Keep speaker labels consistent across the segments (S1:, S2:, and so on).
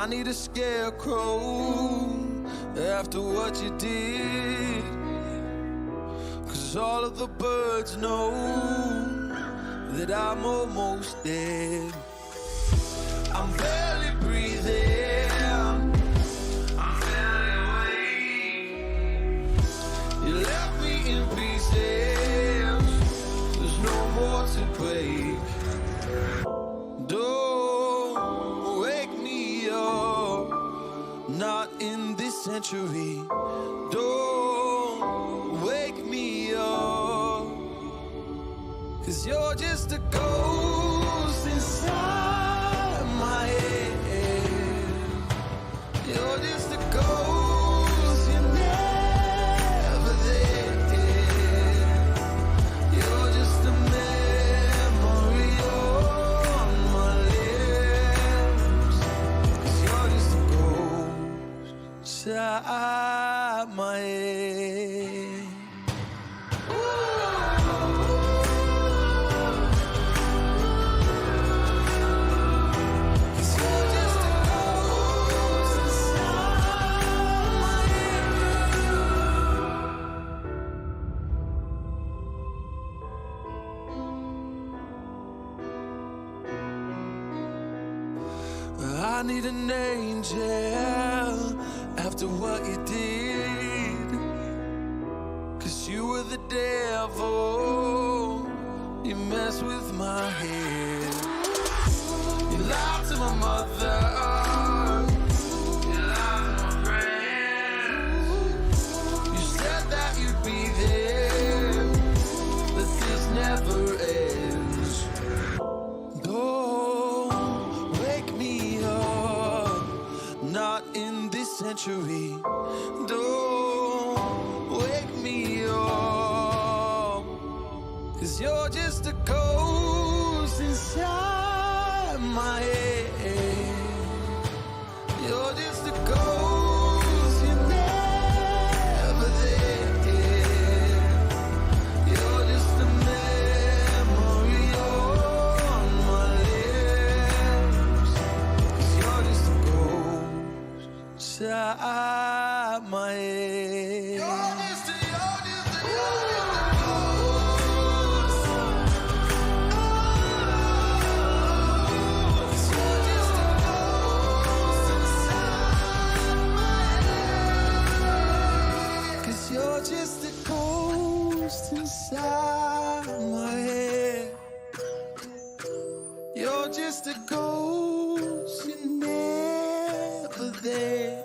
S1: need a scarecrow after what you did, 'cause all of the birds know that I'm almost dead. I'm barely breathing, I'm barely awake. You left me in pieces, there's no more to break. Don't wake me up, not in this century. Don't wake me up, 'cause you're just a ghost inside my head. You're just a ghost, you're never there. You're just a memory on my lips, 'cause you're just a ghost inside my head. I need an angel after what you did, 'cause you were the devil, you messed with my head. You lied to my mother, you lied to my friends. You said that you'd be there, but this never ends. Don't wake me up, not in this century. Don't wake me up, 'cause you're just a ghost inside my head. You're just a ghost, you're never there. You're just a memory on my lips, 'cause you're just a ghost inside my head. You're just a You're just a ghost inside my head. You're just a ghost, you're never there.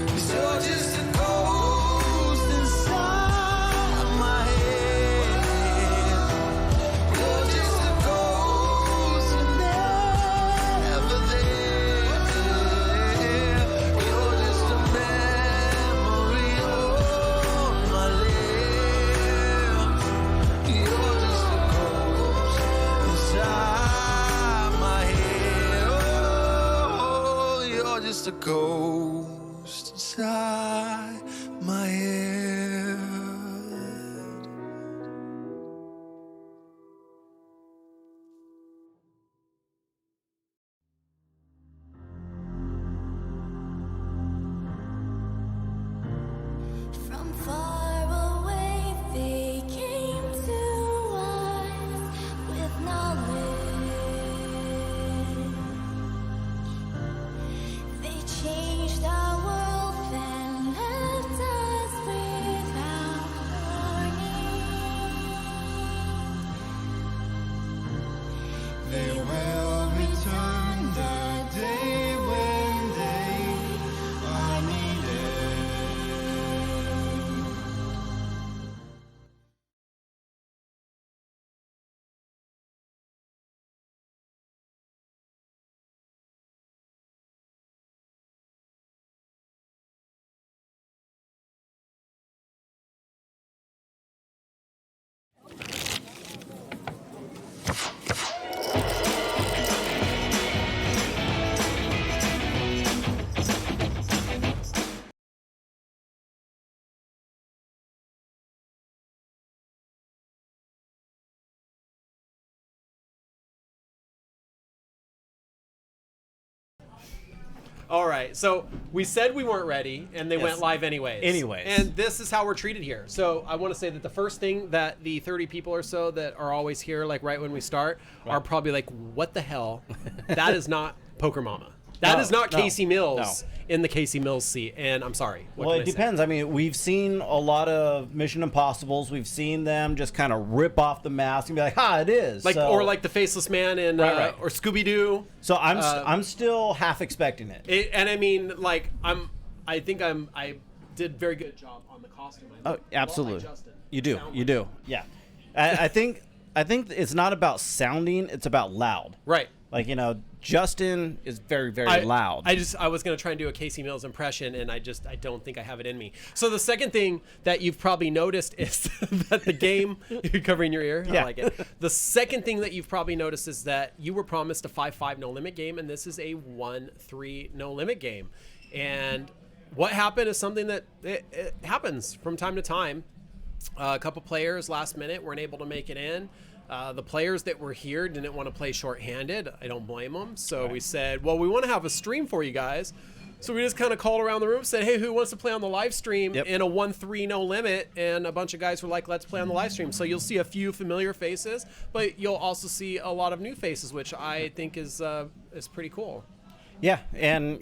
S1: 'Cause you're just a ghost inside my head. You're just a ghost, you're never there. You're just a memory on my lips. You're just a ghost inside my head. Oh, you're just a ghost inside my head.
S2: From far away they came to us with knowledge. They changed our world and left
S3: All right, so we said we weren't ready, and they went live anyways. And this is how we're treated here. So I want to say that the first thing that the 30 people or so that are always here, like right when we start, are probably like, what the hell? That is not Poker Mama. That is not Kasey Mills in the Kasey Mills seat, and I'm sorry.
S4: Well, it depends. I mean, we've seen a lot of Mission Impossibles. We've seen them just kind of rip off the mask and be like, "Ha, it is."
S3: Like, or like the Faceless Man in or Scooby Doo.
S4: So I'm still half expecting it.
S3: And I mean, like I did very good job on the costume.
S4: Oh, absolutely. You do. Yeah. I think it's not about sounding; it's about loud.
S3: Right.
S4: Like, Justin is very, very loud.
S3: I was going to try and do a Kasey Mills impression, and I don't think I have it in me. So the second thing that you've probably noticed is that the game, you're covering your ear?
S4: Yeah.
S3: I like it. The second thing that you've probably noticed is that you were promised a 5-5 no limit game, and this is a 1-3 no limit game. And what happened is something that it happens from time to time. A couple players last minute weren't able to make it in. The players that were here didn't want to play shorthanded. I don't blame them. So we said, well, we want to have a stream for you guys. So we just kind of called around the room, said, hey, who wants to play on the live stream in a 1-3 no limit? And a bunch of guys were like, let's play on the live stream. So you'll see a few familiar faces, but you'll also see a lot of new faces, which I think is pretty cool.
S4: Yeah, and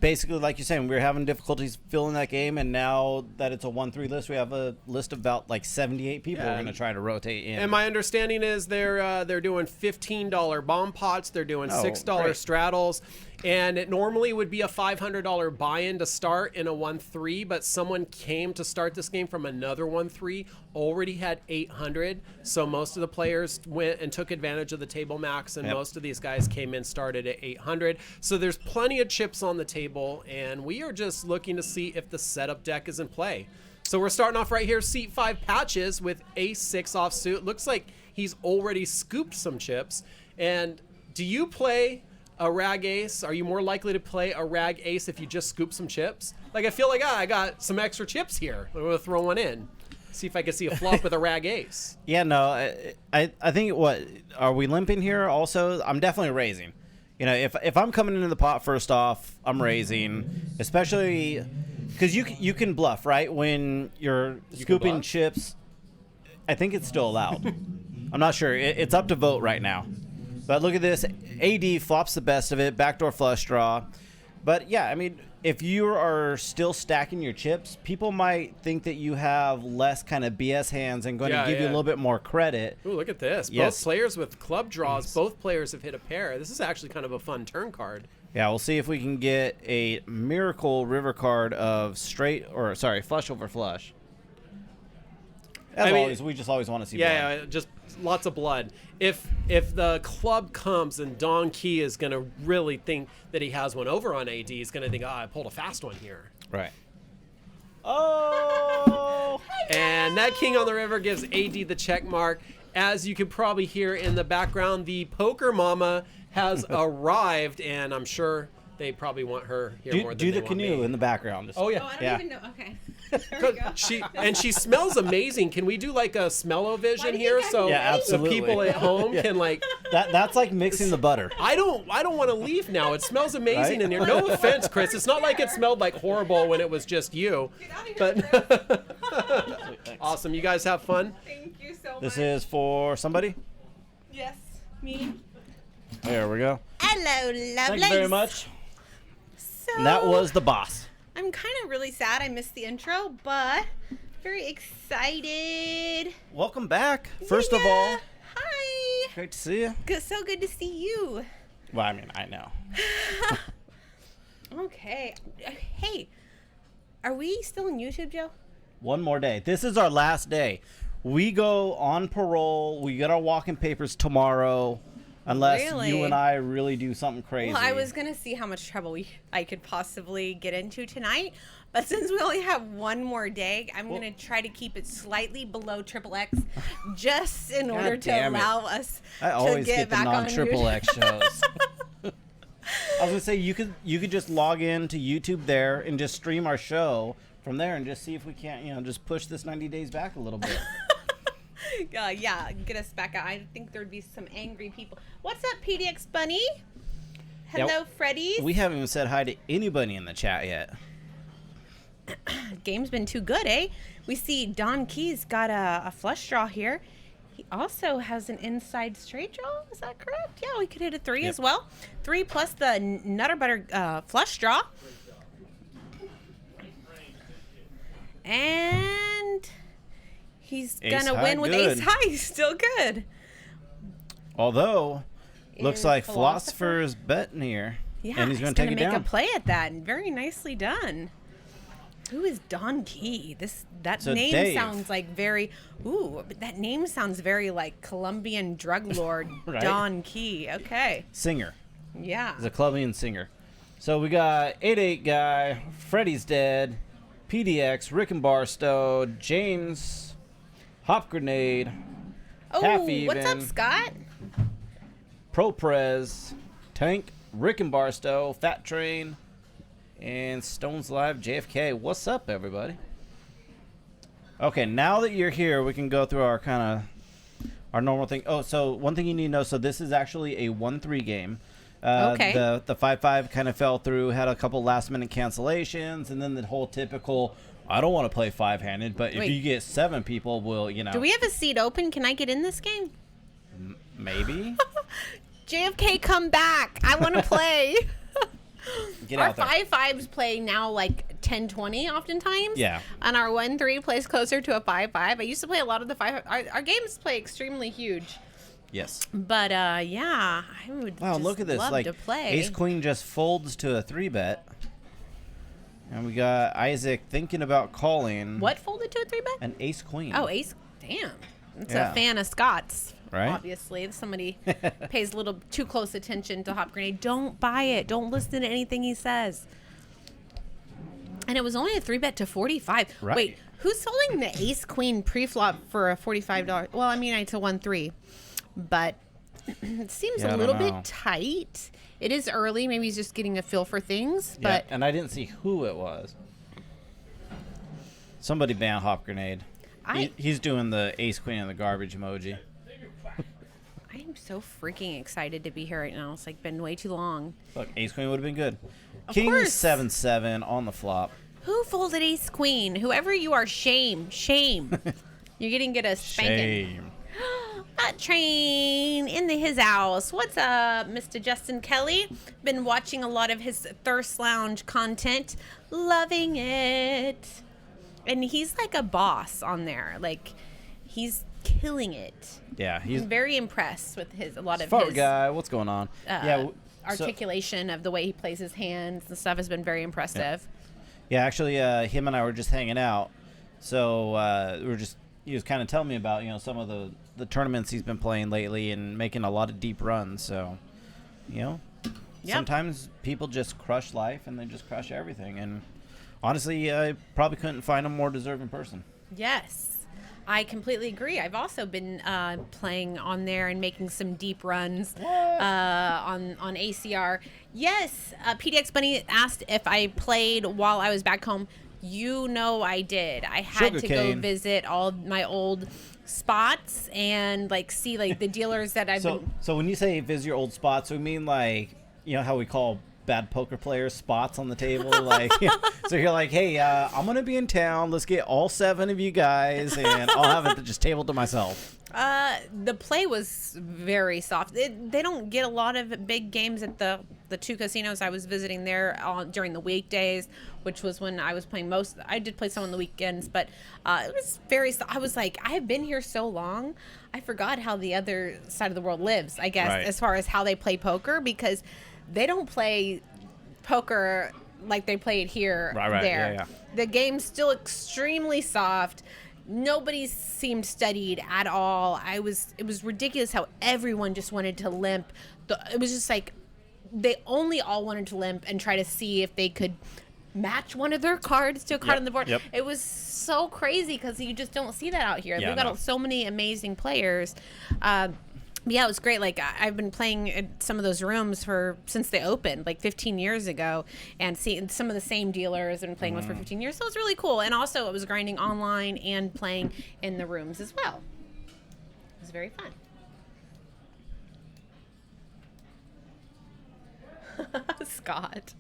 S4: basically, like you're saying, we were having difficulties filling that game, and now that it's a 1-3 list, we have a list of about like 78 people we're going to try to rotate in.
S3: And my understanding is they're doing $15 bomb pots, they're doing $6 straddles, and it normally would be a $500 buy-in to start in a 1-3, but someone came to start this game from another 1-3, already had $800, so most of the players went and took advantage of the table max, and most of these guys came in started at $800. So there's plenty of chips on the table, and we are just looking to see if the setup deck is in play. So we're starting off right here, seat 5 Patches with Ace-6 offsuit. Looks like he's already scooped some chips. And do you play a rag ace? Are you more likely to play a rag ace if you just scoop some chips? Like, I feel like, I got some extra chips here. I'm going to throw one in. See if I can see a flop with a rag ace.
S4: Yeah, no, I think, are we limping here also? I'm definitely raising. If I'm coming into the pot first off, I'm raising, especially because you can bluff, right? When you're scooping chips, I think it's still allowed. I'm not sure. It's up to vote right now. But look at this. AD flops the best of it, backdoor flush draw. But yeah, I mean, if you are still stacking your chips, people might think that you have less kind of BS hands and going to give you a little bit more credit.
S3: Ooh, look at this.
S4: Yes.
S3: Both players with club draws, both players have hit a pair. This is actually kind of a fun turn card.
S4: Yeah, we'll see if we can get a miracle river card of flush over flush. As always, we just always want to see blood.
S3: Yeah, just lots of blood. If the club comes and Don Key is going to really think that he has one over on AD, he's going to think, I pulled a fast one here.
S4: Right. Oh!
S3: And that king on the river gives AD the check mark. As you can probably hear in the background, the Poker Mama has arrived, and I'm sure they probably want her here more than
S4: do
S3: they
S4: the
S3: want me.
S4: canoe in the background.
S3: Oh, yeah.
S5: Oh, I don't even know. Okay. There we go.
S3: She smells amazing. Can we do like a smell-o-vision here so the people at home can like
S4: that's like mixing the butter.
S3: I don't want to leave now. It smells amazing in here. No offense, Chris. It's not like it smelled like horrible when it was just you. But awesome. You guys have fun?
S5: Thank you so much.
S4: This is for somebody?
S5: Yes, me.
S4: There we go.
S5: Hello, lovelies.
S4: Thank you very much.
S5: So,
S4: And that was the boss.
S5: I'm kind of really sad I missed the intro, but very excited.
S4: Welcome back. First of all,
S5: hi.
S4: great to see you.
S5: So good to see you.
S4: Well, I mean, I know.
S5: Okay. Hey, are we still on YouTube, Joe?
S4: One more day. This is our last day. We go on parole. We get our walking papers tomorrow. Unless
S5: Really?
S4: you and I really do something crazy.
S5: Well, I was going to see how much trouble I could possibly get into tonight. But since we only have one more day, I'm going to try to keep it slightly below XXX just in order to allow us
S4: I always
S5: to
S4: get the
S5: back on
S4: non-triple
S5: YouTube.
S4: X shows. I was going to say, you could just log in to YouTube there and just stream our show from there and just see if we can't, just push this 90 days back a little bit.
S5: Yeah, get us back out. I think there'd be some angry people. What's up, PDX Bunny? Hello, Freddy's.
S4: We haven't even said hi to anybody in the chat yet.
S5: Game's been too good, eh? We see Don Key's got a flush draw here. He also has an inside straight draw. Is that correct? Yeah, we could hit a 3 as well. 3 plus the Nutter Butter flush draw. And he's going to win with
S4: good.
S5: ace high. Still good.
S4: Although, looks
S5: Is
S4: like
S5: Philosopher
S4: Philosopher's betting here.
S5: Yeah,
S4: and he's going
S5: to
S4: to take it
S5: make
S4: down.
S5: a play at that. And very nicely done. Who is Don Key? That
S4: So
S5: name
S4: Dave.
S5: sounds like very but that name sounds very like Colombian drug lord.
S4: Right?
S5: Don Key. Okay.
S4: Singer.
S5: Yeah.
S4: He's a Colombian singer. So we got 88 guy, Freddy's dead, PDX, Rick and Barstow, James, Hop Grenade,
S5: Oh,
S4: half
S5: what's up,
S4: even.
S5: Scott?
S4: Pro Prez, Tank, Rick and Barstow, Fat Train, and Stones Live JFK. What's up, everybody? Okay, now that you're here, we can go through our our normal thing. Oh, so one thing you need to know. So this is actually a 1-3 game.
S5: Okay.
S4: The 5-5 kind of fell through, had a couple last-minute cancellations, and then the whole typical, I don't want to play 5-handed, but if
S5: Wait.
S4: you get 7 people,
S5: Do we have a seat open? Can I get in this game?
S4: maybe?
S5: JFK, come back. I want to play.
S4: Get
S5: Our
S4: out there.
S5: 5-5s play now like 10-20 oftentimes.
S4: Yeah.
S5: And our 1-3 plays closer to a 5-5. I used to play a lot of the 5. Our games play extremely huge.
S4: Yes.
S5: But yeah, I would
S4: Wow,
S5: just
S4: look at this.
S5: love
S4: Like,
S5: to play.
S4: Ace Queen just folds to a 3-bet. And we got Isaac thinking about calling.
S5: What folded to a 3-bet?
S4: An Ace Queen.
S5: Oh, Ace. Damn. It's
S4: Yeah.
S5: a fan of Scott's.
S4: Right?
S5: Obviously. If somebody pays a little too close attention to Hop Grenade, don't buy it. Don't listen to anything he says. And it was only a 3-bet to 45.
S4: Right.
S5: Wait, who's selling the Ace Queen pre-flop for a $45? Well, I mean, it's a 1-3. But it seems
S4: Yeah, I
S5: a
S4: don't
S5: little
S4: know.
S5: bit tight. It is early. Maybe he's just getting a feel for things.
S4: Yeah,
S5: But
S4: and I didn't see who it was. Somebody ban Hop Grenade. He's doing the Ace Queen and the garbage emoji.
S5: I am so freaking excited to be here right now. It's like been way too long.
S4: Look, Ace Queen would have been good.
S5: Of
S4: King
S5: course.
S4: 7-7 on the flop.
S5: Who folded Ace Queen? Whoever you are, shame. You're getting get a spanking.
S4: Shame.
S5: That train in his house. What's up, Mr. Justin Kelly? Been watching a lot of his Thirst Lounge content. Loving it. And he's like a boss on there. Like, he's killing it.
S4: Yeah, he's
S5: I'm very impressed with a lot of
S4: fart
S5: his
S4: guy. What's going on?
S5: articulation of the way he plays his hands and stuff has been very impressive.
S4: Yeah, actually, him and I were just hanging out. So he was kind of telling me about, some of the tournaments he's been playing lately and making a lot of deep runs. So,
S5: Yep.
S4: sometimes people just crush life and they just crush everything. And honestly, I probably couldn't find a more deserving person.
S5: Yes. I completely agree. I've also been playing on there and making some deep runs on ACR. Yes, PDX Bunny asked if I played while I was back home. I did. I had to go
S4: Sugarcane.
S5: visit all my old spots and see the dealers that I've been.
S4: So when you say visit your old spots, we mean how we call bad poker players spots on the table. So you're like, hey, I'm gonna be in town. Let's get all 7 of you guys, and I'll have it just table to myself.
S5: The play was very soft. They don't get a lot of big games at the 2 casinos I was visiting there during the weekdays, which was when I was playing most. I did play some on the weekends, but it was very. I was like, I have been here so long, I forgot how the other side of the world lives. I guess
S4: Right.
S5: as far as how they play poker, because they don't play poker like they play it here.
S4: Right,
S5: there.
S4: yeah.
S5: The game's still extremely soft. Nobody seemed studied at all. It was ridiculous how everyone just wanted to limp. It was just like they only all wanted to limp and try to see if they could match one of their cards to a card
S4: Yep,
S5: on the board.
S4: yep.
S5: It was so crazy because you just don't see that out here.
S4: Yeah,
S5: We've got
S4: no.
S5: so many amazing players. Yeah, it was great. I've been playing in some of those rooms since they opened, 15 years ago, and seeing some of the same dealers and playing with for 15 years. So it was really cool. And also, I was grinding online and playing in the rooms as well. It was very fun. Scott.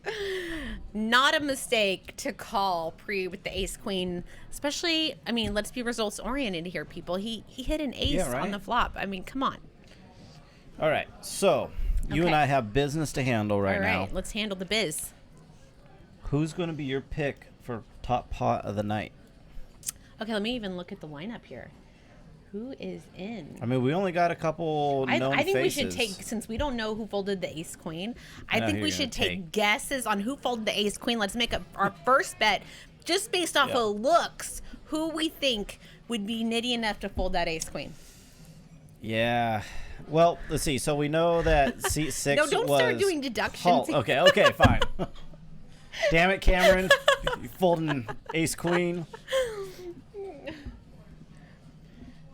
S5: Not a mistake to call pre with the ace queen, especially, I mean, let's be results oriented here, people. He hit an ace on the flop. I mean, come on.
S4: All right, so you and
S5: Okay.
S4: I have business to handle right now.
S5: All right, let's handle the biz.
S4: Who's going to be your pick for top pot of the night?
S5: Okay, let me even look at the lineup here. Who is in?
S4: I mean, we only got a couple known
S5: I think
S4: faces.
S5: we should take, since we don't know who folded the ace queen, I
S4: know
S5: think
S4: who
S5: we
S4: you're
S5: should
S4: gonna
S5: take
S4: take.
S5: guesses on who folded the ace queen. Let's make our first bet just based off of looks, who we think would be nitty enough to fold that ace queen.
S4: Yeah. Well, let's see. So we know that seat 6
S5: No, don't
S4: was
S5: start doing deductions.
S4: Okay, fine. Damn it, Cameron. You folding ace queen.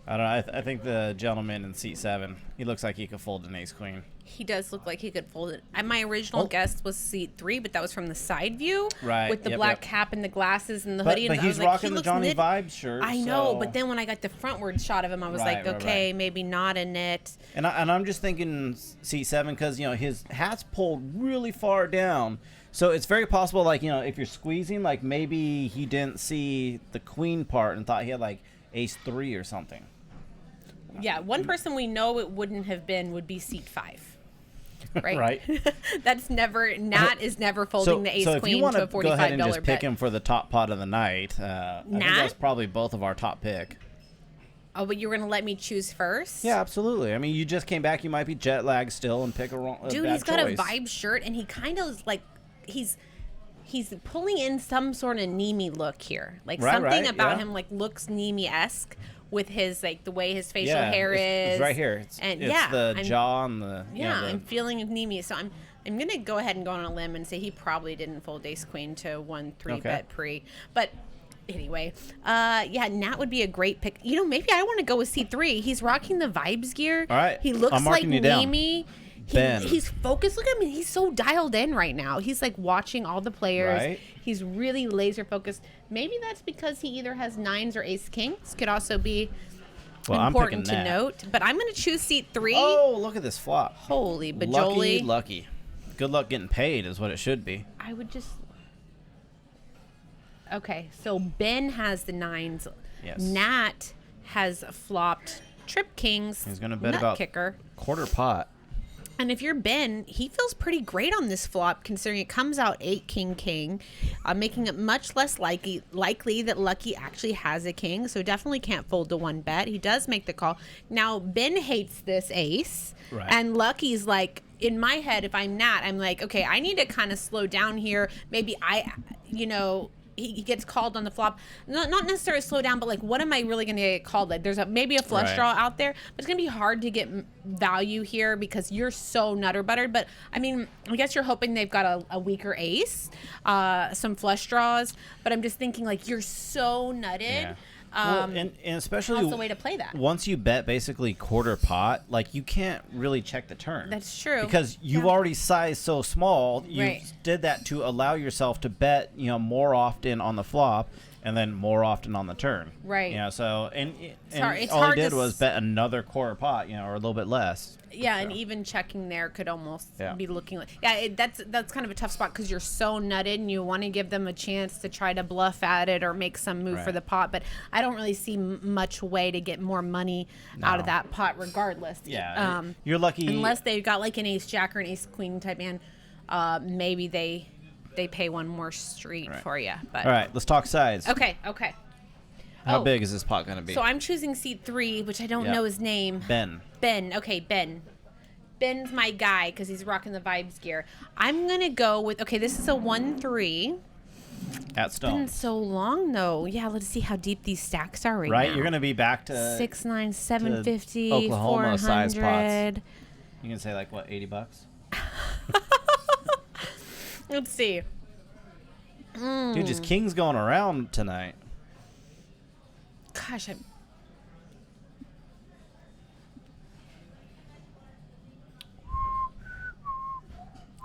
S4: I don't know. I think the gentleman in seat 7, he looks like he could fold an ace queen.
S5: He does look like he could fold it. My original guess was seat 3, but that was from the side view.
S4: Right,
S5: With the
S4: yep,
S5: black
S4: yep.
S5: cap and the glasses and the
S4: But
S5: hoodie. And I
S4: he's
S5: was like,
S4: rocking
S5: he
S4: the
S5: looks
S4: Johnny
S5: knit.
S4: Vibe shirt.
S5: I know,
S4: so-
S5: but then when I got the frontward shot of him, I was
S4: Right,
S5: like, okay,
S4: right.
S5: maybe not a knit.
S4: And I'm just thinking seat 7 because, you know, his hat's pulled really far down. So it's very possible, like, you know, if you're squeezing, like maybe he didn't see the queen part and thought he had like ace 3 or something.
S5: Yeah, one person we know it wouldn't have been would be seat 5. Right?
S4: Right.
S5: That's never, Nat is never folding the ace
S4: so if
S5: queen
S4: you want
S5: to a
S4: to go ahead and
S5: $45
S4: just pick
S5: bet.
S4: him for the top pot of the night, I think
S5: Nat?
S4: that's probably both of our top pick.
S5: Oh, but you were going to let me choose first?
S4: Yeah, absolutely. I mean, you just came back. You might be jet lagged still and pick a
S5: Dude,
S4: bad
S5: he's got
S4: choice.
S5: a vibe shirt, and he kind of like, he's pulling in some sort of Nemi look here. Like
S4: Right,
S5: something
S4: right,
S5: about
S4: yeah.
S5: him like looks Nemi-esque with his like the way his facial
S4: Yeah,
S5: hair is.
S4: it's right here. It's the
S5: I'm-
S4: jaw and the
S5: Yeah,
S4: the-
S5: I'm feeling Nemi, so I'm gonna go ahead and go on a limb and say he probably didn't fold ace queen to 1-3 bet pre, but. Anyway, yeah, Nat would be a great pick. You know, maybe I want to go with C3. He's rocking the vibes gear.
S4: All right,
S5: He looks
S4: I'm
S5: like
S4: marking you down.
S5: Nemi.
S4: Ben.
S5: He's focused. Look at him. He's so dialed in right now. He's like watching all the players.
S4: Right.
S5: He's really laser focused. Maybe that's because he either has 9s or ace kings. Could also be
S4: Well, I'm
S5: important to
S4: picking Nat.
S5: note. But I'm going to choose seat 3.
S4: Oh, look at this flop.
S5: Holy bajoli.
S4: Lucky. Good luck getting paid is what it should be.
S5: I would just. Okay, so Ben has the 9s.
S4: Yes.
S5: Nat has flopped trip kings.
S4: He's going to bet
S5: nut
S4: about
S5: kicker.
S4: quarter pot.
S5: And if you're Ben, he feels pretty great on this flop, considering it comes out 8 king king, making it much less likely that Lucky actually has a king. So definitely can't fold to 1 bet. He does make the call. Now Ben hates this ace,
S4: Right.
S5: and Lucky's like, in my head, if I'm Nat, I'm like, okay, I need to kind of slow down here. Maybe he gets called on the flop. Not necessarily slow down, but like, what am I really going to get called? Like, there's maybe a flush
S4: Right.
S5: draw out there, but it's going to be hard to get value here because you're so nutter buttered. But I mean, I guess you're hoping they've got a weaker ace, some flush draws. But I'm just thinking, like, you're so nutted.
S4: Yeah. Well, and especially
S5: How's the way to play that?
S4: once you bet basically quarter pot, like you can't really check the turn.
S5: That's true.
S4: Because you've
S5: Yeah.
S4: already sized so small. You
S5: Right.
S4: did that to allow yourself to bet, you know, more often on the flop and then more often on the turn.
S5: Right.
S4: Yeah. So and
S5: hard- it's
S4: all he
S5: hard
S4: did
S5: to
S4: was bet another quarter pot, you know, or a little bit less.
S5: Yeah, and even checking there could almost
S4: Yeah.
S5: be looking like that's kind of a tough spot because you're so nutted and you want to give them a chance to try to bluff at it or make some move for
S4: Right.
S5: the pot. But I don't really see much way to get more money out of
S4: No.
S5: that pot, regardless.
S4: Yeah. You're lucky.
S5: Unless they've got like an ace jack or an ace queen type hand, maybe they pay one more street
S4: Right.
S5: for you. But
S4: All right. Let's talk sides.
S5: okay.
S4: How
S5: Oh,
S4: big is this pot going to be?
S5: So I'm choosing seat 3, which I don't
S4: Yeah.
S5: know his name.
S4: Ben.
S5: Ben. Okay, Ben. Ben's my guy because he's rocking the vibes gear. I'm going to go with, okay, this is a 1-3.
S4: At Stone.
S5: Been so long, though. Yeah, let's see how deep these stacks are right
S4: Right?
S5: now.
S4: You're going to be back to
S5: 6, 9, 750,
S4: Oklahoma size
S5: 400.
S4: pots. You can say like what, $80?
S5: Let's see.
S4: Dude, just kings going around tonight.
S5: Gosh, I'm...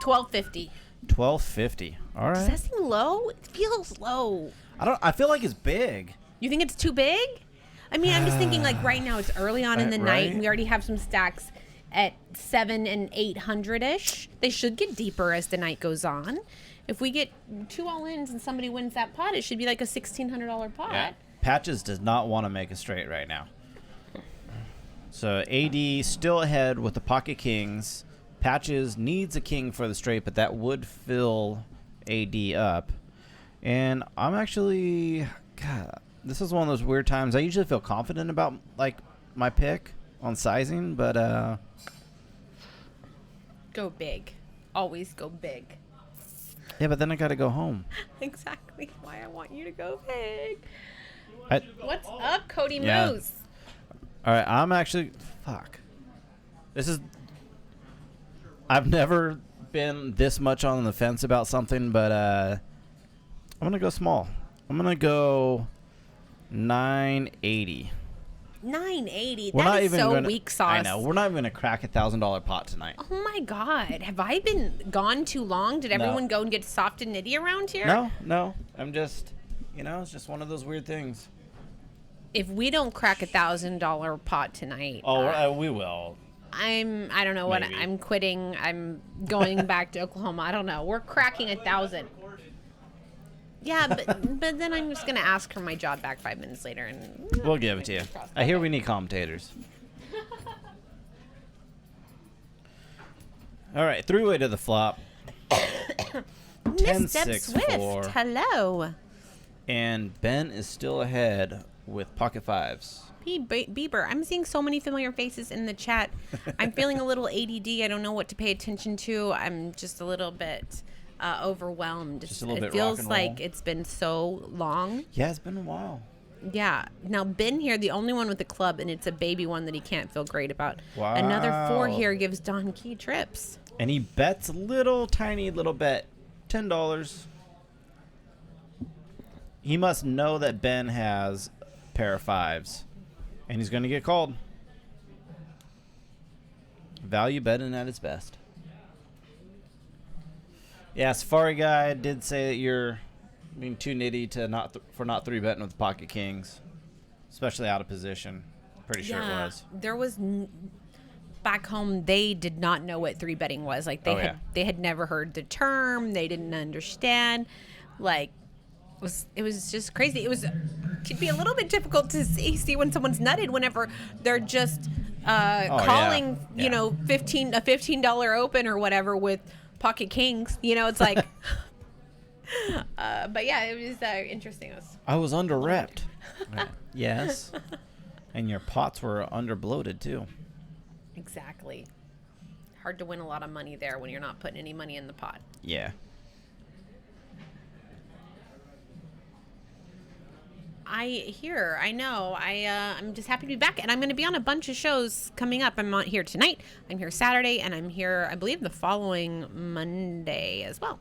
S5: $12.50.
S4: $12.50. All
S5: Does
S4: right.
S5: that seem low? It feels low.
S4: I feel like it's big.
S5: You think it's too big? I mean, I'm just thinking like right now it's early on in the night
S4: Right.
S5: and we already have some stacks at 700 and 800 ish. They should get deeper as the night goes on. If we get 2 all-ins and somebody wins that pot, it should be like a $1,600 pot.
S4: Yeah. Patches does not want to make a straight right now. So AD still ahead with the pocket kings. Patches needs a king for the straight, but that would fill AD up. And I'm actually, God, this is one of those weird times. I usually feel confident about like my pick on sizing, but
S5: Go big. Always go big.
S4: yeah, but then I got to go home.
S5: Exactly why I want you to go big.
S4: I,
S5: What's up, Cody
S4: Yeah.
S5: Moose?
S4: all right, I'm actually, fuck. This is, I've never been this much on the fence about something, but I'm going to go small. I'm going to go 980.
S5: 980.
S4: We're not
S5: That is
S4: even
S5: so
S4: gonna,
S5: weak sauce.
S4: I know. We're not even going to crack $1,000 pot tonight.
S5: Oh my God. Have I been gone too long? Did everyone go and get soft and nitty around here?
S4: No. I'm just, it's just one of those weird things.
S5: If we don't crack $1,000 pot tonight,
S4: We will.
S5: I don't know what
S4: Maybe.
S5: I'm quitting. I'm going back to Oklahoma. I don't know. We're cracking 1,000. Yeah, but then I'm just gonna ask for my job back 5 minutes later, and
S4: We'll give it to you. I hear we need commentators. All right, 3-way to the flop. 10,
S5: Misstep
S4: 6,
S5: Swift.
S4: 4.
S5: Hello,
S4: And Ben is still ahead with pocket fives.
S5: Bieber. I'm seeing so many familiar faces in the chat. I'm feeling a little ADD. I don't know what to pay attention to. I'm just a little bit overwhelmed.
S4: Just a little
S5: it
S4: bit
S5: feels
S4: rock and
S5: like
S4: roll.
S5: it's been so long.
S4: Yeah, it's been a while.
S5: Yeah. Now, Ben here, the only one with the club, and it's a baby one that he can't feel great about. Wow. Another 4 here gives Don Key trips.
S4: And he bets a little tiny little bet, $10. He must know that Ben has a pair of fives, and he's going to get called. Value betting at its best. Yeah, Safari Guy did say that you're being too nitty to not 3-betting with pocket kings, especially out of position. Pretty sure it was.
S5: There was back home. They did not know what 3-betting was. Like they had never heard the term. They didn't understand. Like it was just crazy. Could be a little bit difficult to see when someone's nutted whenever they're just calling $15 open or whatever with pocket kings. It's like. But yeah, it was interesting.
S4: I was under-repped. Yes. And your pots were under-bloated, too.
S5: Exactly. Hard to win a lot of money there when you're not putting any money in the pot.
S4: Yeah.
S5: I know. I'm just happy to be back, and I'm going to be on a bunch of shows coming up. I'm on here tonight. I'm here Saturday, and I'm here, I believe, the following Monday as well.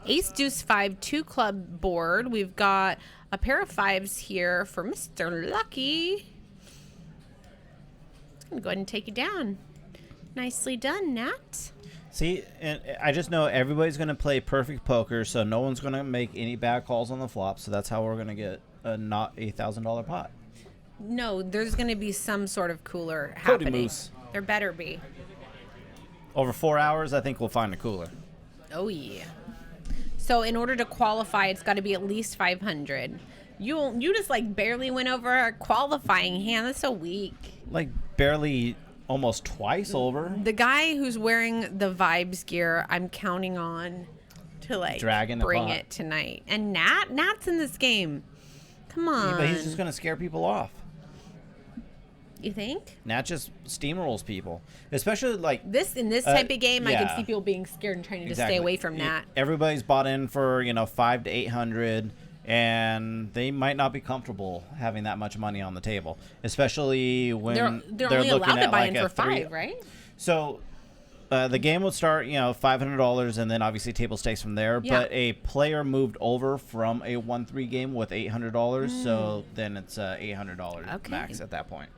S5: Ace Deuce 5 2 club board. We've got a pair of fives here for Mr. Lucky. I'm going to go ahead and take it down. Nicely done, Nat.
S4: See, and I just know everybody's going to play perfect poker, so no one's going to make any bad calls on the flop, so that's how we're going to get a not $1,000 pot.
S5: No, there's going to be some sort of cooler
S4: Cody
S5: happening.
S4: Moose.
S5: There better be.
S4: Over 4 hours, I think we'll find a cooler.
S5: Oh, yeah. So in order to qualify, it's got to be at least 500. You just like barely went over a qualifying hand. That's so weak.
S4: Like barely almost twice over.
S5: The guy who's wearing the Vibes gear, I'm counting on to like
S4: Dragging the
S5: bring
S4: pot.
S5: it tonight. And Nat's in this game. Come on.
S4: Yeah, but he's just going to scare people off.
S5: You think?
S4: Nat just steamrolls people, especially like
S5: In this type of game, I
S4: yeah.
S5: could see people being scared and trying to just
S4: Exactly.
S5: stay away from Nat.
S4: Everybody's bought in for 500 to 800, and they might not be comfortable having that much money on the table, especially when
S5: They're only
S4: looking
S5: allowed to
S4: at
S5: buy
S4: like
S5: in
S4: a
S5: for 5, right?
S4: So the game would start, $500, and then obviously table stakes from there.
S5: Yeah.
S4: But a player moved over from a 1-3 game with $800, so then it's $800 max at that point.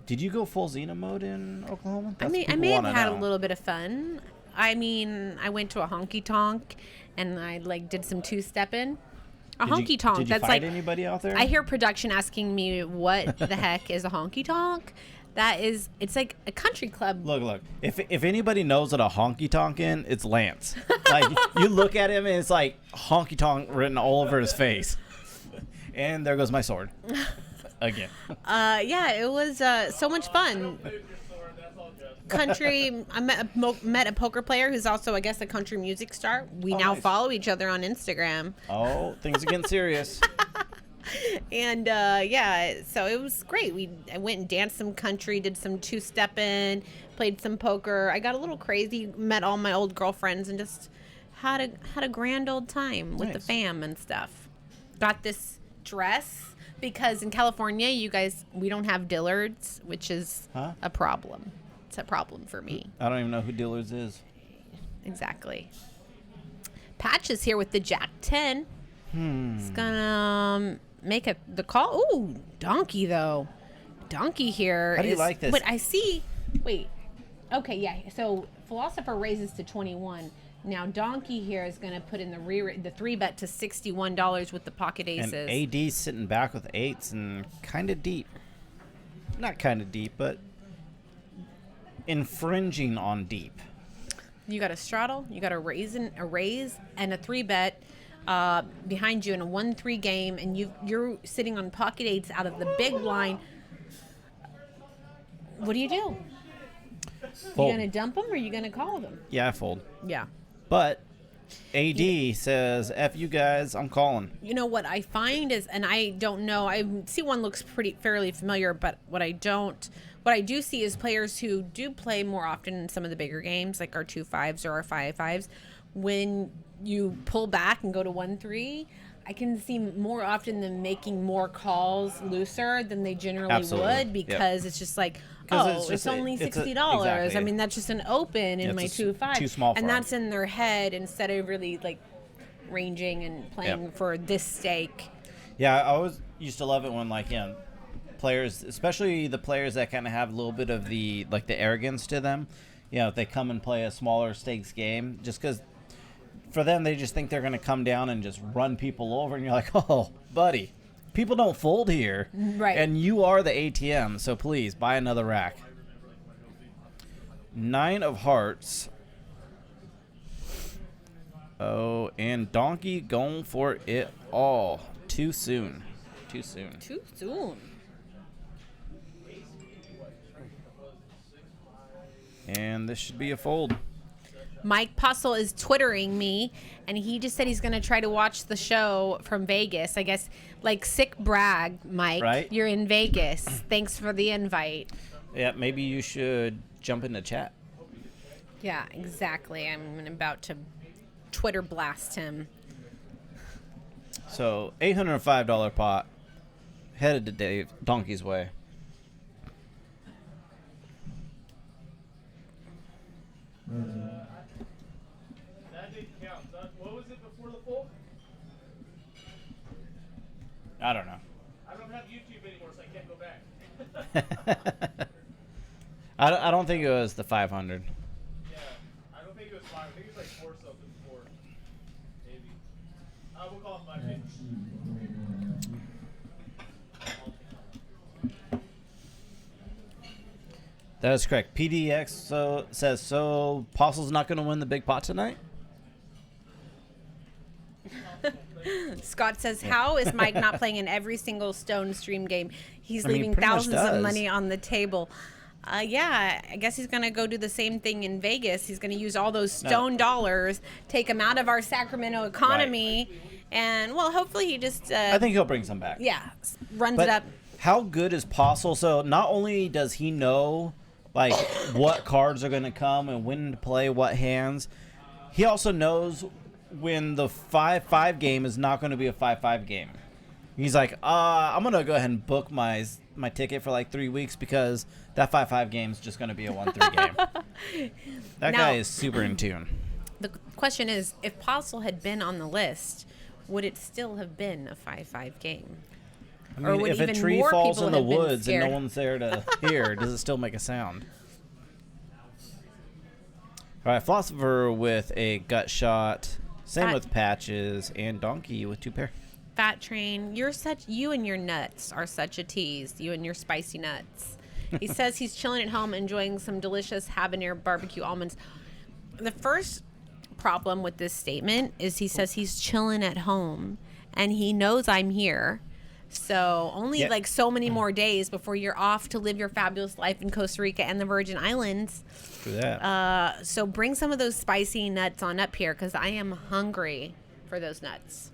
S4: Did you go full Xena mode in Oklahoma?
S5: I may have had a little bit of fun. I mean, I went to a honky tonk, and I did some two-stepping. Honky tonk.
S4: Did you
S5: That's
S4: fight
S5: like
S4: anybody out there?
S5: I hear production asking me what the heck is a honky tonk. It's like a country club.
S4: Look. If anybody knows what a honky tonk is, it's Lance. Like, you look at him and it's like honky tonk written all over his face. And there goes my sword. Again.
S5: Yeah, it was so much fun. Country. I met a poker player who's also, I guess, a country music star. We now
S4: nice.
S5: follow each other on Instagram.
S4: Oh, things are getting serious.
S5: And yeah, so it was great. I went and danced some country, did some two-stepping, played some poker. I got a little crazy, met all my old girlfriends, and just had a grand old time with the fam and stuff. Got this dress because in California, you guys, we don't have Dillard's, which is a problem. It's a problem for me.
S4: I don't even know who Dillard's is.
S5: Exactly. Patch is here with the Jack 10. He's gonna make the call. Ooh, Donkey though. Donkey here.
S4: How do you like this?
S5: But I see. Wait. Okay, yeah. So Philosopher raises to 21. Now Donkey here is gonna put in the 3-bet to $61 with the pocket aces.
S4: And AD's sitting back with 8s and kind of deep. Not kind of deep, but infringing on deep.
S5: You got a straddle. You got a raise and a 3-bet. Behind you in a 1-3 game, and you're sitting on pocket 8s out of the big blind. What do? You
S4: Fold.
S5: gonna dump them or you gonna call them?
S4: Yeah, I fold.
S5: Yeah.
S4: But AD says, F you guys, I'm calling.
S5: You know what I find is, and I don't know, I see one looks fairly familiar, but what I do see is players who do play more often in some of the bigger games, like our 2-5s or our 5-5s, when you pull back and go to 1-3, I can see more often them making more calls looser than they generally would, because it's just like, it's only $60.
S4: Exactly.
S5: I mean, that's just an open in my 2-5.
S4: Too small for
S5: and
S4: them.
S5: that's in their head instead of really like ranging and playing for this stake.
S4: Yeah, I always used to love it when, like, players, especially the players that kind of have a little bit of the arrogance to them, if they come and play a smaller stakes game, just because for them, they just think they're going to come down and just run people over. And you're like, oh, buddy, people don't fold here.
S5: Right.
S4: And you are the ATM, so please buy another rack. 9 of hearts. Oh, and Donkey going for it all. Too soon. Too soon. And this should be a fold.
S5: Mike Puzzle is twittering me, and he just said he's going to try to watch the show from Vegas. I guess, like, sick brag, Mike.
S4: Right?
S5: You're in Vegas. Thanks for the invite.
S4: Yeah, maybe you should jump in the chat.
S5: Yeah, exactly. I'm about to Twitter blast him.
S4: So, $805 pot headed to Dave Donkey's way.
S6: That didn't count. What was it before the fold?
S4: I don't know.
S6: I don't have YouTube anymore, so I can't go back.
S4: I don't think it was the 500.
S6: Yeah, I don't think it was 5. I think it was like 4 something before. Maybe. We'll call it 550.
S4: That is correct. PDX says, so Postle's not going to win the big pot tonight?
S5: Scott says, how is Mike not playing in every single Stone Stream game? He's
S4: I mean,
S5: leaving
S4: pretty much
S5: thousands of
S4: does.
S5: money on the table. Yeah, I guess he's going to go do the same thing in Vegas. He's going to use all those Stone dollars, take them out of our Sacramento economy, and, well, hopefully he just...
S4: I think he'll bring some back.
S5: Yeah, runs
S4: But
S5: it up.
S4: how good is Postle? So not only does he know, like, what cards are going to come and when to play what hands, he also knows when the 5-5 game is not going to be a 5-5 game. He's like, I'm going to go ahead and book my ticket for like 3 weeks because that 5-5 game is just going to be a 1-3 game. That guy is super in tune.
S5: The question is, if Postle had been on the list, would it still have been a 5-5 game?
S4: I
S5: Or
S4: mean,
S5: would
S4: if a
S5: even
S4: tree
S5: more
S4: falls
S5: people
S4: in the
S5: have been
S4: woods and no
S5: scared?
S4: one's there to hear, does it still make a sound? All right, Philosopher with a gut shot. Same with Patches and Donkey with 2 pair.
S5: Fat Train, you and your nuts are such a tease. You and your spicy nuts. He says he's chilling at home, enjoying some delicious habanero barbecue almonds. The first problem with this statement is he says he's chilling at home, and he knows I'm here. So only
S4: Yeah.
S5: like so many more days before you're off to live your fabulous life in Costa Rica and the Virgin Islands.
S4: Do that.
S5: So bring some of those spicy nuts on up here because I am hungry for those nuts.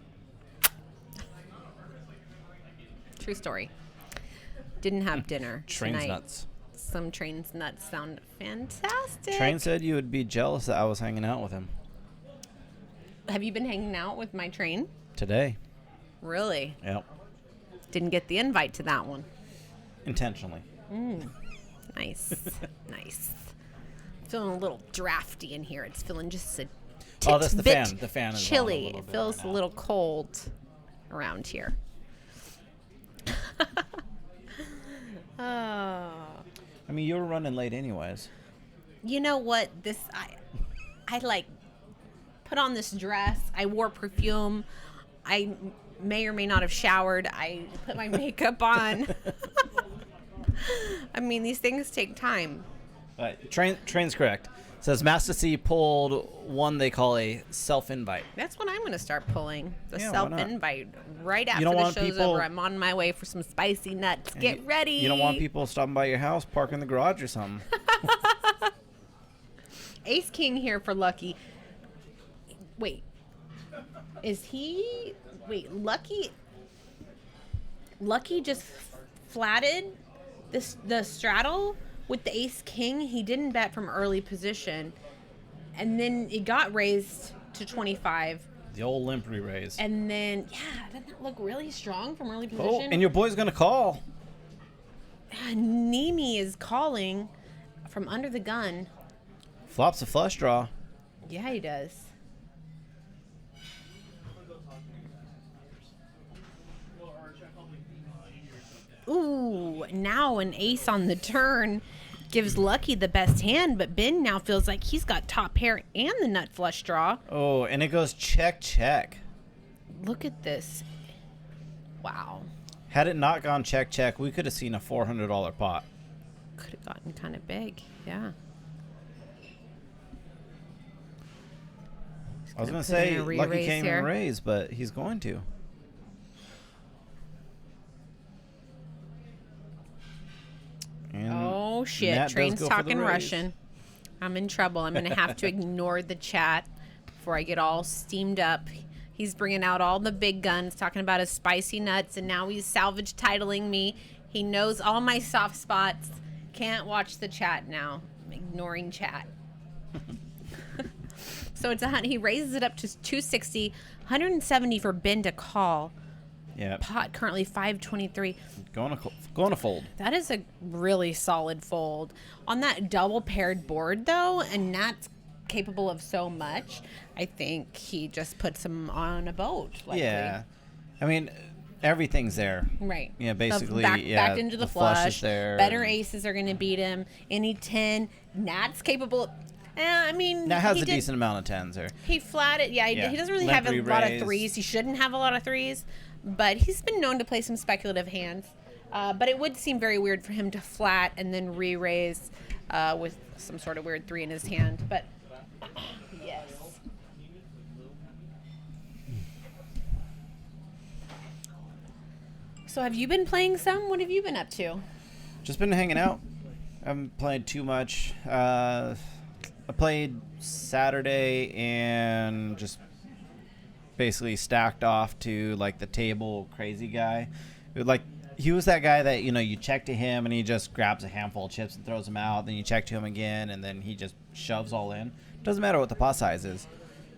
S5: True story. Didn't have dinner
S4: Train's
S5: tonight.
S4: nuts.
S5: Some Train's nuts sound fantastic.
S4: Train said you would be jealous that I was hanging out with him
S5: Have you been hanging out with my Train?
S4: today.
S5: Really?
S4: Yep.
S5: Didn't get the invite to that one.
S4: Intentionally.
S5: Nice. Nice. Feeling a little drafty in here. It's feeling just a
S4: Oh, that's the
S5: bit
S4: fan. The fan is on a
S5: chilly.
S4: little
S5: It
S4: bit
S5: feels
S4: right
S5: a
S4: now.
S5: little cold around here. Oh.
S4: I mean, you were running late anyways.
S5: You know what? I like put on this dress. I wore perfume. I may or may not have showered. I put my makeup on. I mean, these things take time.
S4: Right. Train's correct. Says Master C pulled one they call a self-invite.
S5: That's what I'm going to start pulling. The
S4: Yeah, why not?
S5: self-invite. Right after
S4: don't
S5: the
S4: want
S5: show's
S4: people-
S5: over, I'm on my way for some spicy nuts. Get ready.
S4: You don't want people stopping by your house, parking in the garage or something.
S5: Ace King here for Lucky. Wait. Is he... Wait, Lucky just flatted the straddle with the Ace King. He didn't bet from early position. And then it got raised to 25.
S4: The old limp re-raise.
S5: And then, yeah, doesn't that look really strong from early
S4: Oh,
S5: position?
S4: and your boy's going to call.
S5: Nimi is calling from under the gun.
S4: Flops a flush draw.
S5: Yeah, he does. Ooh, now an ace on the turn gives Lucky the best hand, but Ben now feels like he's got top pair and the nut flush draw.
S4: Oh, and it goes check, check.
S5: Look at this. Wow.
S4: Had it not gone check, check, we could have seen a $400 pot.
S5: Could have gotten kind of big. Yeah.
S4: I was
S5: gonna
S4: going to
S5: put in
S4: say,
S5: a
S4: Lucky
S5: re-raise
S4: can't
S5: here.
S4: even raise, but he's going to. And
S5: Oh shit!
S4: Nat does
S5: Train's
S4: go for the
S5: talking
S4: raise.
S5: Russian. I'm in trouble. I'm gonna have to ignore the chat before I get all steamed up. He's bringing out all the big guns, talking about his spicy nuts, and now he's salvage titling me. He knows all my soft spots. Can't watch the chat now. I'm ignoring chat. So it's he raises it up to 260, 170 for Ben to call.
S4: Yeah,
S5: Pot currently 523.
S4: going to fold.
S5: That is a really solid fold. On that double paired board, though, and Nat's capable of so much, I think he just puts him on a boat. Likely.
S4: Yeah. I mean, everything's there.
S5: Right.
S4: Yeah, basically,
S5: Back
S4: yeah,
S5: into the,
S4: the flush
S5: flush.
S4: is there,
S5: Better
S4: and-
S5: aces are going to beat him. Any 10. Nat's capable. I mean,
S4: That has
S5: he
S4: a
S5: did-
S4: decent amount of tens there.
S5: He flatted. Yeah,
S4: Yeah.
S5: he doesn't really
S4: Limp
S5: have a lot of
S4: re-raise.
S5: threes. He shouldn't have a lot of threes, but he's been known to play some speculative hands. But it would seem very weird for him to flat and then re-raise with some sort of weird three in his hand. But yes. So have you been playing some? What have you been up to?
S4: Just been hanging out. I haven't played too much. I played Saturday and just basically stacked off to like the table crazy guy. Like he was that guy that you check to him and he just grabs a handful of chips and throws them out. Then you check to him again and then he just shoves all in. Doesn't matter what the pot size is.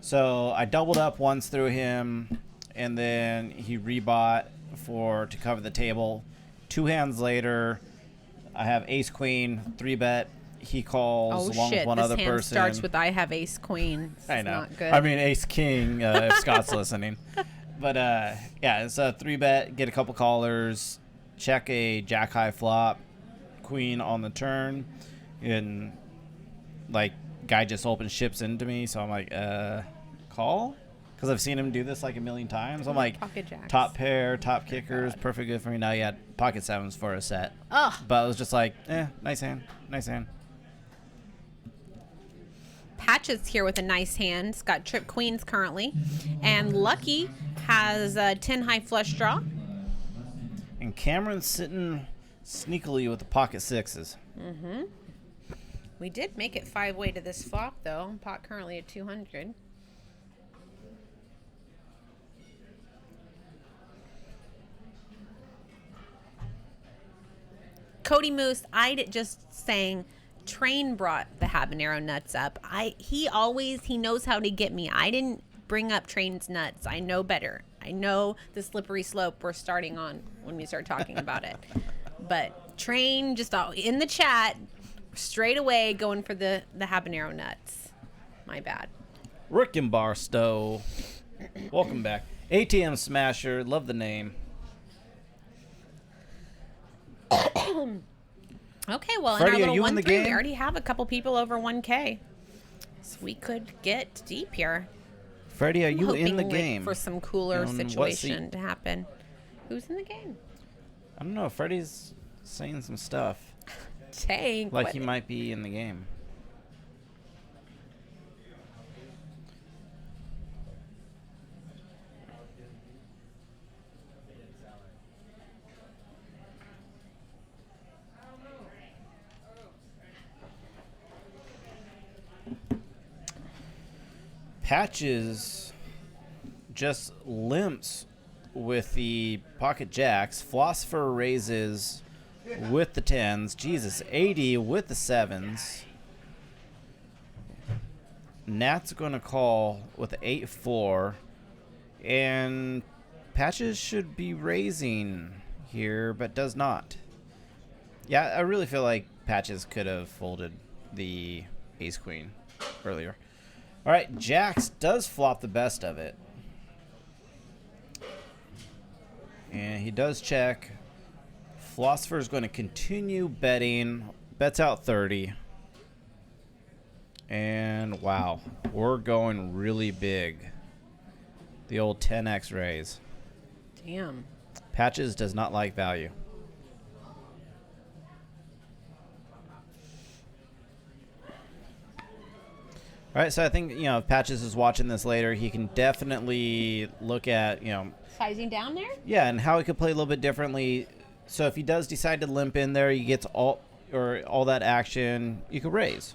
S4: So I doubled up once through him and then he rebought to cover the table. 2 hands later, I have ace queen 3-bet. He calls
S5: Oh
S4: along
S5: shit!
S4: with one
S5: This
S4: other
S5: hand
S4: person.
S5: starts with I have ace queen. This
S4: I
S5: is
S4: know.
S5: Not good.
S4: I mean ace king if Scott's listening. But yeah, it's a 3-bet. Get a couple callers. Check a jack high flop. Queen on the turn, and like guy just opens ships into me. So I'm like, call. because I've seen him do this like a million times. I'm like,
S5: Pocket jacks.
S4: top pair, top kickers, perfect good for me. Now you had pocket sevens for a set.
S5: Ugh.
S4: But it was just like, nice hand, nice hand.
S5: Patches here with a nice hand. It's got trip queens currently. And Lucky has a 10 high flush draw.
S4: And Cameron's sitting sneakily with the pocket sixes.
S5: Mm-hmm. We did make it 5-way to this flop, though. Pot currently at 200. Cody Moose, I just saying, Train brought the habanero nuts up. He knows how to get me. I didn't bring up Train's nuts. I know better. I know the slippery slope we're starting on when we start talking about it. But Train just in the chat, straight away going for the habanero nuts. My bad.
S4: Rick and Barstow. Welcome back. ATM Smasher. Love the name.
S5: Okay, well,
S4: Freddie,
S5: in
S4: are
S5: our
S4: you
S5: little
S4: in the
S5: 1-3,
S4: game?
S5: we already have a couple people over 1K. So we could get deep here.
S4: Freddie, are you in the
S5: Hoping
S4: game?
S5: for some cooler
S4: On what
S5: situation
S4: seat?
S5: to happen. Who's in the game?
S4: I don't know. Freddie's saying some stuff.
S5: Dang.
S4: Like
S5: what-
S4: he might be in the game. Patches just limps with the pocket jacks. Philosopher raises with the tens. Jesus, 80 with the sevens. Nat's going to call with the 8-4. And Patches should be raising here, but does not. Yeah, I really feel like Patches could have folded the ace-queen earlier. All right, Jacks does flop the best of it. And he does check. Philosopher is going to continue betting. Bets out 30. And wow, we're going really big. The old 10x raise.
S5: Damn.
S4: Patches does not like value. All right, so I think, if Patches is watching this later, he can definitely look at,
S5: Sizing down there?
S4: yeah, and how he could play a little bit differently. So if he does decide to limp in there, he gets all that action, you could raise.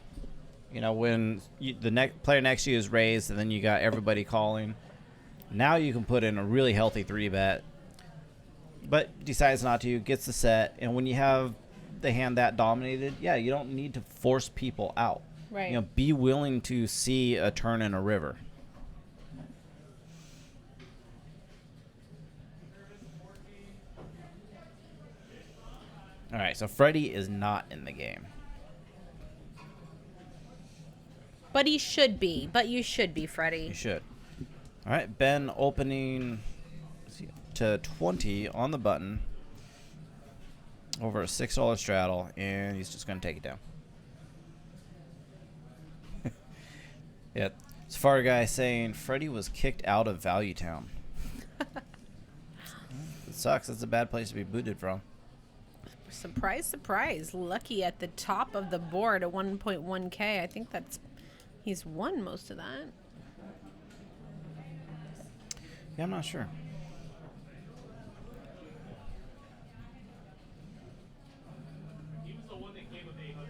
S4: When the player next to you is raised, and then you got everybody calling. Now you can put in a really healthy 3-bet. But decides not to, gets the set, and when you have the hand that dominated, yeah, you don't need to force people out.
S5: Right.
S4: Be willing to see a turn in a river. All right, so Freddie is not in the game.
S5: But he should be. But you should be, Freddie.
S4: You should. All right, Ben opening to 20 on the button. Over a $6 straddle, and he's just going to take it down. Yeah, Safari guy saying Freddie was kicked out of Value Town. It sucks. It's a bad place to be booted from.
S5: Surprise, surprise. Lucky at the top of the board at 1.1K. I think he's won most of that.
S4: Yeah, I'm not sure.
S6: He was the one that came with 800.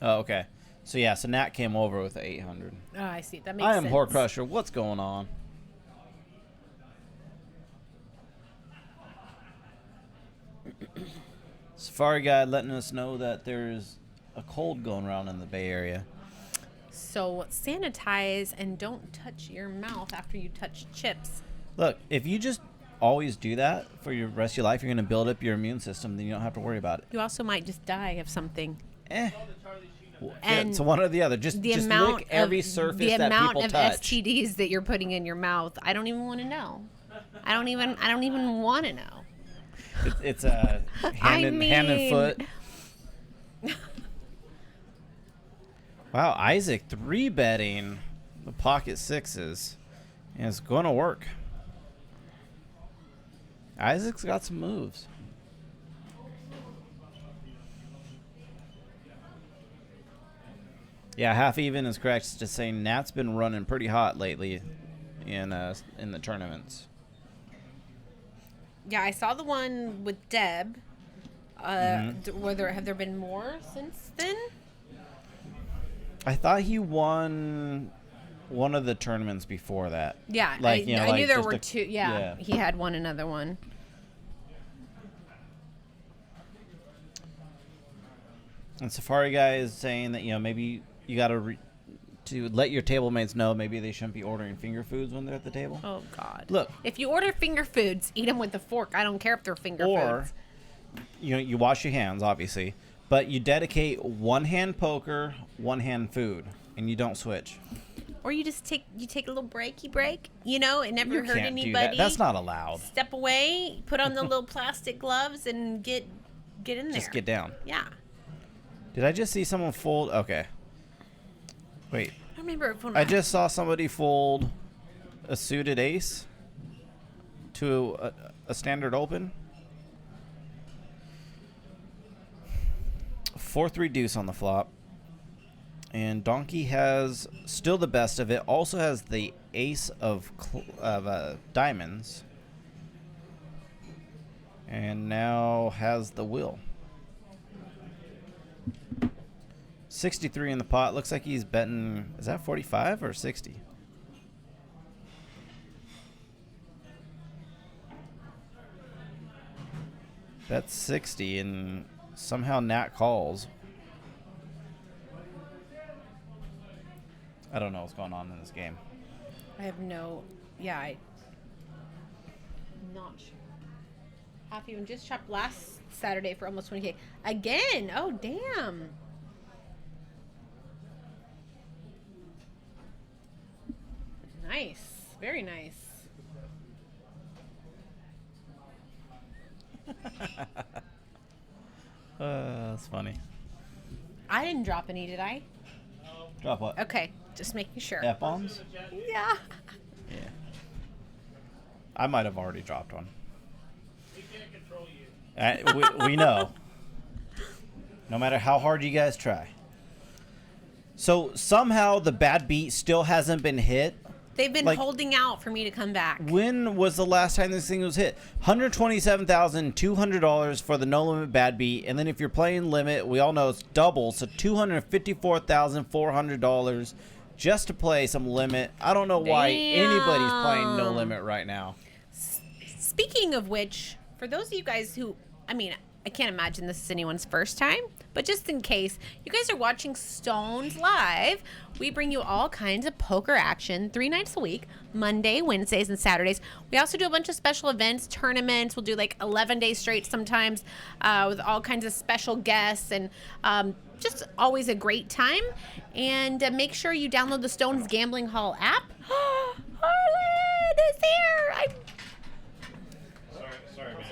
S4: Oh, okay. So Nat came over with 800.
S5: Oh, I see. That makes
S4: I
S5: sense.
S4: am Whore Crusher. What's going on? Safari guy letting us know that there's a cold going around in the Bay Area.
S5: So sanitize and don't touch your mouth after you touch chips.
S4: Look, if you just always do that for your rest of your life, you're going to build up your immune system. Then you don't have to worry about it.
S5: You also might just die of something.
S4: And it's one or the other. Just lick every surface that people touch.
S5: The amount of STDs that you're putting in your mouth, I don't even want to know. I don't even want to know.
S4: It's a hand and foot. Wow, Isaac 3-betting the pocket sixes. And it's going to work. Isaac's got some moves. Yeah, half even is correct. It's just saying Nat's been running pretty hot lately in the tournaments.
S5: Yeah, I saw the one with Deb. Have there been more since then?
S4: I thought he won one of the tournaments before that.
S5: Yeah,
S4: like,
S5: I knew there
S4: just
S5: were two. Yeah, he had another one.
S4: And Safari Guy is saying that maybe you got to let your table mates know maybe they shouldn't be ordering finger foods when they're at the table.
S5: Oh God!
S4: Look,
S5: if you order finger foods, eat them with a fork. I don't care if they're finger foods.
S4: You wash your hands, obviously, but you dedicate one hand poker, one hand food, and you don't switch.
S5: Or you just take a little break. It never hurt
S4: can't
S5: anybody.
S4: do that. That's not allowed.
S5: Step away, put on the little plastic gloves, and get in there.
S4: Just get down.
S5: Yeah.
S4: Did I just see someone fold? Okay. Wait.
S5: I remember if
S4: I just saw somebody fold a suited ace to a standard open. 4-3 deuce on the flop. And Donkey has still the best of it. Also has the ace of diamonds. And now has the wheel. 63 in the pot. Looks like he's betting. Is that 45 or 60? That's 60, and somehow Nat calls. I don't know what's going on in this game.
S5: I have no. Yeah, I'm not sure. Half even just chopped last Saturday for almost 20K. Again! Oh, damn. Nice. Very nice.
S4: That's funny.
S5: I didn't drop any, did I?
S4: Drop what?
S5: Okay, just making sure.
S4: F-bombs?
S5: Yeah.
S4: Yeah. I might have already dropped one.
S6: We can't control you.
S4: We know. No matter how hard you guys try. So somehow the bad beat still hasn't been hit.
S5: They've been holding out for me to come back.
S4: When was the last time this thing was hit? $127,200 for the no limit bad beat, and then if you're playing limit, we all know it's double, so $254,400 just to play some limit. I don't know why anybody's playing no limit right now.
S5: Speaking of which, for those of you guys who, I can't imagine this is anyone's first time, but just in case, you guys are watching Stones Live. We bring you all kinds of poker action 3 nights a week, Monday, Wednesdays, and Saturdays. We also do a bunch of special events, tournaments. We'll do like 11 days straight sometimes with all kinds of special guests and just always a great time. And make sure you download the Stones Gambling Hall app. Harlan is here!
S7: Sorry, man.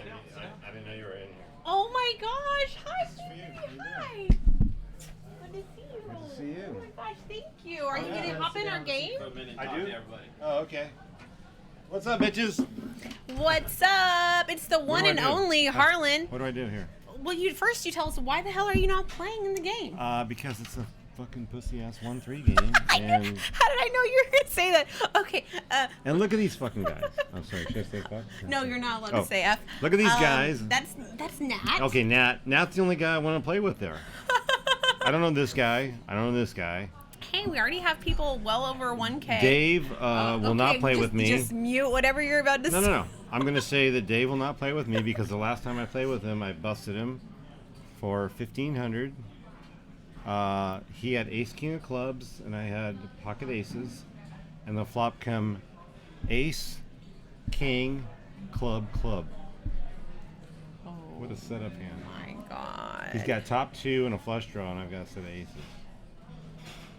S7: I didn't know you were in here.
S5: Oh my gosh! Hi, Stevie! Hi! Good to see you.
S7: Good to see you.
S5: Oh my gosh, thank you. Are you gonna hop in our game?
S7: I do? Oh, okay. What's up, bitches?
S5: What's up? It's the one
S7: do I
S5: and
S7: do?
S5: only Harlan.
S7: What do I do here?
S5: Well, you tell us why the hell are you not playing in the game?
S7: Because it's a fucking pussy-ass 1-3 game.
S5: How did I know you were gonna say that? Okay.
S7: And look at these fucking guys. I'm sorry, should I say fuck?
S5: No, you're not allowed to say F.
S7: Look at these guys.
S5: That's Nat.
S7: Okay, Nat's the only guy I want to play with there. I don't know this guy. I don't know this guy.
S5: Hey, we already have people well over 1K.
S7: Dave will not play with me.
S5: Just mute whatever you're about to say.
S7: No. I'm going to say that Dave will not play with me because the last time I played with him, I busted him for $1,500. He had ace king of clubs and I had pocket aces, and the flop come ace king club.
S5: Oh,
S7: What a setup hand.
S5: my God.
S7: He's got top two and a flush draw, and I've got a set of aces.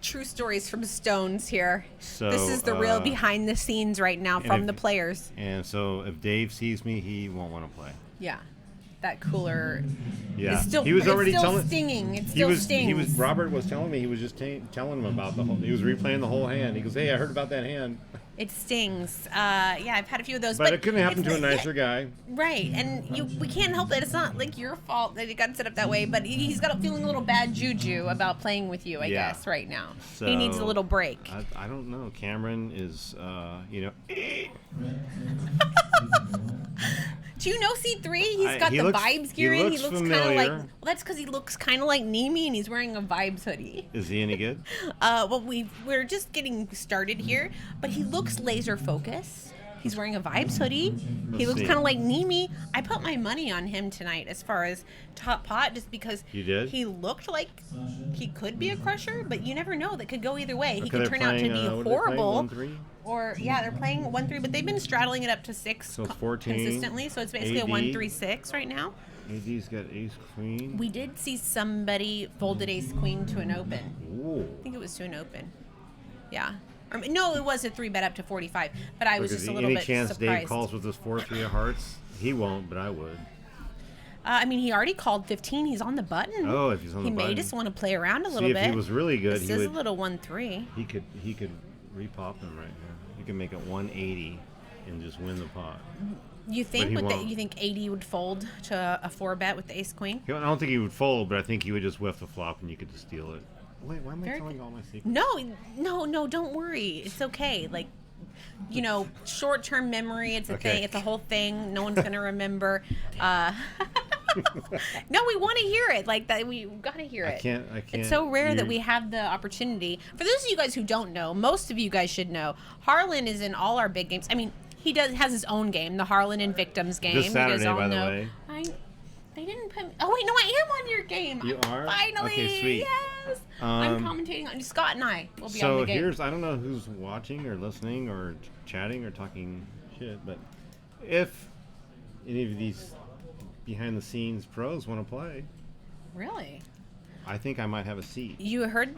S5: True stories from Stones here.
S7: So,
S5: this is the real behind the scenes right now from the players.
S7: And so if Dave sees me, he won't want to play.
S5: Yeah. That cooler
S7: Yeah,
S5: is still,
S7: he was already
S5: it's still
S7: telling.
S5: stinging. It still stings.
S7: Robert was telling me he was just telling him about the whole. He was replaying the whole hand. He goes, "Hey, I heard about that hand."
S5: It stings. Yeah, I've had a few of those.
S7: But it couldn't happen
S5: it's
S7: to a
S5: not-
S7: nicer guy.
S5: Right, and we can't help it. It's not like your fault that it got set up that way, but he's got feeling a little bad juju about playing with you, I
S7: Yeah.
S5: guess, right now.
S7: So,
S5: He needs a little break.
S7: I don't know. Cameron is,
S5: Do you know C3? He's got
S7: he
S5: the
S7: looks-
S5: vibes
S7: he
S5: gear in. He
S7: looks
S5: looks kind of like.
S7: familiar.
S5: Well, that's because he looks kind of like Nemi, and he's wearing a vibes hoodie.
S7: is he any good?
S5: Well, we're just getting started here, but he looks laser focused. He's wearing a vibes hoodie. He looks
S7: see.
S5: kind of like Nemi. I put my money on him tonight as far as top pot, just because
S7: You did?
S5: he looked like he could be a crusher, but you never know. That could go either way. He
S7: Okay,
S5: could
S7: they're
S5: turn out to
S7: playing,
S5: be
S7: what are they playing,
S5: horrible.
S7: 1-3?
S5: Or yeah, they're playing 1-3, but they've been straddling it up to 6
S7: So it's 14,
S5: consistently. So it's basically a
S7: AD.
S5: 1-3-6 right now.
S7: AD's got ace queen.
S5: We did see somebody folded ace queen to an open.
S7: Ooh.
S5: I think it was to an open. Yeah. Or, no, it was a 3-bet up to 45. But I was
S7: Look,
S5: just
S7: is
S5: a
S7: there
S5: little
S7: any
S5: bit
S7: chance
S5: surprised.
S7: Dave calls with his 4-3 of hearts? He won't, but I would.
S5: I mean, he already called 15. He's on the button.
S7: Oh, if he's on
S5: he
S7: the button.
S5: made us want to play around a little
S7: See,
S5: bit.
S7: if he was really good,
S5: This
S7: he
S5: is
S7: would.
S5: a little 1-3.
S7: He could repop him right here. He could make it 180 and just win the pot.
S5: You think
S7: he
S5: with the,
S7: won't.
S5: you think 80 would fold to a 4-bet with the ace queen?
S7: I don't think he would fold, but I think he would just whiff the flop and you could just steal it. Wait, why am I
S5: Very
S7: telling
S5: good.
S7: all my secrets?
S5: No, don't worry. It's okay. Like, short-term memory, it's a
S7: Okay.
S5: thing. It's a whole thing. No one's going to remember. No, we want to hear it. Like that, we got to hear it.
S7: I can't.
S5: It's so rare that we have the opportunity. For those of you guys who don't know, most of you guys should know, Harlan is in all our big games. I mean, he has his own game, the Harlan and Victims game.
S7: This
S5: You guys
S7: Saturday,
S5: all
S7: by the
S5: know.
S7: way.
S5: They didn't put me. Oh wait, no, I am on your game.
S7: You are?
S5: Finally.
S7: Okay, sweet.
S5: Yes. I'm commentating on Scott and I will be on
S7: So
S5: the game.
S7: I don't know who's watching or listening or chatting or talking shit, but if any of these behind the scenes pros want to play,
S5: Really?
S7: I think I might have a seat.
S5: You heard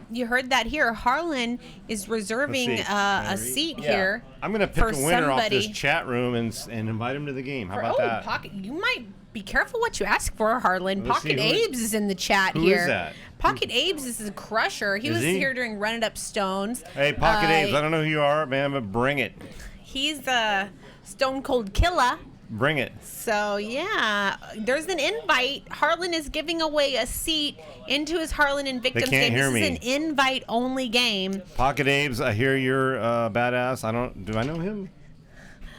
S5: that here. Harlan is reserving
S7: Let's see.
S5: a seat here.
S7: I'm gonna pick
S5: for
S7: a winner off this
S5: somebody.
S7: chat room and invite him to the game. How about that?
S5: Pocket. You might be careful what you ask for, Harlan.
S7: Let's see
S5: Pocket
S7: who-
S5: Abe's is in the chat
S7: who
S5: here.
S7: is that?
S5: Pocket Abe's is a crusher. He
S7: Is
S5: was
S7: he?
S5: here during Run It Up Stones.
S7: Hey, Pocket Abe's, I don't know who you are, man, but bring it.
S5: He's the Stone Cold Killer.
S7: Bring it.
S5: So yeah, there's an invite. Harlan is giving away a seat into his Harlan and Victims
S7: can't
S5: game.
S7: hear
S5: This
S7: me.
S5: is an invite-only game.
S7: Pocket Abe's, I hear you're badass. Do I know him?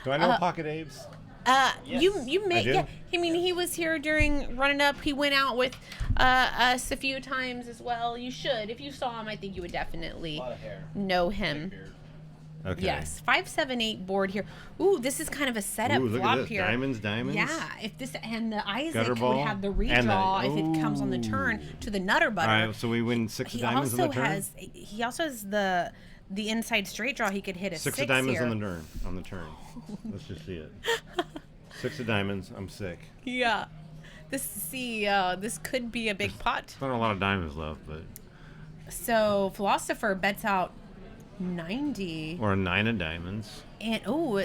S7: Do I know Pocket Abe's?
S5: You may.
S7: I do?
S5: Yeah, I mean, he was here during Running Up. He went out with us a few times as well. You should, if you saw him, I think you would definitely know him.
S7: Okay.
S5: Yes, 5-7-8 board here. Ooh, this is kind of a setup
S7: Ooh, look
S5: flop
S7: at this.
S5: here.
S7: Diamonds.
S5: Yeah, if this and the Isaac
S7: Gutter
S5: would
S7: ball.
S5: have the
S7: And the-
S5: redraw if it comes on the turn to the Nutter
S7: All
S5: Butter.
S7: right, so we win 6 of diamonds on the turn.
S5: He also has the inside straight draw. He could hit a
S7: 6
S5: six
S7: of diamonds
S5: here.
S7: on the turn. Let's just see it. 6 of diamonds. I'm sick.
S5: Yeah, this could be a big pot.
S7: Not a lot of diamonds left, but
S5: So Philosopher bets out 90,
S7: or a 9 of diamonds.
S5: and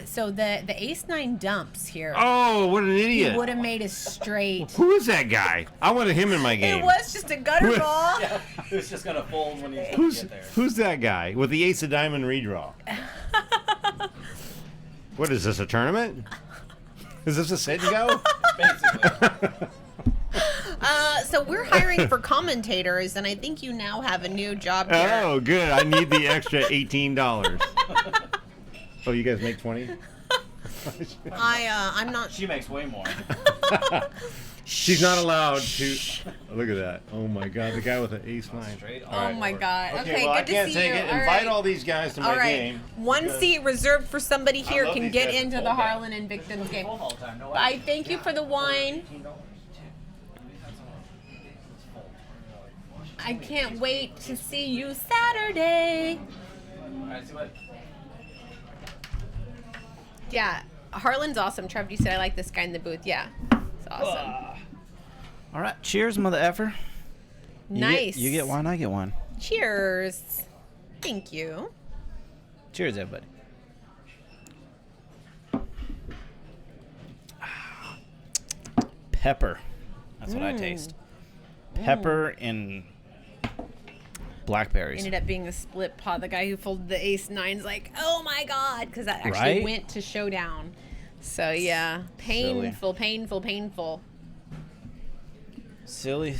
S5: so the ace-9 dumps here.
S7: Oh, what an
S5: He
S7: idiot!
S5: would have made a straight.
S7: Who is that guy? I wanted him in my game.
S5: It was just a gutter ball.
S4: It's just gonna fold when he's
S7: Who's that guy with the ace of diamond redraw? What is this, a tournament? Is this a sit and go?
S4: Basically.
S5: So we're hiring for commentators, and I think you now have a new job here.
S7: Oh, good. I need the extra $18. Oh, you guys make 20?
S5: I'm not.
S4: She makes way more.
S7: She's not allowed to. Oh, look at that. Oh my God, the guy with the ace 9.
S4: Straight.
S5: Oh my God. Okay,
S7: well,
S5: good
S7: I can't
S5: to see
S7: take
S5: you.
S7: it.
S5: All
S7: Invite
S5: right.
S7: all these guys to
S5: All
S7: my
S5: right.
S7: game.
S5: One seat reserved for somebody here
S7: love
S5: can
S7: these
S5: get
S7: guys.
S5: into the Harlan and Victims game. I thank you for the wine. I can't wait to see you Saturday. Yeah, Harlan's awesome. Trev, you said I like this guy in the booth. Yeah, it's awesome.
S4: All right, cheers, mother effer.
S5: Nice.
S4: You get one, I get one.
S5: Cheers. Thank you.
S4: Cheers, everybody. Pepper. That's what I taste. Pepper and Blackberries.
S5: Ended up being a split pot. The guy who folded the ace nine's like, oh my god, because that actually
S4: Right?
S5: went to showdown. So yeah, painful, painful, painful.
S4: Silly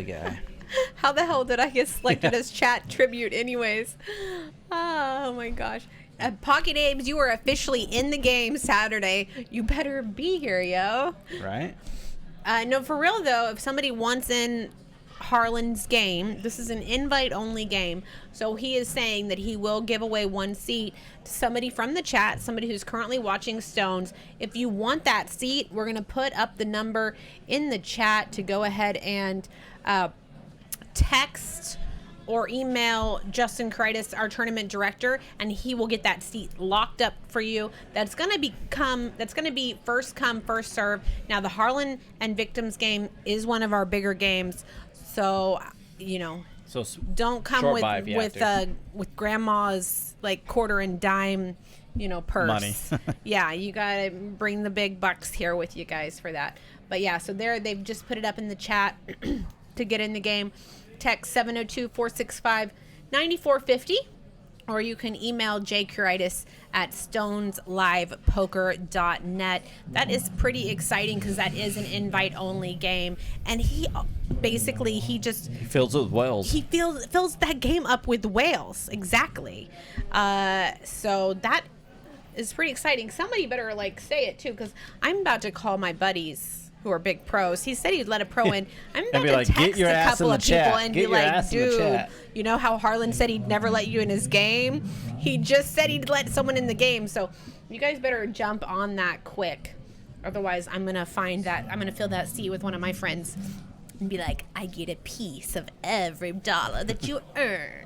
S4: guy.
S5: How the hell did I get selected as chat tribute anyways? Oh my gosh. Pocket Abe's, you are officially in the game Saturday. You better be here, yo.
S4: Right?
S5: No, for real though, if somebody wants in Harlan's game, this is an invite-only game. So he is saying that he will give away one seat to somebody from the chat, somebody who's currently watching Stones. If you want that seat, we're going to put up the number in the chat to go ahead and text or email Justin Kreitis, our tournament director, and he will get that seat locked up for you. That's going to be first come, first serve. Now the Harlan and Victims game is one of our bigger games. So,
S4: So
S5: don't come
S4: short vibe, you have
S5: with grandma's like quarter and dime, purse.
S4: Money.
S5: Yeah, you got to bring the big bucks here with you guys for that. But yeah, so they've just put it up in the chat to get in the game. Text 702-465-9450, or you can email Jcuritis at stoneslivepoker.net. That is pretty exciting because that is an invite-only game, and he just
S4: fills it with whales.
S5: he fills that game up with whales. Exactly. So that is pretty exciting. Somebody better say it too, because I'm about to call my buddies who are big pros. He said he'd let a pro in. I'm about to text
S4: "Get your
S5: a
S4: ass
S5: couple
S4: in
S5: of
S4: the
S5: people
S4: chat.
S5: and
S4: Get
S5: be
S4: your
S5: like,
S4: ass in the
S5: dude,
S4: chat."
S5: you know how Harlan said he'd never let you in his game? He just said he'd let someone in the game. So you guys better jump on that quick. Otherwise, I'm going to fill that seat with one of my friends and be like, I get a piece of every dollar that you earn.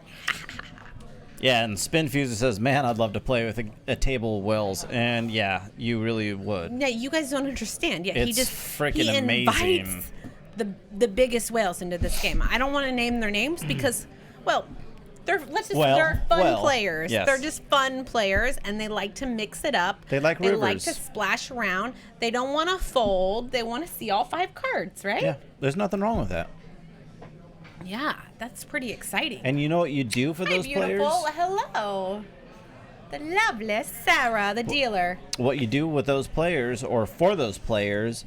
S4: Yeah, and Spin Fuser says, man, I'd love to play with a table of whales. And yeah, you really would.
S5: Yeah, you guys don't understand. Yeah,
S4: It's
S5: he just
S4: freaking amazing.
S5: invites the biggest whales into this game. I don't want to name their names because, well, they're fun players.
S4: Yes.
S5: They're just fun players, and they like to mix it up.
S4: They like
S5: They like
S4: rivers.
S5: to splash around. They don't want to fold. They want to see all 5 cards, right?
S4: Yeah, there's nothing wrong with that.
S5: Yeah, that's pretty exciting.
S4: And you know what you do for
S5: Hi,
S4: those
S5: beautiful.
S4: players?
S5: Hello. The lovely Sarah, the dealer.
S4: What you do with those players, or for those players,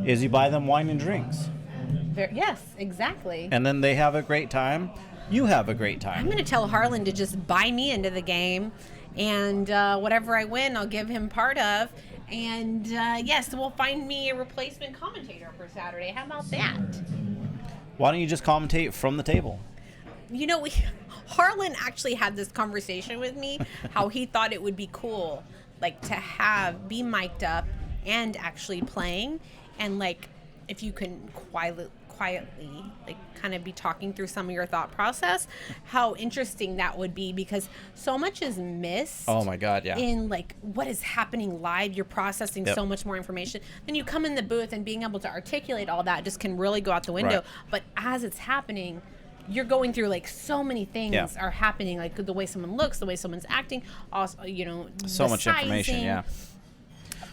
S4: is you buy them wine and drinks.
S5: Yes, exactly.
S4: And then they have a great time. You have a great
S5: I'm
S4: time.
S5: going to tell Harlan to just buy me into the game, and whatever I win, I'll give him part of. And yes, we'll find me a replacement commentator for Saturday. How about that?
S4: Why don't you just commentate from the table?
S5: Harlan actually had this conversation with me, how he thought it would be cool, to be mic'd up and actually playing, and if you can quietly kind of be talking through some of your thought process, how interesting that would be, because so much is missed.
S4: Oh my God, yeah.
S5: In what is happening live, you're processing
S4: Yep.
S5: so much more information. Then you come in the booth and being able to articulate all that just can really go out the window.
S4: Right.
S5: But as it's happening, you're going through so many things
S4: Yeah.
S5: are happening, the way someone looks, the way someone's acting, also
S4: So
S5: the
S4: much information,
S5: sizing,
S4: yeah.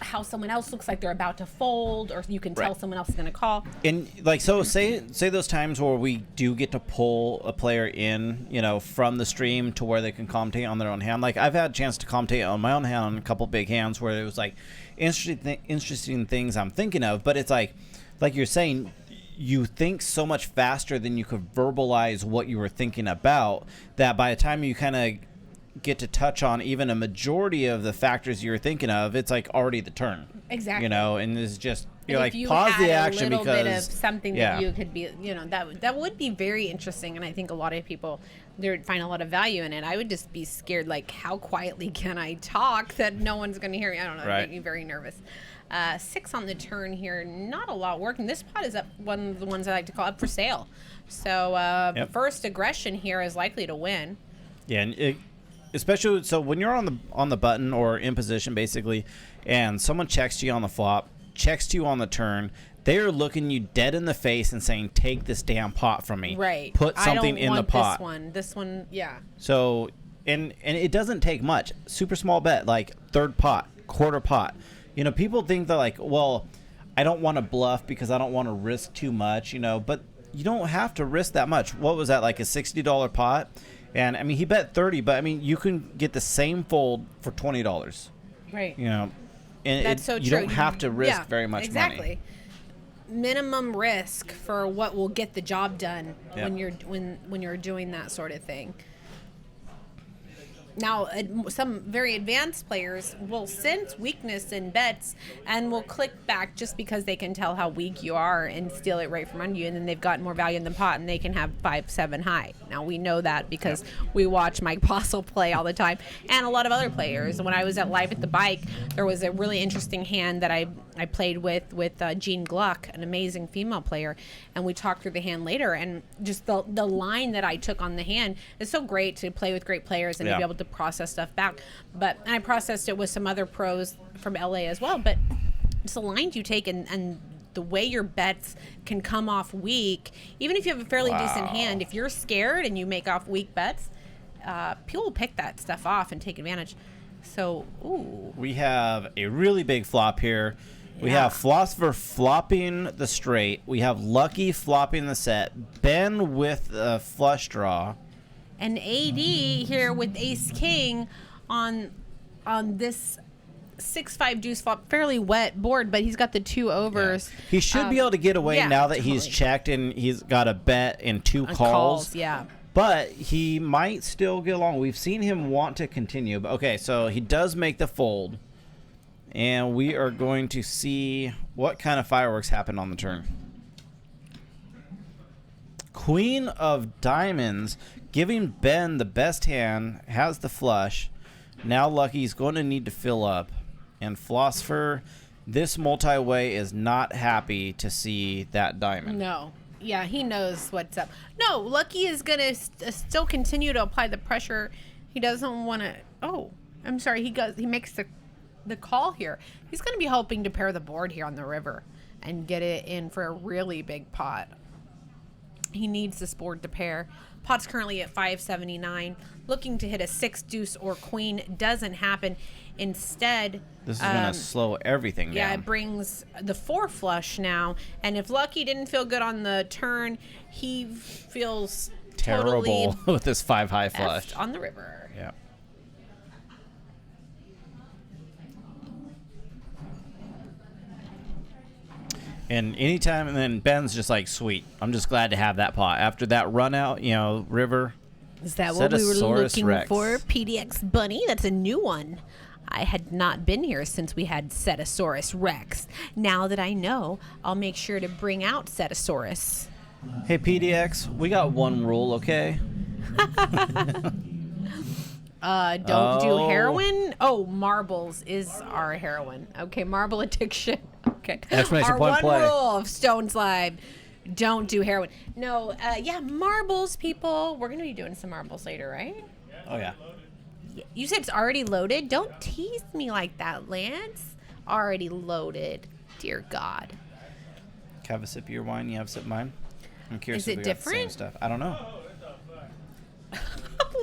S5: how someone else looks like they're about to fold, or you can tell
S4: Right.
S5: someone else is going to call.
S4: And so say those times where we do get to pull a player in, from the stream to where they can commentate on their own hand. I've had a chance to commentate on my own hand on a couple big hands where it was interesting things I'm thinking of, but it's like you're saying, you think so much faster than you could verbalize what you were thinking about, that by the time you kind of get to touch on even a majority of the factors you're thinking of, it's already the turn.
S5: Exactly.
S4: And it's just, you're
S5: And if you
S4: pause
S5: had
S4: the action
S5: a little
S4: because
S5: bit of something
S4: yeah.
S5: that you could be, that would be very interesting, and I think a lot of people would find a lot of value in it. I would just be scared, how quietly can I talk that no one's going to hear me? I don't know. It
S4: Right.
S5: would make me very nervous. 6 on the turn here, not a lot working. This pot is up, one of the ones I like to call up for sale. So
S4: Yep.
S5: first aggression here is likely to win.
S4: Yeah, and especially so when you're on the button or in position basically, and someone checks you on the flop, checks you on the turn, they're looking you dead in the face and saying, "Take this damn pot from me."
S5: Right.
S4: Put something in the pot.
S5: This one, yeah.
S4: So, and it doesn't take much. Super small bet, third pot, quarter pot. People think they're well, I don't want to bluff because I don't want to risk too much, but you don't have to risk that much. What was that, like a $60 pot? And I mean, he bet 30, but I mean, you can get the same fold for $20.
S5: Right.
S4: You know, and
S5: That's so true.
S4: you don't have to risk very much
S5: exactly.
S4: money.
S5: Minimum risk for what will get the job done
S4: Yeah.
S5: when you're doing that sort of thing. Now, some very advanced players will sense weakness in bets and will click back just because they can tell how weak you are and steal it right from under you, and then they've got more value in the pot and they can have 5-7 high. Now, we know that because we watch Mike Postle play all the time and a lot of other players. When I was at Live at the Bike, there was a really interesting hand that I played with Jean Gluck, an amazing female player, and we talked through the hand later, and just the line that I took on the hand is so great to play with great players and to be able to process stuff back. But and I processed it with some other pros from LA as well, but it's the lines you take and the way your bets can come off weak, even if you have a fairly decent hand, if you're scared and you make off weak bets, people will pick that stuff off and take advantage. So, ooh.
S4: We have a really big flop here. We have Philosopher flopping the straight. We have Lucky flopping the set. Ben with a flush draw.
S5: And AD here with Ace King on this 6-5 deuce flop, fairly wet board, but he's got the 2 overs.
S4: Yeah. He should be able to get away now that he's checked and he's got a bet and 2 calls.
S5: Yeah.
S4: But he might still get along. We've seen him want to continue. But okay, so he does make the fold. And we are going to see what kind of fireworks happen on the turn. Queen of Diamonds, giving Ben the best hand, has the flush. Now Lucky's going to need to fill up. And Philosopher, this multi-way is not happy to see that diamond.
S5: No. Yeah, he knows what's up. No, Lucky is going to still continue to apply the pressure. He doesn't want to... Oh, I'm sorry. He makes the call here. He's going to be hoping to pair the board here on the river and get it in for a really big pot. He needs this board to pair. Pot's currently at 579. Looking to hit a 6 deuce or queen. Doesn't happen. Instead,
S4: this is going to slow everything down.
S5: Yeah, it brings the 4 flush now. And if Lucky didn't feel good on the turn, he feels
S4: terrible
S5: totally
S4: with this 5 high flush
S5: effed on the river.
S4: Yeah. And anytime, and then Ben's just like, sweet, I'm just glad to have that pot. After that run out, you know, river.
S5: Is that what we were looking for? PDX Bunny? That's a new one. I had not been here since we had Setosaurus Rex. Now that I know, I'll make sure to bring out Setosaurus.
S4: Hey, PDX, we got one rule, okay?
S5: Don't do heroin? Oh, marbles is our heroin. Okay, marble addiction. Okay.
S4: Exclamation
S5: our
S4: point
S5: one
S4: play.
S5: rule of Stone's Live, don't do heroin. No, yeah, marbles, people. We're going to be doing some marbles later, right?
S4: Oh, yeah.
S5: You said it's already loaded? Don't tease me like that, Lance. Already loaded. Dear God.
S4: Have a sip of your wine, you have a sip of mine. I'm curious
S5: Is
S4: if
S5: it
S4: we got the same
S5: different?
S4: stuff. I don't know.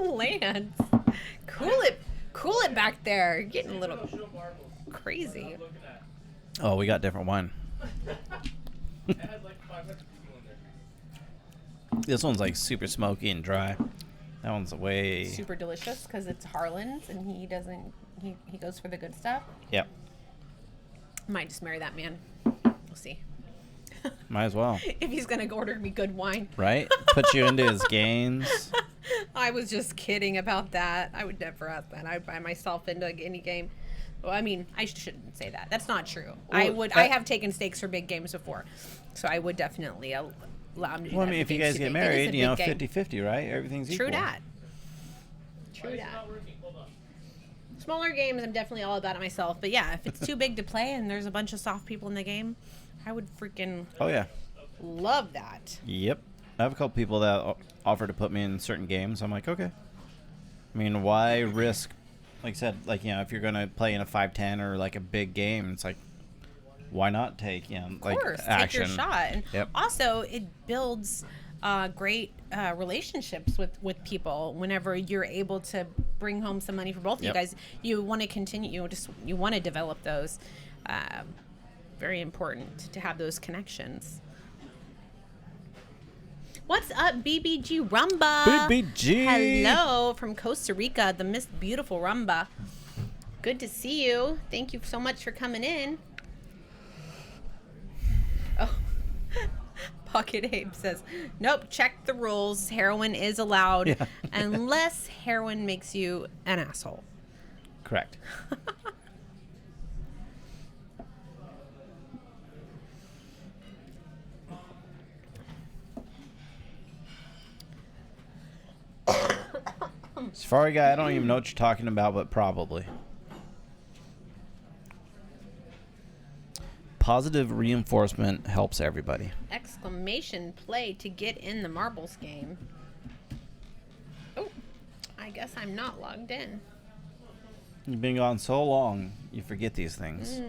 S5: Lance. Cool it back there. You're getting a little crazy.
S4: Oh, we got different wine. This one's like super smoky and dry. That one's way...
S5: Super delicious because it's Harlan's and he goes for the good stuff.
S4: Yep.
S5: Might just marry that man. We'll see.
S4: Might as well.
S5: If he's going to order me good wine.
S4: Right? Put you into his games.
S5: I was just kidding about that. I would never ask that. I'd buy myself into any game. Well, I mean, I shouldn't say that. That's not true.
S4: Well,
S5: I have taken stakes for big games before. So I would definitely allow him to do
S4: Well, I
S5: that
S4: mean,
S5: for
S4: if you
S5: games
S4: guys
S5: too
S4: get
S5: big. It is
S4: married,
S5: a
S4: you know,
S5: big game.
S4: 50-50, right? Everything's equal.
S5: True that. Smaller games, I'm definitely all about it myself. But yeah, if it's too big to play and there's a bunch of soft people in the game, I would freaking
S4: Oh, yeah.
S5: love that.
S4: Yep. I have a couple people that offer to put me in certain games. I'm like, okay. I mean, why risk, like I said, like, you know, if you're going to play in a 5-10 or like a big game, it's like, why not take, you know, like
S5: Of course,
S4: action?
S5: take your shot. And
S4: Yep.
S5: also, it builds great relationships with people whenever you're able to bring home some money for both of you
S4: Yep.
S5: guys. You want to continue, you want to develop those. Very important to have those connections. What's up, BBG Rumba?
S4: BBG.
S5: Hello from Costa Rica, the Miss Beautiful Rumba. Good to see you. Thank you so much for coming in. Oh, Pocket Abe says, nope, check the rules. Heroin is allowed unless heroin makes you an asshole.
S4: Correct. Safari guy, I don't even know what you're talking about, but probably. Positive reinforcement helps everybody.
S5: Exclamation play to get in the marbles game. Oh, I guess I'm not logged in.
S4: You've been gone so long, you forget these things.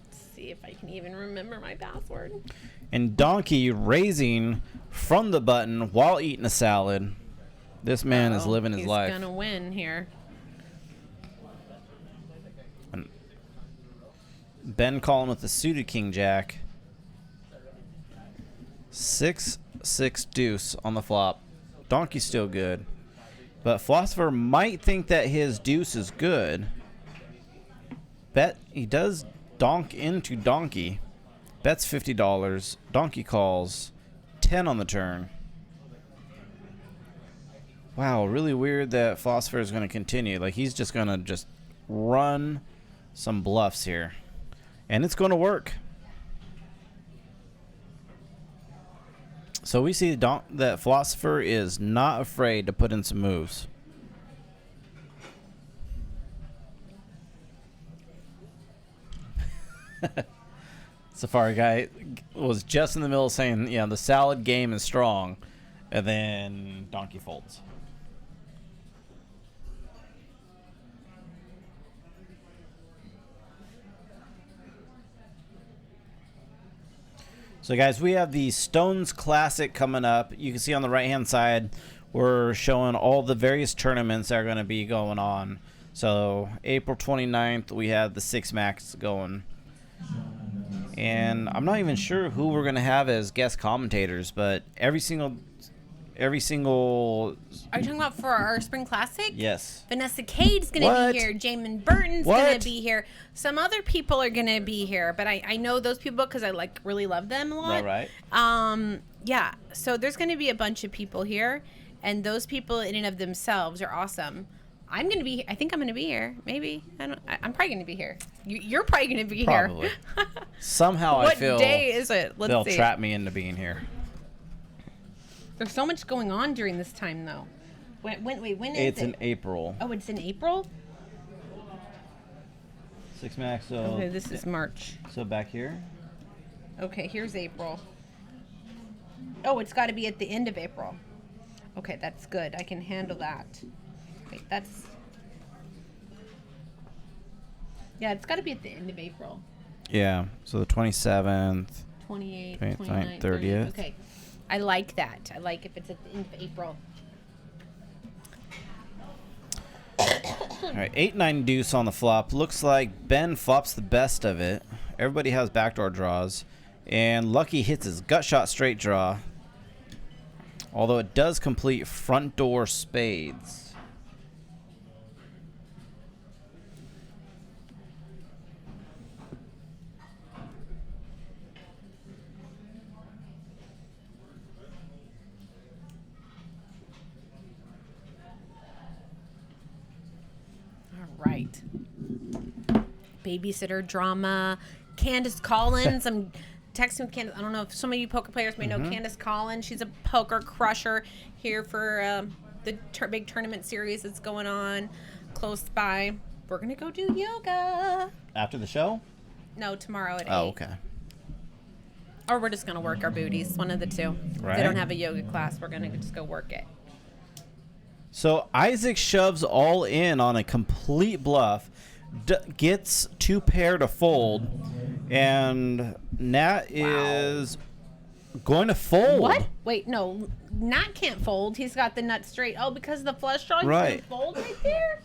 S5: Let's see if I can even remember my password.
S4: And Donkey raising from the button while eating a salad. This man is living his life.
S5: He's gonna win here.
S4: Ben calling with the suited king jack. 6-6 deuce on the flop. Donkey's still good. But Philosopher might think that his deuce is good. Bet he does donk into Donkey. Bets $50. Donkey calls 10 on the turn. Wow, really weird that Philosopher is going to continue. Like, he's just going to just run some bluffs here. And it's going to work. So we see that Philosopher is not afraid to put in some moves. Safari guy was just in the middle saying, yeah, the salad game is strong. And then Donkey folds. So, guys, we have the Stones Classic coming up. You can see on the right-hand side, we're showing all the various tournaments that are going to be going on. So, April 29th, we have the Six Max going. And I'm not even sure who we're going to have as guest commentators, but every single...
S5: Are you talking about for our Spring Classic?
S4: Yes.
S5: Vanessa Cade's going to be here. Jamin Burton's going to be here. Some other people are going to be here, but I know those people because I really love them a lot.
S4: Right.
S5: Yeah. So there's going to be a bunch of people here, and those people in and of themselves are awesome. I'm going to be. I think I'm going to be here. Maybe I'm probably going to be here. You're probably going to be here.
S4: Probably. Somehow I feel.
S5: What day is it?
S4: They'll trap me into being here.
S5: There's so much going on during this time, though. When is it?
S4: It's in April.
S5: Oh, it's in April?
S4: Six Max. So
S5: okay, this is March.
S4: So back here.
S5: Okay, here's April. Oh, it's got to be at the end of April. Okay, that's good. I can handle that. Wait, that's... Yeah, it's got to be at the end of April.
S4: Yeah, so the 27th.
S5: 28th,
S4: 29th,
S5: 29th,
S4: 30th.
S5: Okay. I like that. I like if it's at the end of April.
S4: All right, 8-9 deuce on the flop. Looks like Ben flops the best of it. Everybody has backdoor draws. And Lucky hits his gut shot straight draw. Although it does complete front door spades.
S5: Right. Babysitter drama. Candace Collins. I'm texting with Candace. I don't know if some of you poker players may know Candace Collins. She's a poker crusher here for the big tournament series that's going on close by. We're going to go do yoga.
S4: After the show?
S5: No, tomorrow at 8.
S4: Oh, okay.
S5: Or we're just going to work our booties. One of the two.
S4: Right.
S5: If they don't have a yoga class, we're going to just go work it.
S4: So Isaac shoves all in on a complete bluff, gets two pair to fold, and Nat is going to fold.
S5: What? Wait, no. Nat can't fold. He's got the nut straight. Oh, because of the flush draw, he's
S4: Right.
S5: going to fold right there?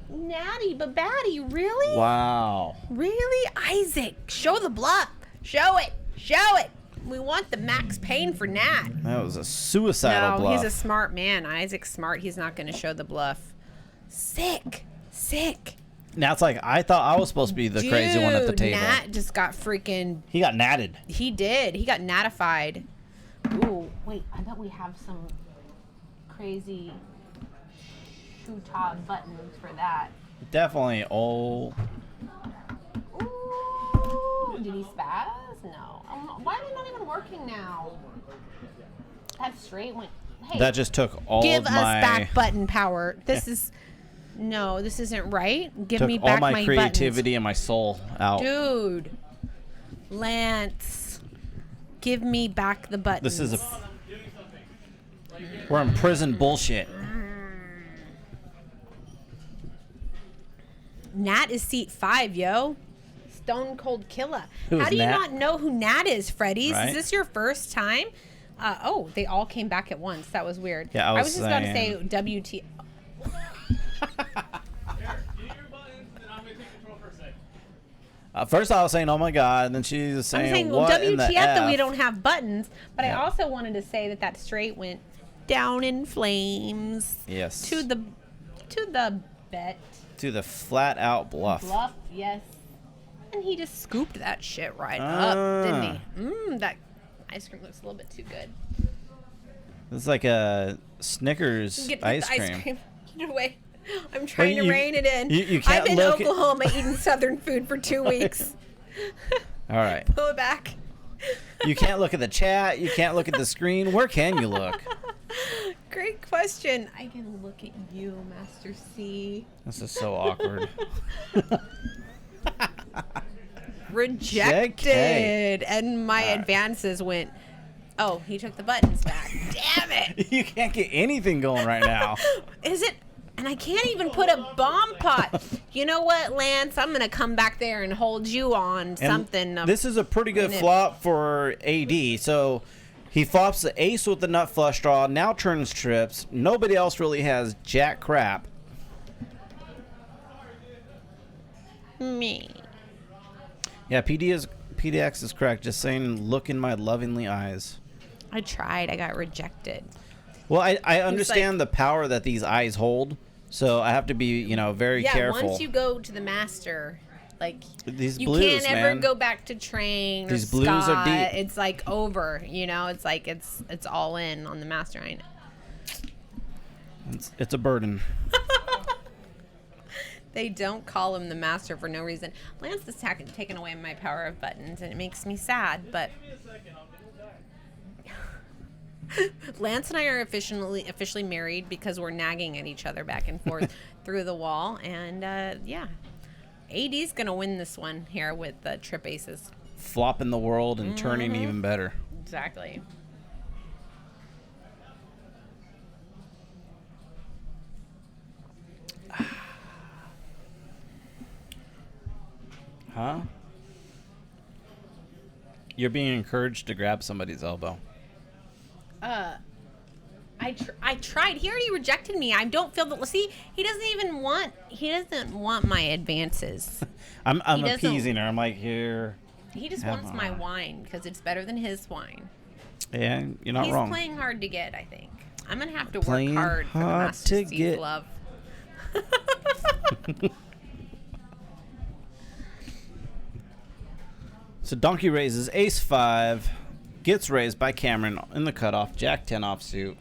S5: Natty, Babaddy, really?
S4: Wow.
S5: Really? Isaac, show the bluff. Show it. Show it. We want the max pain for Nat.
S4: That was a suicidal
S5: No,
S4: bluff.
S5: he's a smart man. Isaac's smart. He's not going to show the bluff. Sick.
S4: Now it's like I thought I was supposed to be the crazy one at the table.
S5: Nat just got freaking...
S4: He got natted.
S5: He did. He got natified. Ooh, wait. I bet we have some crazy shoe-top buttons for that.
S4: Definitely. Oh.
S5: Ooh, did he spaz? No. Why are they not even working now? That straight went... Hey,
S4: That just took all
S5: give
S4: of
S5: us
S4: my
S5: back button power. This is... No, this isn't right. Give
S4: took
S5: me
S4: all
S5: back
S4: my
S5: buttons.
S4: creativity and my soul out.
S5: Dude. Lance. Give me back the buttons.
S4: This is we're in prison bullshit.
S5: Nat is seat 5, yo. Stone Cold Killer.
S4: Who's
S5: How do you
S4: Nat?
S5: not know who Nat is, Freddy's?
S4: Right?
S5: Is this your first time? Oh, they all came back at once. That was weird.
S4: Yeah, I was
S5: just about to say
S4: saying-
S5: WT.
S4: First I was saying, oh my God, and then she was saying,
S5: I'm saying, well,
S4: what in the
S5: WTF that we
S4: F?
S5: don't have buttons, but
S4: Yeah.
S5: I also wanted to say that straight went down in flames.
S4: Yes.
S5: To the bet.
S4: To the flat out bluff.
S5: Bluff, yes. And he just scooped that shit right up, didn't he? That ice cream looks a little bit too good.
S4: It's like a Snickers
S5: Get
S4: ice
S5: the
S4: cream.
S5: Get it away. I'm trying to
S4: you-
S5: rein it in.
S4: you can't
S5: I've been in
S4: look at-
S5: Oklahoma eating Southern food for 2 weeks.
S4: All right.
S5: Pull it back.
S4: You can't look at the chat. You can't look at the screen. Where can you look?
S5: Great question. I can look at you, Master C.
S4: This is so awkward.
S5: Rejected. And my advances went, oh, he took the buttons back. Damn it.
S4: You can't get anything going right now.
S5: Is it? And I can't even put a bomb pot. You know what, Lance? I'm going to come back there and hold you on
S4: And
S5: something.
S4: This is a pretty good
S5: nip.
S4: flop for AD. So he flops the ace with the nut flush draw, now turns trips. Nobody else really has jack crap.
S5: Me.
S4: Yeah, PDX is correct. Just saying, look in my lovingly eyes.
S5: I tried. I got rejected.
S4: Well, I understand the power that these eyes hold, so I have to be, very
S5: Yeah,
S4: careful.
S5: once you go to the master, like,
S4: These
S5: you
S4: blues,
S5: can't ever
S4: man.
S5: go back to train.
S4: These
S5: or
S4: blues are
S5: Scott.
S4: deep.
S5: It's like over. It's like it's all in on the master. I know.
S4: It's a burden.
S5: They don't call him the master for no reason. Lance is taking away my power of buttons, and it makes me sad. But Lance and I are officially married because we're nagging at each other back and forth through the wall. And yeah, AD's gonna win this one here with the trip aces.
S4: Flopping the world and turning even better.
S5: Exactly.
S4: Huh? You're being encouraged to grab somebody's elbow.
S5: I tried. He already rejected me. I don't feel that. See, he doesn't want my advances.
S4: I'm
S5: He doesn't-
S4: appeasing her. I'm like, here.
S5: He just
S4: Have
S5: wants my
S4: on.
S5: wine because it's better than his wine.
S4: Yeah, you're not
S5: He's
S4: wrong.
S5: playing hard to get, I think. I'm going to have to work
S4: Playing
S5: hard for the
S4: hard
S5: Master
S4: to
S5: Steve's
S4: get.
S5: love.
S4: So Donkey raises ace 5, gets raised by Cameron in the cutoff, jack 10 offsuit.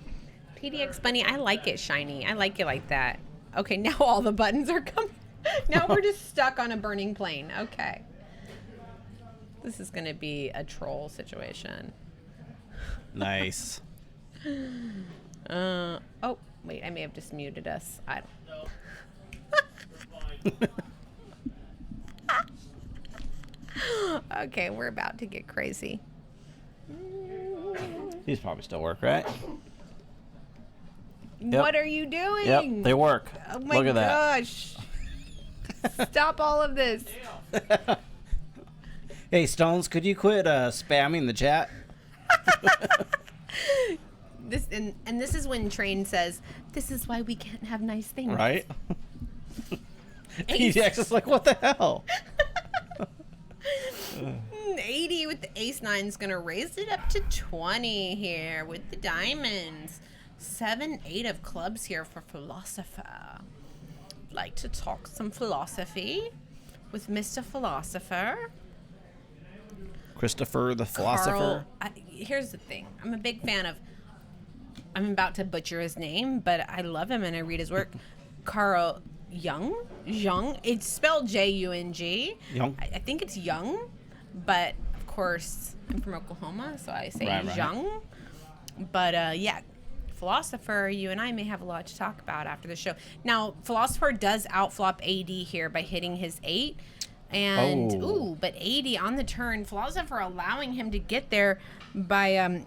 S5: PDX Bunny, I like it shiny. I like it like that. Okay, now all the buttons are coming. Now we're just stuck on a burning plane. Okay. This is going to be a troll situation.
S4: Nice.
S5: Oh, wait, I may have just muted us. I don't. Okay, we're about to get crazy.
S4: These probably still work, right?
S5: What are you doing?
S4: Yep, they work.
S5: Oh my
S4: Look at
S5: gosh. Stop all of this.
S4: that. Hey, Stones, could you quit spamming the chat?
S5: This and this is when Train says, "This is why we can't have nice things."
S4: Right?
S5: Ace.
S4: PDX is like, what the hell?
S5: 80 80 with the ace-9 is going to raise it up to 20 here with the diamonds. 7-8 of clubs here for Philosopher. Like to talk some philosophy with Mr. Philosopher.
S4: Christopher the Philosopher.
S5: Here's the thing. I'm a big fan of, I'm about to butcher his name, but I love him and I read his work. Carl Jung. It's spelled Jung.
S4: Jung.
S5: I think it's Young, but of course I'm from Oklahoma, so I say
S4: Right.
S5: Jung. But yeah, Philosopher, you and I may have a lot to talk about after the show. Now, Philosopher does outflop AD here by hitting his 8. And, but 80 on the turn. Philosopher allowing him to get there by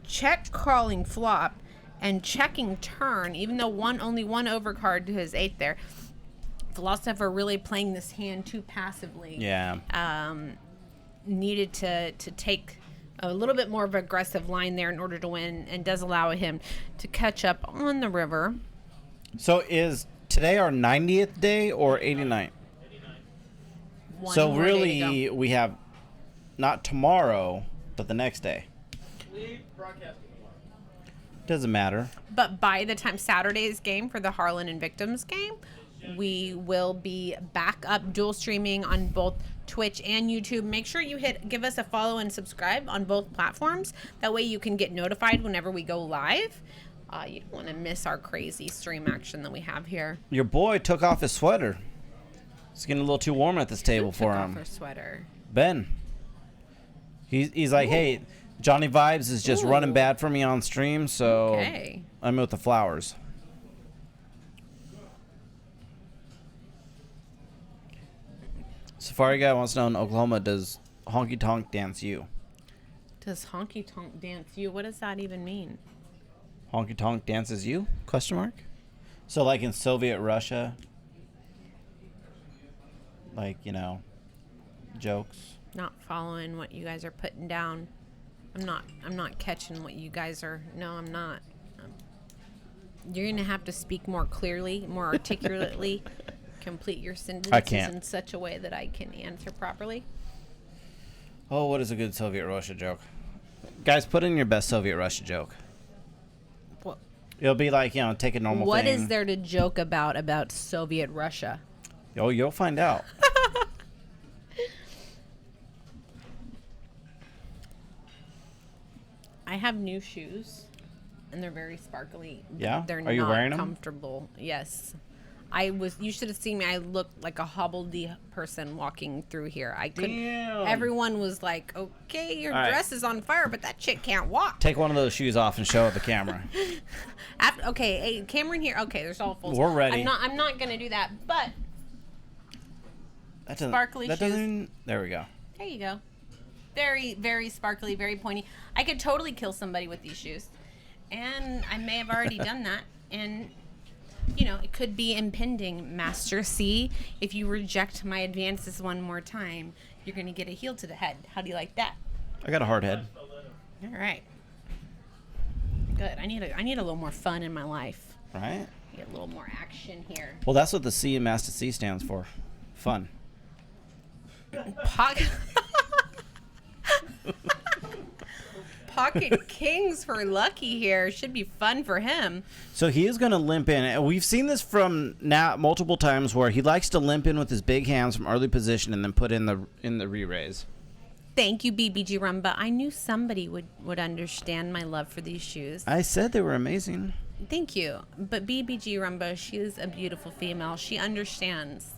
S5: check calling flop and checking turn, even though only one overcard to his 8 there. Philosopher really playing this hand too passively.
S4: Yeah.
S5: Needed to take a little bit more of an aggressive line there in order to win, and does allow him to catch up on the river.
S4: So is today our 90th day or 89th? So
S5: One more day to
S4: really,
S5: go.
S4: we have not tomorrow, but the next day.
S6: Leave broadcasting tomorrow.
S4: Doesn't matter.
S5: But by the time Saturday's game for the Harlan and Victims game, we will be back up dual streaming on both Twitch and YouTube. Make sure you give us a follow and subscribe on both platforms. That way you can get notified whenever we go live. You don't want to miss our crazy stream action that we have here.
S4: Your boy took off his sweater. It's getting a little too warm at this table for
S5: Took
S4: him.
S5: off her sweater.
S4: Ben. He's like, hey, Johnny Vibes is just running bad for me on stream, so
S5: Okay.
S4: I'm with the flowers. Safari guy wants to know in Oklahoma, does honky tonk dance you?
S5: Does honky tonk dance you? What does that even mean?
S4: Honky tonk dances you? Question mark. So like in Soviet Russia, like, you know, jokes.
S5: Not following what you guys are putting down. I'm not catching what you guys are. No, I'm not. You're gonna have to speak more clearly, more articulately. Complete your sentences
S4: can't.
S5: in such a way that I can answer properly.
S4: Oh, what is a good Soviet Russia joke? Guys, put in your best Soviet Russia joke.
S5: What?
S4: It'll be like, you know, take a normal
S5: What
S4: thing.
S5: is there to joke about Soviet Russia?
S4: Oh, you'll find out.
S5: I have new shoes, and they're very sparkly.
S4: Yeah?
S5: They're
S4: Are you
S5: not
S4: wearing 'em?
S5: comfortable. Yes. You should have seen me. I looked like a hobbledy person walking through here. I couldn't.
S4: Damn.
S5: Everyone was like, "Okay, your
S4: All right.
S5: dress is on fire, but that chick can't walk."
S4: Take one of those shoes off and show it the camera.
S5: Okay, hey, Cameron here. Okay, there's all full.
S4: We're ready.
S5: I'm not gonna do that. But
S4: That doesn't,
S5: Sparkly
S4: that
S5: shoes.
S4: doesn't. There we go.
S5: there you go. Very, very sparkly, very pointy. I could totally kill somebody with these shoes, and I may have already done that. And you know, it could be impending. Master C, if you reject my advances one more time, you're gonna get a heel to the head. How do you like that?
S4: I got a hard head.
S5: All right. Good. I need a little more fun in my life.
S4: Right?
S5: Get a little more action here.
S4: Well, that's what the C in Master C stands for. Fun.
S5: Pocket Kings for Lucky here. Should be fun for him.
S4: So he is going to limp in. And we've seen this from now multiple times where he likes to limp in with his big hands from early position and then put in the re-raise.
S5: Thank you, BBG Rumba. I knew somebody would understand my love for these shoes.
S4: I said they were amazing.
S5: Thank you. But BBG Rumba, she is a beautiful female. She understands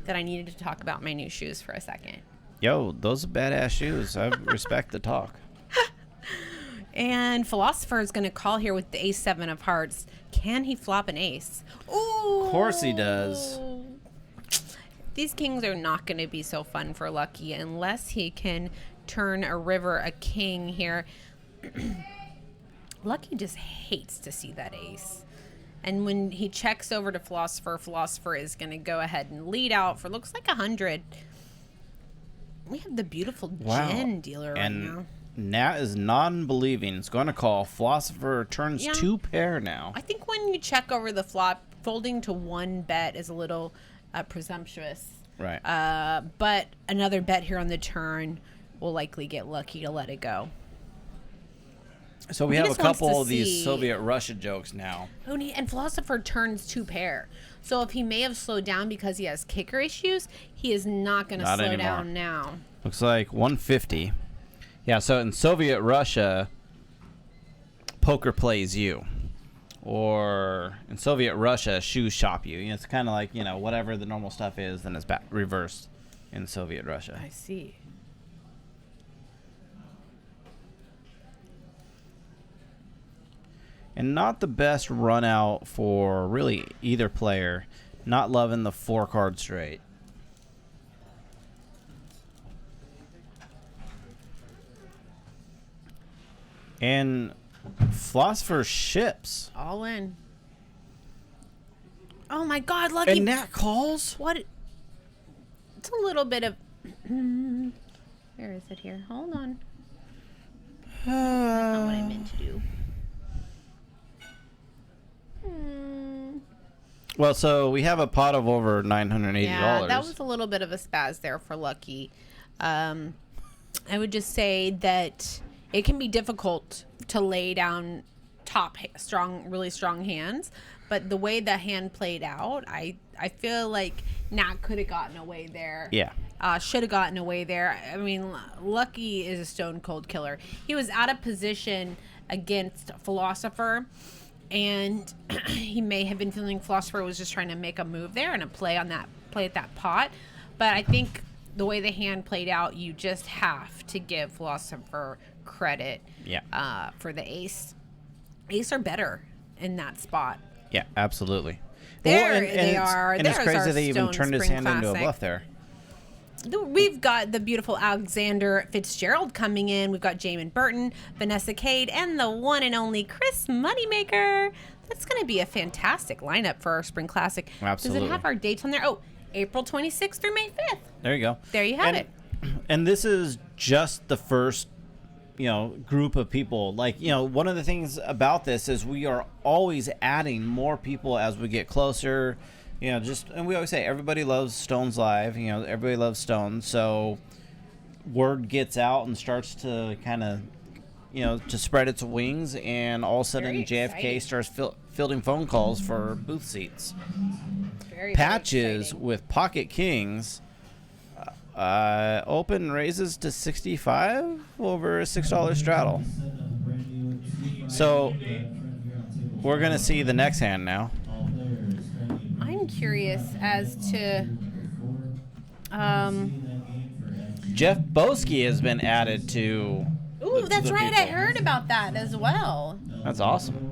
S5: that I needed to talk about my new shoes for a second.
S4: Yo, those are badass shoes. I respect the talk.
S5: And Philosopher is going to call here with the ace-7 of hearts. Can he flop an ace? Ooh!
S4: Of course he does.
S5: These kings are not going to be so fun for Lucky unless he can turn a river a king here. Lucky just hates to see that ace. And when he checks over to Philosopher, Philosopher is going to go ahead and lead out for looks like 100. We have the beautiful gin dealer right now.
S4: Nat is non-believing. It's going to call. Philosopher turns 2 pair now.
S5: I think when you check over the flop, folding to 1 bet is a little presumptuous.
S4: Right.
S5: But another bet here on the turn will likely get lucky to let it go.
S4: So we
S5: He
S4: have a
S5: just wants to
S4: couple of these
S5: see-
S4: Soviet Russia jokes now.
S5: And Philosopher turns 2 pair. So if he may have slowed down because he has kicker issues, he is not going to
S4: Not
S5: slow
S4: anymore.
S5: down now.
S4: Looks like 150. Yeah, so in Soviet Russia, poker plays you. Or in Soviet Russia, shoes shop you. It's kind of like, whatever the normal stuff is, then it's reversed in Soviet Russia.
S5: I see.
S4: And not the best run out for really either player. Not loving the 4-card straight. And Philosopher ships.
S5: All in. Oh my God, Lucky.
S4: And Nat calls?
S5: What? It's a little bit of. Where is it here? Hold on. That's not what I meant to do.
S4: Well, so we have a pot of over $980.
S5: Yeah, that was a little bit of a spaz there for Lucky. I would just say that it can be difficult to lay down really strong hands, but the way the hand played out, I feel like Nat could have gotten away there.
S4: Yeah.
S5: Should have gotten away there. I mean, Lucky is a stone cold killer. He was out of position against Philosopher, and he may have been feeling Philosopher was just trying to make a move there and a play at that pot. But I think the way the hand played out, you just have to give Philosopher credit.
S4: Yeah.
S5: For the ace. Ace are better in that spot.
S4: Yeah, absolutely.
S5: There
S4: and
S5: they are.
S4: And it's
S5: There's
S4: crazy
S5: our
S4: that he even
S5: Stone
S4: turned his
S5: Spring
S4: hand into a
S5: Classic.
S4: bluff there.
S5: We've got the beautiful Alexander Fitzgerald coming in. We've got Jamin Burton, Vanessa Cade, and the one and only Chris Moneymaker. That's going to be a fantastic lineup for our Spring Classic.
S4: Absolutely.
S5: Does it have our dates on there? Oh, April 26th through May 5th.
S4: There you go.
S5: There you have it.
S4: And this is just the first, group of people. Like, one of the things about this is we are always adding more people as we get closer. And we always say everybody loves Stones Live. Everybody loves Stones. So word gets out and starts to kind of, to spread its wings. And all of a sudden,
S5: Very
S4: JFK
S5: exciting.
S4: starts fielding phone calls for booth seats.
S5: Very
S4: Patches
S5: exciting.
S4: with Pocket Kings. Open raises to 65 over a $6 straddle. So we're going to see the next hand now.
S5: I'm curious as to
S4: Jeff Boski has been added to.
S5: Ooh, that's
S4: the
S5: right. I
S4: people.
S5: heard about that as well.
S4: That's awesome.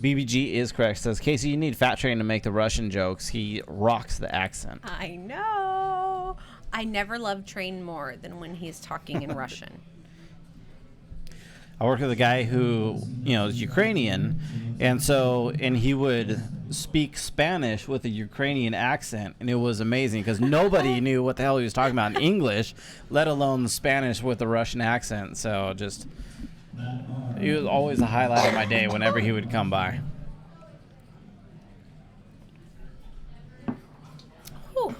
S4: BBG is correct. Says, Kasey, you need Fat Train to make the Russian jokes. He rocks the accent.
S5: I know. I never loved Train more than when he's talking in Russian.
S4: I work with a guy who, is Ukrainian, and he would speak Spanish with a Ukrainian accent, and it was amazing because nobody knew what the hell he was talking about in English, let alone Spanish with a Russian accent. So he was always a highlight of my day whenever he would come by.
S5: Whew.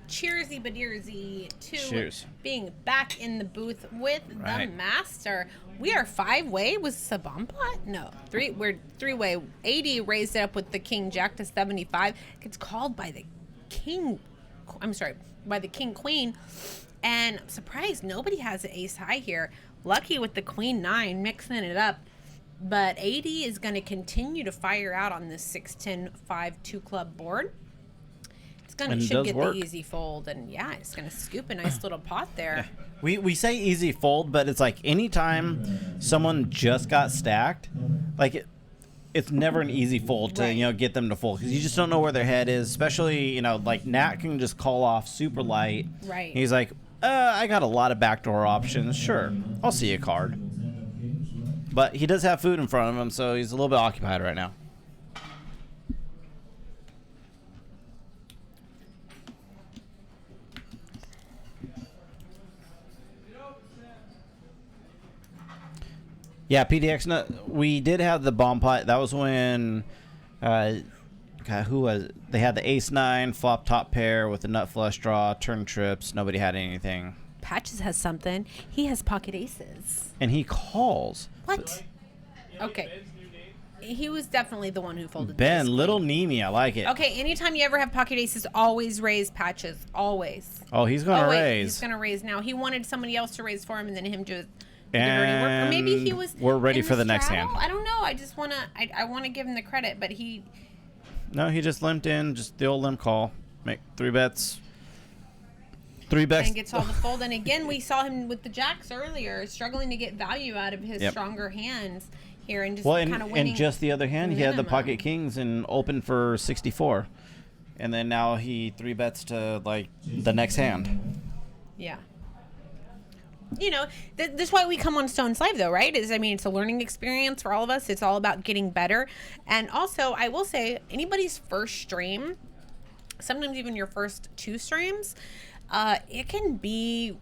S5: Cheersy badeersy to
S4: Cheers.
S5: being back in the booth with
S4: Right.
S5: the master. We are 5-way. Was this a bomb pot? No. We're 3-way. 80 raised it up with the king jack to 75. Gets called by the king. By the king queen. And I'm surprised nobody has an ace high here. Lucky with the queen 9 mixing it up. But 80 is going to continue to fire out on this 6-10-5-2 club board.
S4: And it
S5: Should
S4: does
S5: get
S4: work.
S5: the easy fold, and yeah, it's gonna scoop a nice little pot there.
S4: We say easy fold, but it's like anytime someone just got stacked, like it's never an easy fold to
S5: Right.
S4: get them to fold because you just don't know where their head is. Especially like Nat can just call off super light.
S5: Right.
S4: He's like, I got a lot of backdoor options. Sure, I'll see a card. But he does have food in front of him, so he's a little bit occupied right now. Yeah, PDX. No, we did have the bomb pot. That was when, God, who was? They had the ace nine flop top pair with the nut flush draw, turn trips. Nobody had anything,
S5: Patches has something. He has pocket aces.
S4: and he calls.
S5: What? Okay. He was definitely the one who folded.
S4: Ben,
S5: this
S4: little
S5: queen.
S4: Nemi, I like it.
S5: Okay, anytime you ever have pocket aces, always raise Patches. Always.
S4: Oh, he's gonna
S5: Wait,
S4: raise.
S5: he's gonna raise now. He wanted somebody else to raise for him, and then him just did the dirty work. Or maybe he was.
S4: We're ready
S5: in
S4: for the next hand.
S5: straddle? I don't know. I just wanna. I wanna give him the credit, but he.
S4: No, he just limped in, just the old limp call. Make 3 bets. 3 bets.
S5: And gets all the fold. And again, we saw him with the jacks earlier, struggling to get value out of his
S4: Yep.
S5: stronger hands here, and just
S4: Well,
S5: kind of winning.
S4: and just the other hand, he had the
S5: minimum.
S4: pocket kings and open for 64. And then now he 3 bets to, like, the next hand.
S5: Yeah. You know, that's why we come on Stone's Live, though, right? It's a learning experience for all of us. It's all about getting better. And also, I will say, anybody's first stream, sometimes even your first 2 streams, it can be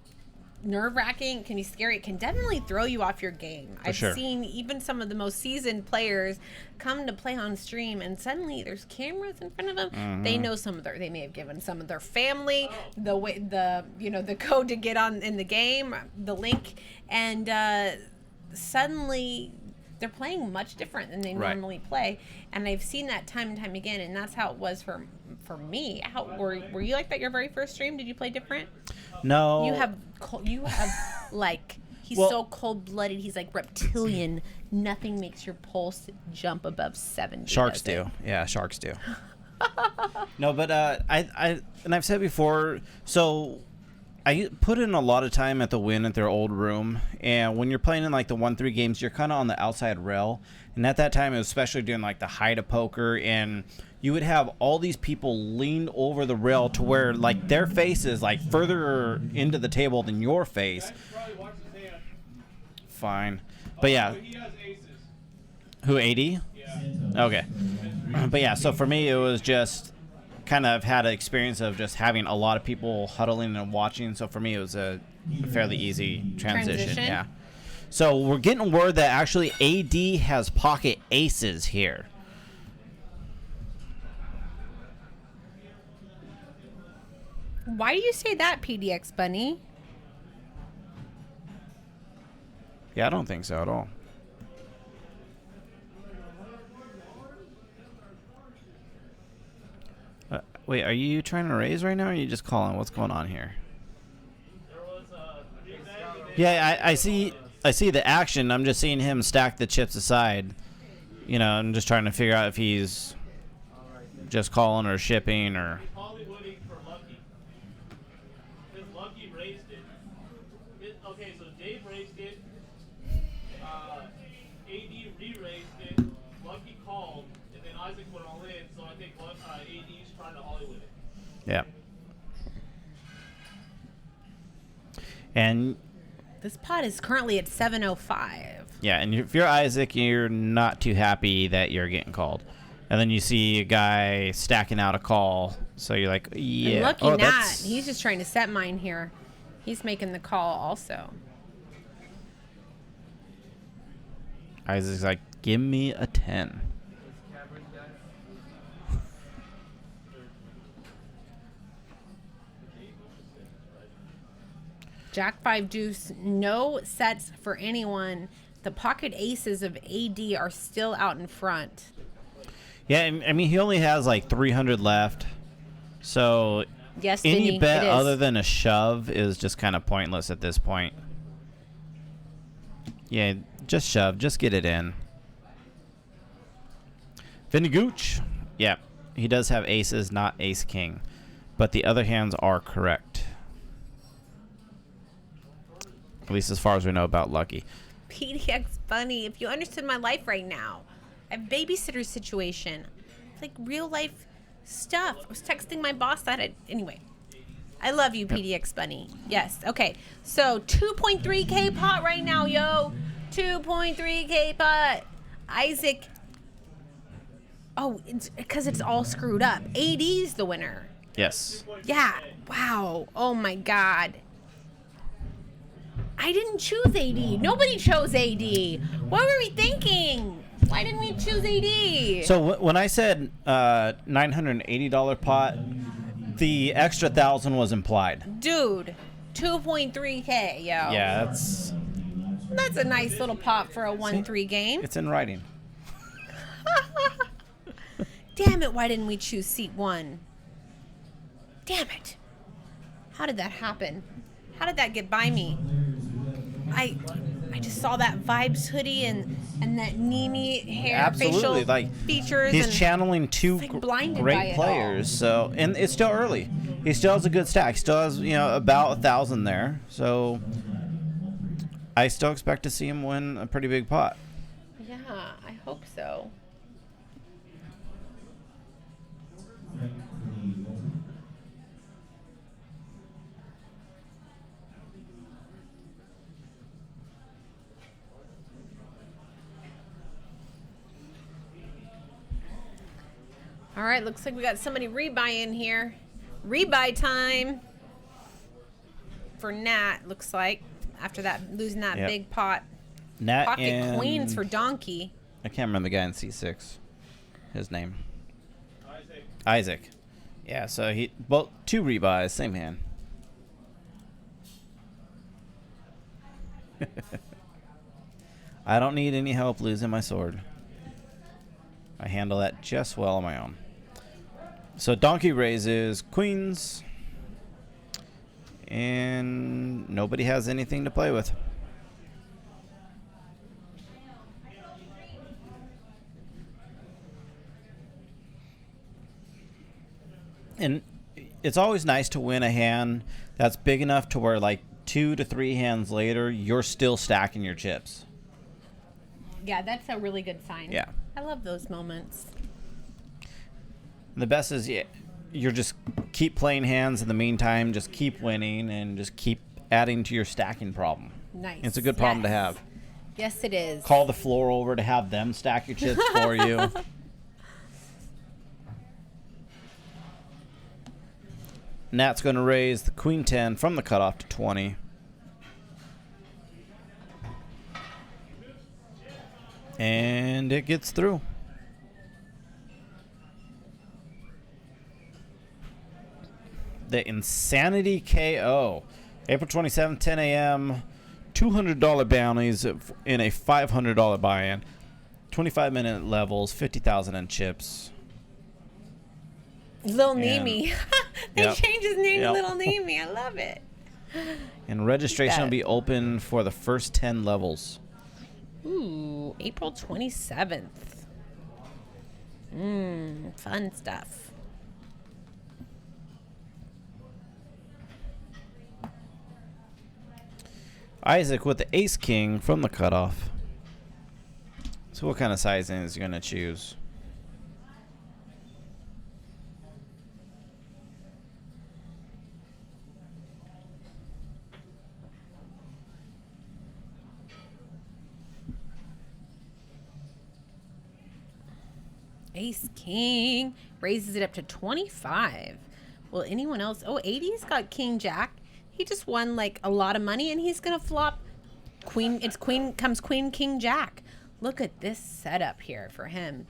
S5: nerve-wracking, it can be scary, it can definitely throw you off your game. I've
S4: sure.
S5: seen even some of the most seasoned players come to play on stream, and suddenly there's cameras in front of them.
S4: Mm-hmm.
S5: They know they may have given some of their family the code to get on in the game, the link, and suddenly they're playing much different than they
S4: Right.
S5: normally play. And I've seen that time and time again, and that's how it was for me. How were you like that your very first stream? Did you play different?
S4: No.
S5: You have like, he's
S4: Well-
S5: so cold-blooded. He's like reptilian. Nothing makes your pulse jump above 70.
S4: Sharks
S5: does it?
S4: do. Yeah, sharks do. No, but I've said before, so I put in a lot of time at the Win at their old room, and when you're playing in like the 1-3 games, you're kind of on the outside rail. And at that time, it was especially doing like the hide of poker, and you would have all these people leaned over the rail to where like their face is like further into the table than your face.
S6: Probably watch his hand.
S4: Fine, but yeah,
S6: He has aces.
S4: who 80?
S6: Yeah.
S4: Okay. But yeah, so for me, it was just kind of had an experience of just having a lot of people huddling and watching. So for me, it was a fairly easy transition. Yeah. So we're getting word that actually AD has pocket aces here.
S5: Why do you say that, PDX Bunny?
S4: Yeah, I don't think so at all. Wait, are you trying to raise right now, or are you just calling? What's going on here?
S6: There was
S4: Yeah, I see the action. I'm just seeing him stack the chips aside. You know, I'm just trying to figure out if he's just calling or shipping or.
S6: Hollywoodding for Lucky. Because Lucky raised it. Okay, so Dave raised it. AD re-raised it. Lucky called, and then Isaac went all in. So I think AD's trying to Hollywood it.
S4: Yeah. And
S5: This pot is currently at 705.
S4: yeah, and if you're Isaac, you're not too happy that you're getting called. And then you see a guy stacking out a call, so you're like, yeah.
S5: And Lucky
S4: oh,
S5: not.
S4: that's-
S5: He's just trying to set mine here. He's making the call also.
S4: Isaac's like, give me a 10.
S5: Jack 5 deuce, no sets for anyone. The pocket aces of AD are still out in front.
S4: Yeah, and, I mean, he only has like 300 left. So
S5: Yes,
S4: any
S5: Vinny,
S4: bet
S5: it is.
S4: other than a shove is just kind of pointless at this point. Yeah, just shove. Just get it in. Vinny Gooch. Yeah, he does have aces, not ace-king. But the other hands are correct. At least as far as we know about Lucky.
S5: PDX Bunny, if you understood my life right now, a babysitter situation, like real life stuff. I was texting my boss that anyway. I love you, PDX Bunny. Yes. Okay. So 2.3K pot right now, yo. 2.3K pot. Isaac. Oh, it's because it's all screwed up. AD's the winner.
S4: Yes.
S5: Yeah. Wow. Oh my God. I didn't choose AD. Nobody chose AD. What were we thinking? Why didn't we choose AD?
S4: So when I said $980 pot, the extra 1,000 was implied.
S5: Dude, 2.3K, yo.
S4: Yeah, that's
S5: a nice little pot for a 1-3 game.
S4: it's in writing.
S5: Damn it, why didn't we choose seat 1? Damn it. How did that happen? How did that get by me? I just saw that Vibes hoodie and that Nimi hair,
S4: Absolutely,
S5: facial
S4: like
S5: features.
S4: he's
S5: and
S4: channeling two
S5: like blinded by
S4: great
S5: it
S4: players. So, and it's still early. He still has a good stack. He still has about 1,000 there. So, I still expect to see him win a pretty big pot.
S5: Yeah, I hope so. All right, looks like we got somebody rebuy in here. Rebuy time for Nat, looks like, after that losing that
S4: Yep.
S5: big pot.
S4: Nat
S5: Pocket
S4: and
S5: queens for Donkey.
S4: I can't remember the guy in C6. His name.
S6: Isaac.
S4: Isaac. Yeah, so he both two rebuys, same hand. I don't need any help losing my sword. I handle that just well on my own. So Donkey raises queens. And nobody has anything to play with. And it's always nice to win a hand that's big enough to where, like, 2 to 3 hands later, you're still stacking your chips.
S5: Yeah, that's a really good sign.
S4: Yeah.
S5: I love those moments.
S4: And the best is, you're just keep playing hands in the meantime, just keep winning, and just keep adding to your stacking problem.
S5: Nice.
S4: It's a good problem to have.
S5: Yes, it is.
S4: Call the floor over to have them stack your chips for you. Nat's going to raise the queen 10 from the cutoff to 20. And it gets through. The Insanity KO. April 27th, 10 a.m. $200 bounties in a $500 buy-in. 25-minute levels, 50,000 in chips.
S5: Lil
S4: And-
S5: Nimi. They
S4: Yep.
S5: changed his name
S4: Yep.
S5: to Little Nimi. I love it.
S4: And registration will
S5: that.
S4: be open for the first 10 levels.
S5: Ooh, April 27th. Fun stuff.
S4: Isaac with the ace king from the cutoff. So what kind of sizing is he going to choose?
S5: Ace King raises it up to 25. Will anyone else? Oh, 80's got King Jack. He just won like a lot of money and he's going to flop Queen. It's Queen comes Queen King Jack. Look at this setup here for him.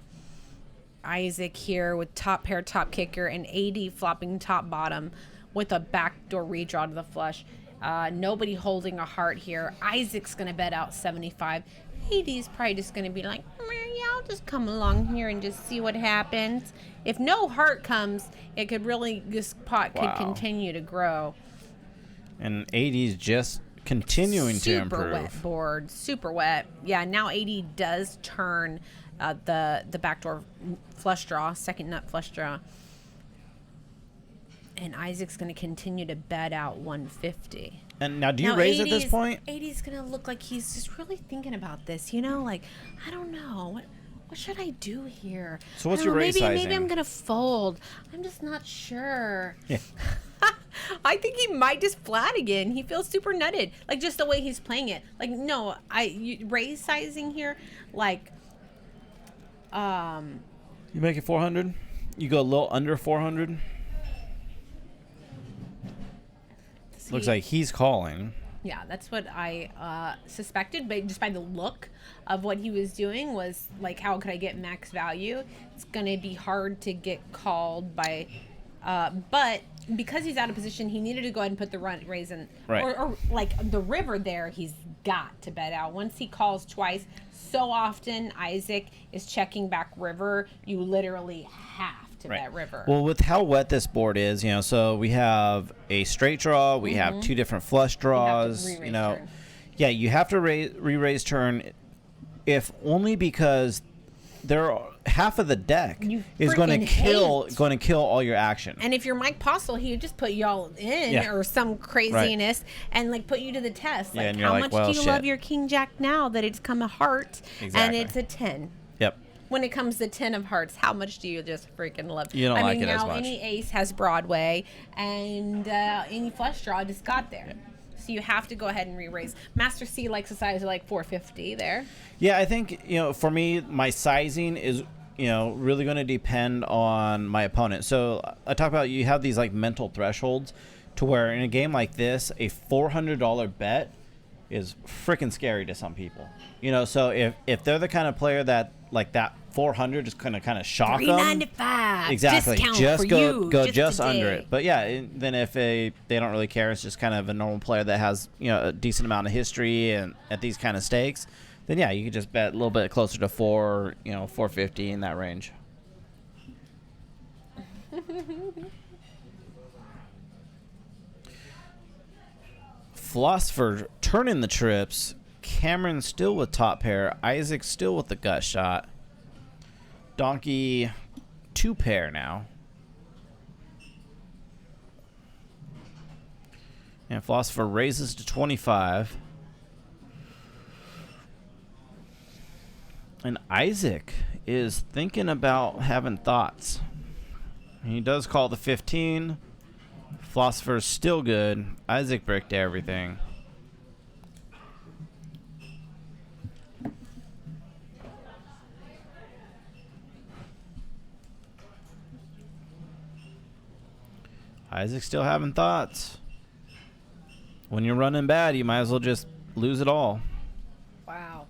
S5: Isaac here with top pair, top kicker, and 80 flopping top bottom with a backdoor redraw to the flush. Nobody holding a heart here. Isaac's going to bet out 75. 80's probably just going to be like, yeah, I'll just come along here and just see what happens. If no heart comes, it could really, this pot could
S4: Wow.
S5: continue to grow.
S4: And 80's just continuing to improve.
S5: Super wet board, super wet. Yeah, now 80 does turn the backdoor flush draw, second nut flush draw. And Isaac's going to continue to bet out 150.
S4: And now, do you
S5: Now,
S4: raise at this
S5: 80's
S4: point?
S5: 80's going to look like he's just really thinking about this, you know? Like, I don't know. What should I do here?
S4: So what's
S5: I don't
S4: your
S5: know,
S4: raise
S5: maybe
S4: sizing?
S5: I'm going to fold. I'm just not sure.
S4: Yeah.
S5: I think he might just flat again. He feels super nutted. Like, just the way he's playing it. Like, no, raise sizing here, like,
S4: You make it 400? You go a little under 400? Looks like he's calling.
S5: Yeah, that's what I suspected, but just by the look of what he was doing was like, how could I get max value? It's going to be hard to get called by, but because he's out of position, he needed to go ahead and put the raise in,
S4: Right.
S5: or like the river there, he's got to bet out. Once he calls twice, so often Isaac is checking back river, you literally have to bet river.
S4: Well, with how wet this board is, so we have a straight draw, we have two different flush draws,
S5: re-raise turn.
S4: Yeah, you have to re-raise turn, if only because half of the deck
S5: You
S4: is going to
S5: freaking
S4: kill all your action.
S5: And if you're Mike Postle, he would just put y'all in or some craziness and like put you to the test. Like,
S4: and you're
S5: how
S4: like,
S5: much
S4: well,
S5: do you love your King Jack now that it's come a heart and it's a 10?
S4: Yep.
S5: When it comes to 10 of hearts, how much do you just freaking love?
S4: You don't like it
S5: now
S4: as much.
S5: Any ace has Broadway, and any flush draw just got there. Yep. So you have to go ahead and re-raise. Master C likes a size of like 450 there.
S4: Yeah, I think, for me, my sizing is, really going to depend on my opponent. So I talk about you have these like mental thresholds to where in a game like this, a $400 bet is freaking scary to some people. So if they're the kind of player that like that 400 is going to kind of shock them.
S5: $395.
S4: Exactly.
S5: Discount
S4: Just
S5: for
S4: go
S5: you,
S4: go
S5: just
S4: just under
S5: today.
S4: it. But yeah, then if they don't really care, it's just kind of a normal player that has a decent amount of history and at these kind of stakes, then yeah, you could just bet a little bit closer to 450 in that range. Philosopher turning the trips. Cameron still with top pair. Isaac still with the gut shot. Donkey 2 pair now. And Philosopher raises to 25. And Isaac is thinking about having thoughts. He does call the 15. Philosopher's still good. Isaac bricked everything. Isaac still having thoughts. When you're running bad, you might as well just lose it all.
S5: Wow.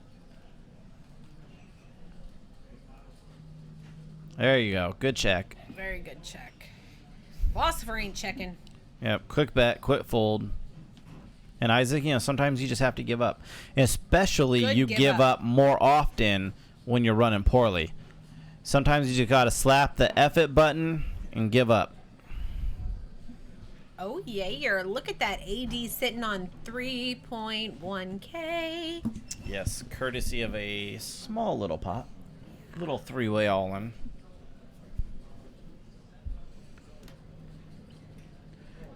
S4: There you go. Good check.
S5: Very good check. Philosopher ain't checking.
S4: Yep. Quick bet, quick fold. And Isaac, sometimes you just have to give up. Especially
S5: Good
S4: you
S5: give
S4: give up more often when you're running poorly. Sometimes you just got to slap the F it button and give up.
S5: Oh, yeah. Look at that AD sitting on 3.1K.
S4: Yes, courtesy of a small little pot. Little three-way all-in.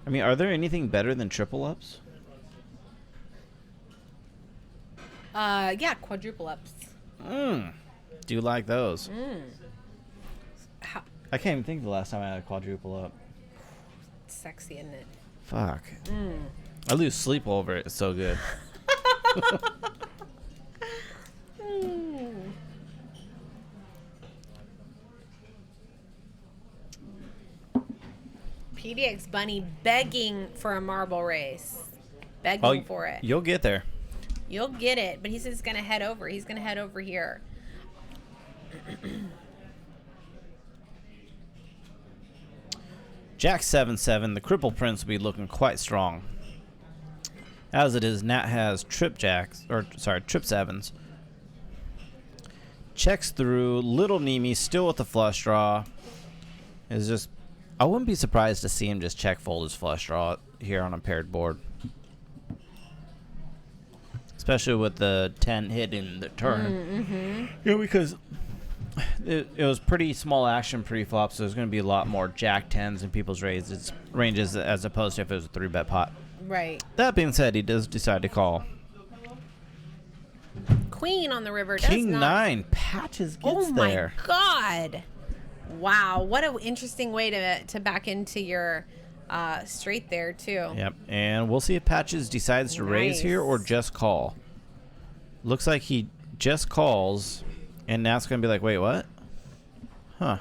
S4: I mean, are there anything better than triple ups?
S5: Yeah, quadruple ups.
S4: Do you like those?
S5: How
S4: I can't even think of the last time I had a quadruple up.
S5: sexy, isn't it?
S4: Fuck. I lose sleep over it. It's so good.
S5: PDX Bunny begging for a marble race. Begging for it.
S4: You'll get there.
S5: You'll get it. But he says he's going to head over. He's going to head over here.
S4: Jack 7-7. The Cripple Prince will be looking quite strong. As it is, Nat has trip sevens. Checks through. Little Nemi still with the flush draw. Is just, I wouldn't be surprised to see him just check fold his flush draw here on a paired board. Especially with the 10 hit in the turn. Yeah, because it was pretty small action pre-flop, so there's going to be a lot more Jack 10s in people's ranges as opposed to if it was a 3-bet pot.
S5: Right.
S4: That being said, he does decide to call.
S5: Queen on the river does
S4: King
S5: not.
S4: 9 patches gets there.
S5: Oh my God! Wow, what an interesting way to back into your straight there too.
S4: Yep, and we'll see if Patches decides to raise here or just call. Looks like he just calls, and now it's going to be like, wait, what? Huh.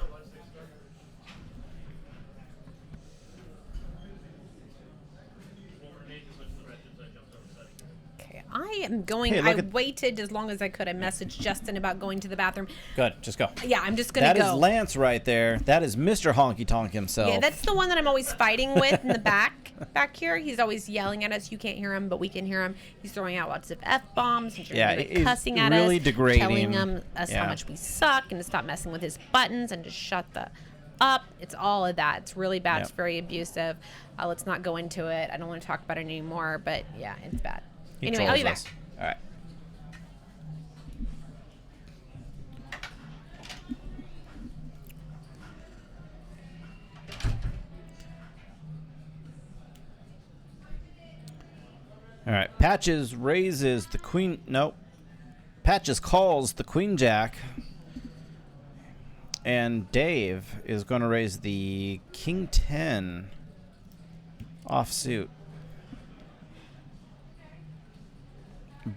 S5: am going.
S4: Hey,
S5: I
S4: look at-
S5: waited as long as I could. I messaged Justin about going to the bathroom.
S4: Good. Just go.
S5: Yeah, I'm just gonna
S4: That
S5: go.
S4: is Lance right there. That is Mr. Honky Tonk himself.
S5: Yeah, that's the one that I'm always fighting with in the back here. He's always yelling at us. You can't hear him, but we can hear him. He's throwing out lots of F-bombs and
S4: Yeah,
S5: like
S4: he's
S5: cussing at
S4: really
S5: us,
S4: degrading.
S5: telling us how much we suck and to stop messing with his buttons and to shut the up. It's all of that. It's really bad.
S4: Yep.
S5: It's very abusive. Let's not go into it. I don't want to talk about it anymore, but yeah, it's bad.
S4: He
S5: Anyway, I'll be
S4: trolls
S5: back.
S4: us. All right. All right. Patches raises the queen. Nope. Patches calls the queen jack. And Dave is going to raise the king 10 offsuit.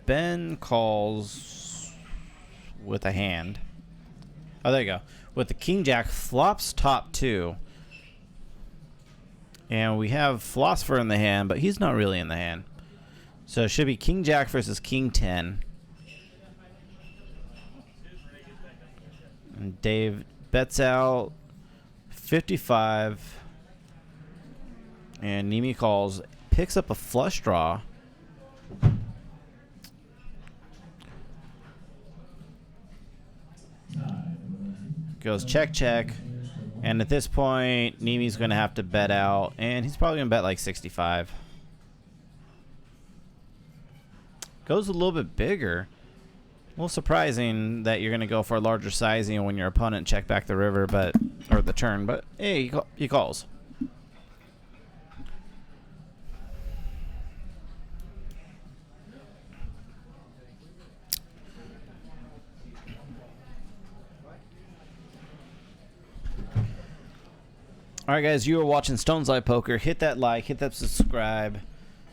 S4: Ben calls with a hand. Oh, there you go. With the king jack, flops top 2. And we have Philosopher in the hand, but he's not really in the hand. So it should be king jack versus king 10. And Dave bets out 55. And Nimi calls, picks up a flush draw. Goes check, check. And at this point, Nimi's going to have to bet out. And he's probably going to bet like 65. Goes a little bit bigger. A little surprising that you're going to go for a larger sizing when your opponent check back the river, but or the turn. But hey, he calls. All right, guys, you are watching Stone's Live Poker. Hit that like, hit that subscribe,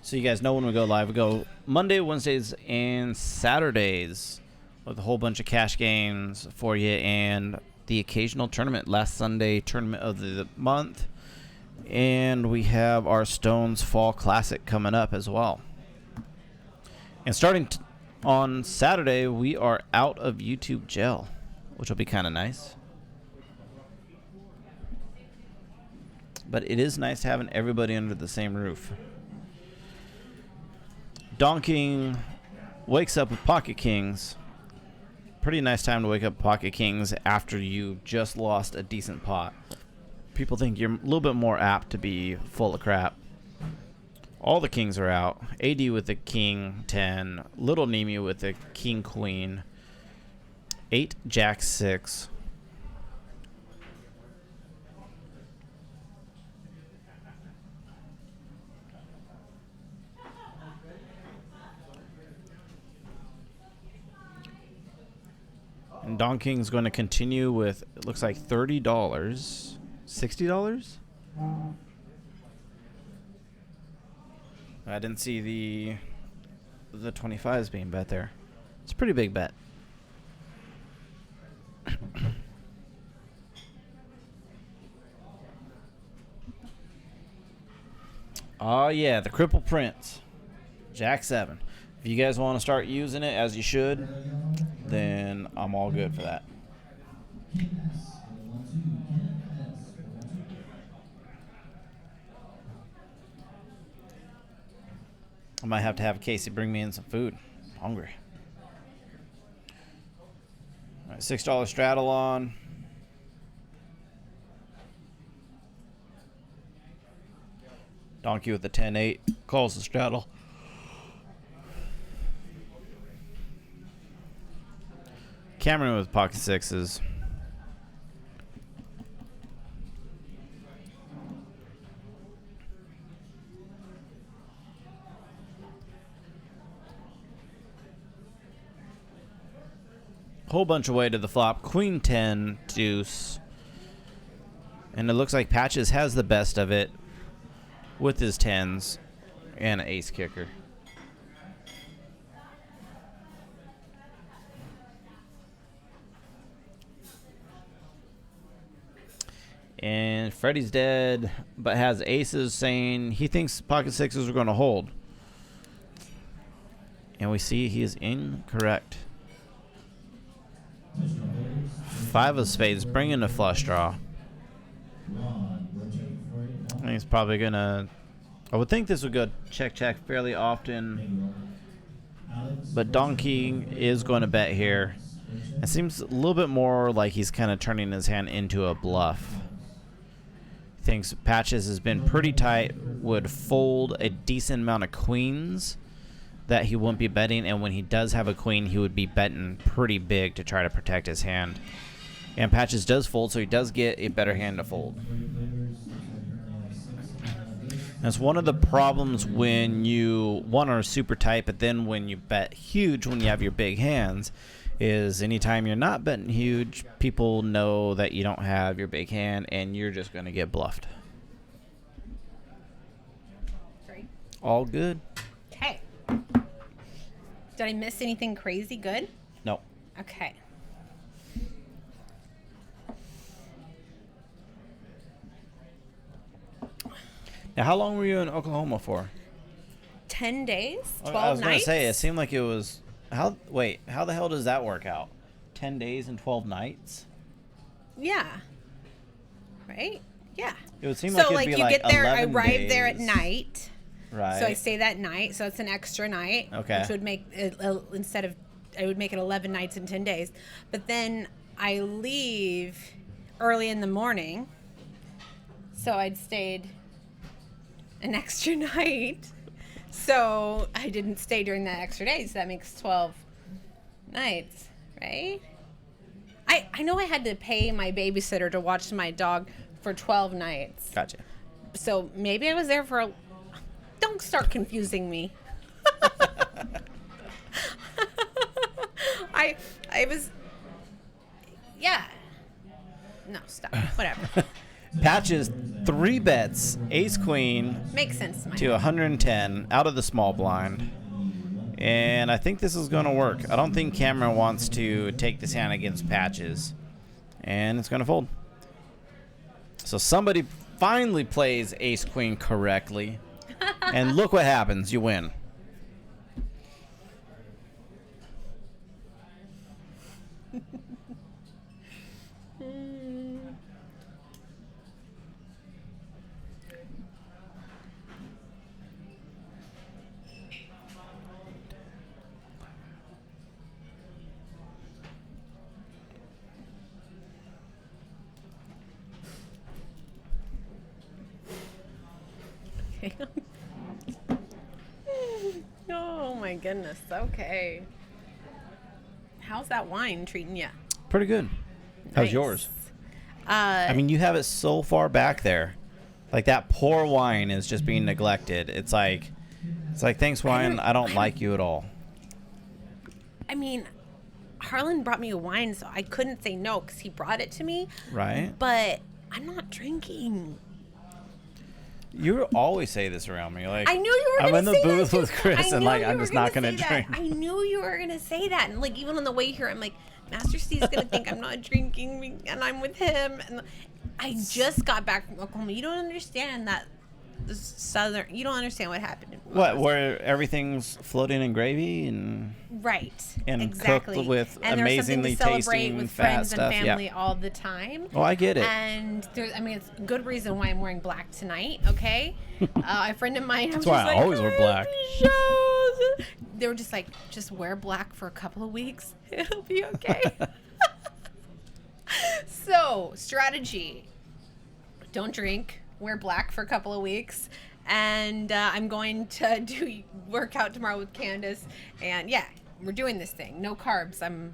S4: so you guys know when we go live. We go Monday, Wednesdays, and Saturdays with a whole bunch of cash games for you and the occasional tournament. Last Sunday tournament of the month, and we have our Stones Fall Classic coming up as well. And starting on Saturday, we are out of YouTube jail, which will be kind of nice. But it is nice having everybody under the same roof. Donking wakes up with Pocket Kings. Pretty nice time to wake up Pocket Kings after you just lost a decent pot. People think you're a little bit more apt to be full of crap. All the kings are out. AD with the king 10. Little Nemi with the king queen. 8 jack 6. And Don King's going to continue with, it looks like $30. $60? I didn't see the 25s being bet there. It's a pretty big bet. Oh yeah, the Cripple Prince. Jack 7. If you guys want to start using it, as you should, then I'm all good for that. I might have to have Kasey bring me in some food. I'm hungry. All right, $6 straddle on. Donkey with the 10-8 calls the straddle. Cameron with pocket sixes. Whole bunch away to the flop. Queen 10 deuce. And it looks like Patches has the best of it with his 10s and an ace kicker. And Freddie's dead, but has aces, saying he thinks pocket sixes are going to hold. And we see he is incorrect. 5 of spades, bringing a flush draw. And he's probably going to... I would think this would go check fairly often. But Donkey is going to bet here. It seems a little bit more like he's kind of turning his hand into a bluff. Thinks Patches has been pretty tight, would fold a decent amount of queens that he wouldn't be betting, and when he does have a queen, he would be betting pretty big to try to protect his hand. And Patches does fold, so he does get a better hand to fold. That's one of the problems when you, one, are super tight, but then when you bet huge when you have your big hands, is anytime you're not betting huge, people know that you don't have your big hand, and you're just going to get bluffed.
S5: Sorry.
S4: All good?
S5: Okay. Did I miss anything crazy good?
S4: No.
S5: Okay.
S4: Now, how long were you in Oklahoma for?
S5: 10 days? 12
S4: I was going
S5: nights?
S4: to say, it seemed like it was... how the hell does that work out? 10 days and 12 nights?
S5: Yeah. Right? Yeah.
S4: It would seem
S5: So,
S4: like it'd be
S5: you
S4: like
S5: get there, I
S4: 11
S5: arrive there at
S4: days.
S5: night.
S4: Right.
S5: So I stay that night. So it's an extra night.
S4: Okay.
S5: Which would make it, I would make it 11 nights in 10 days. But then I leave early in the morning. So I'd stayed an extra night. So I didn't stay during that extra day. So that makes 12 nights, right? I know I had to pay my babysitter to watch my dog for 12 nights.
S4: Gotcha.
S5: So maybe I was there for don't start confusing me. I was, yeah. No, stop. Whatever.
S4: Patches 3 bets, ace queen
S5: Makes sense to my
S4: to 110 out of the small blind. And I think this is going to work. I don't think Cameron wants to take this hand against Patches. And it's going to fold. So somebody finally plays ace queen correctly. And look what happens. You win.
S5: Oh my goodness. Okay. How's that wine treating you?
S4: Pretty good. How's
S5: Nice.
S4: yours? I mean, you have it so far back there. Like, that poor wine is just being neglected. It's like thanks, wine. I don't like you at all.
S5: I mean, Harlan brought me a wine, so I couldn't say no because he brought it to me.
S4: Right?
S5: But I'm not drinking.
S4: You always say this around me. Like,
S5: I knew you were
S4: I'm
S5: going
S4: in
S5: to
S4: the
S5: say
S4: booth
S5: that too.
S4: with Chris,
S5: I
S4: and
S5: knew
S4: like,
S5: you
S4: I'm
S5: were
S4: just not
S5: gonna
S4: going to
S5: say that.
S4: drink.
S5: I knew you were going to say that. And like, even on the way here, I'm like, Master Steve's going to think I'm not drinking and I'm with him. And I just got back from Oklahoma. You don't understand that you don't understand what happened.
S4: What, where everything's floating in gravy and
S5: Right.
S4: and
S5: exactly.
S4: cooked with
S5: and there's something
S4: amazingly
S5: to celebrate
S4: tasting
S5: with
S4: fat
S5: friends
S4: stuff?
S5: and family
S4: Yeah.
S5: all the time.
S4: Oh, I get it.
S5: And there's, I mean, it's a good reason why I'm wearing black tonight. Okay, a friend of mine.
S4: That's why I always wear black.
S5: Shows. They were just like, just wear black for a couple of weeks. It'll be okay. So, strategy: don't drink. Wear black for a couple of weeks. And I'm going to do workout tomorrow with Candace. And yeah, we're doing this thing. No carbs. I'm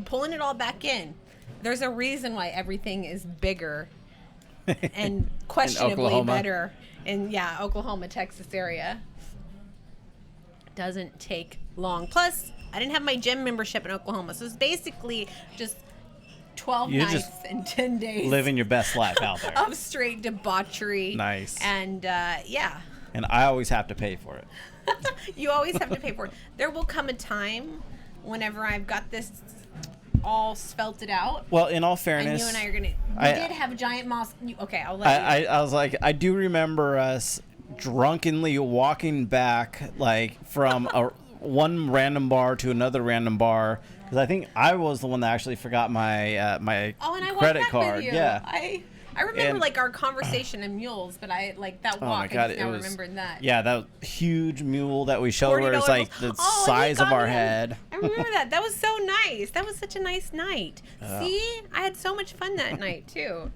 S5: pulling it all back in. There's a reason why everything is bigger and questionably
S4: Oklahoma.
S5: better in, yeah, Oklahoma, Texas area. Doesn't take long. Plus, I didn't have my gym membership in Oklahoma. So it's basically just 12
S4: You're
S5: nights
S4: just
S5: and 10 days
S4: living your best life out there.
S5: of straight debauchery.
S4: Nice.
S5: And yeah,
S4: And I always have to pay for it.
S5: you always have to pay for it. There will come a time whenever I've got this all spelt out.
S4: Well, in all
S5: And
S4: fairness,
S5: you and I are gonna.
S4: I
S5: did have a giant mosque. Okay, I'll let you.
S4: I was like, I do remember us drunkenly walking back, like, from one random bar to another random bar because I think I was the one that actually forgot my my
S5: Oh, and I walked
S4: credit
S5: back
S4: card.
S5: with you.
S4: Yeah.
S5: I remember
S4: And-
S5: like our conversation in mules, but I like that
S4: Oh
S5: walk.
S4: my god,
S5: I just
S4: it
S5: now
S4: was.
S5: remembered that.
S4: Yeah, that huge mule that we showed where
S5: $40
S4: it's like the
S5: bills. Oh,
S4: size
S5: you
S4: of
S5: got
S4: our
S5: me.
S4: head.
S5: I remember that. That was so nice. That was such a nice night. See, I had so much fun that night too.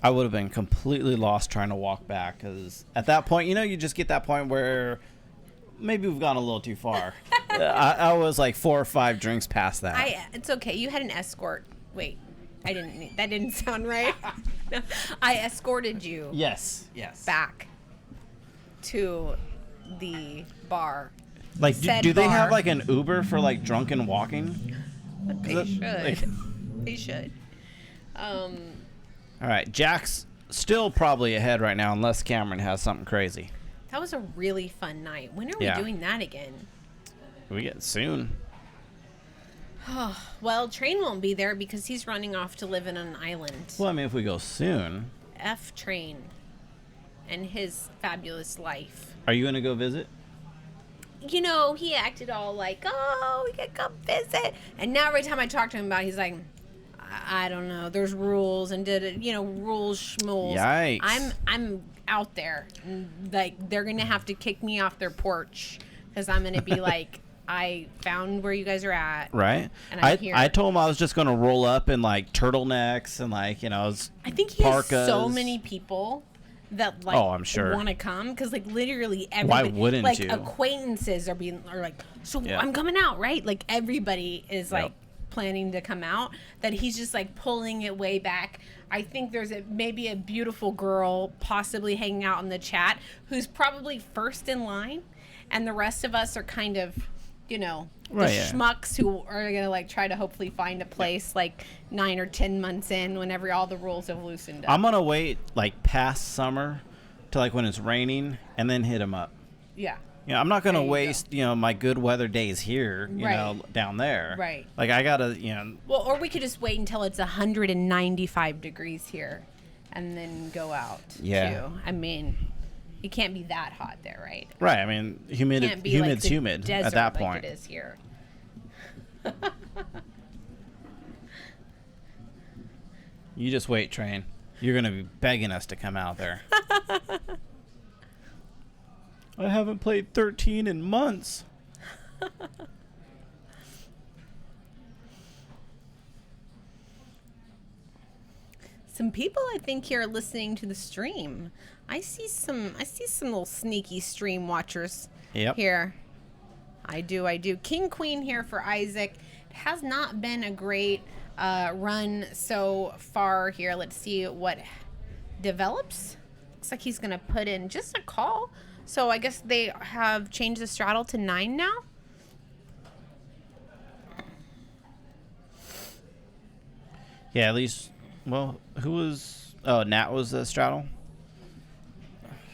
S4: I would have been completely lost trying to walk back because at that point, you just get that point where maybe we've gone a little too far. I was like 4 or 5 drinks past that.
S5: It's okay. You had an escort. Wait, that didn't sound right. No, I escorted you
S4: Yes.
S5: back to the bar.
S4: Like,
S5: said
S4: do they have
S5: bar.
S4: like an Uber for like drunken walking?
S5: They should.
S4: Like-
S5: They should.
S4: All right, Jack's still probably ahead right now unless Cameron has something crazy.
S5: That was a really fun night. When are we
S4: Yeah.
S5: doing that again?
S4: We get soon.
S5: Well, Train won't be there because he's running off to live in an island.
S4: Well, I mean, if we go soon,
S5: F Train and his fabulous life.
S4: are you gonna go visit?
S5: He acted all like, oh, we can come visit. And now every time I talk to him about it, he's like, I don't know. There's rules and rules schmools.
S4: Yikes.
S5: I'm out there. Like, they're going to have to kick me off their porch because I'm going to be like, I found where you guys are at.
S4: Right.
S5: And I'm here.
S4: I told him I was just gonna roll up in like turtlenecks and like
S5: I think he has so
S4: parkas.
S5: many people that like
S4: Oh, I'm sure.
S5: want to come because like literally everybody
S4: wouldn't
S5: like
S4: you?
S5: acquaintances are like so
S4: Yeah.
S5: I'm coming out, right? Like everybody is
S4: Yep.
S5: like planning to come out, that he's just like pulling it way back. I think there's maybe a beautiful girl possibly hanging out in the chat who's probably first in line, and the rest of us are kind of the
S4: Right, yeah.
S5: schmucks who are gonna like try to hopefully find a place like 9 or 10 months in whenever all the rules have loosened up.
S4: I'm gonna wait like past summer to like when it's raining and then hit him up.
S5: Yeah.
S4: I'm not gonna
S5: There you
S4: waste my good weather days here,
S5: Right.
S4: down there.
S5: Right.
S4: Like I gotta,
S5: Well, or we could just wait until it's 195 degrees here and then go out.
S4: Yeah.
S5: Too. I mean, it can't be that hot there, right?
S4: right. I mean,
S5: It can't be like
S4: humid's
S5: the
S4: humid
S5: desert
S4: at that
S5: like
S4: point.
S5: it is here.
S4: You just wait, Train. You're gonna be begging us to come out there. I haven't played 13 in months.
S5: Some people I think here are listening to the stream. I see some little sneaky stream watchers
S4: Yep.
S5: here. I do. King Queen here for Isaac. It has not been a great run so far here. Let's see what develops. Looks like he's gonna put in just a call. So I guess they have changed the straddle to 9 now.
S4: Yeah, at least. Well, who was? Oh, Nat was the straddle.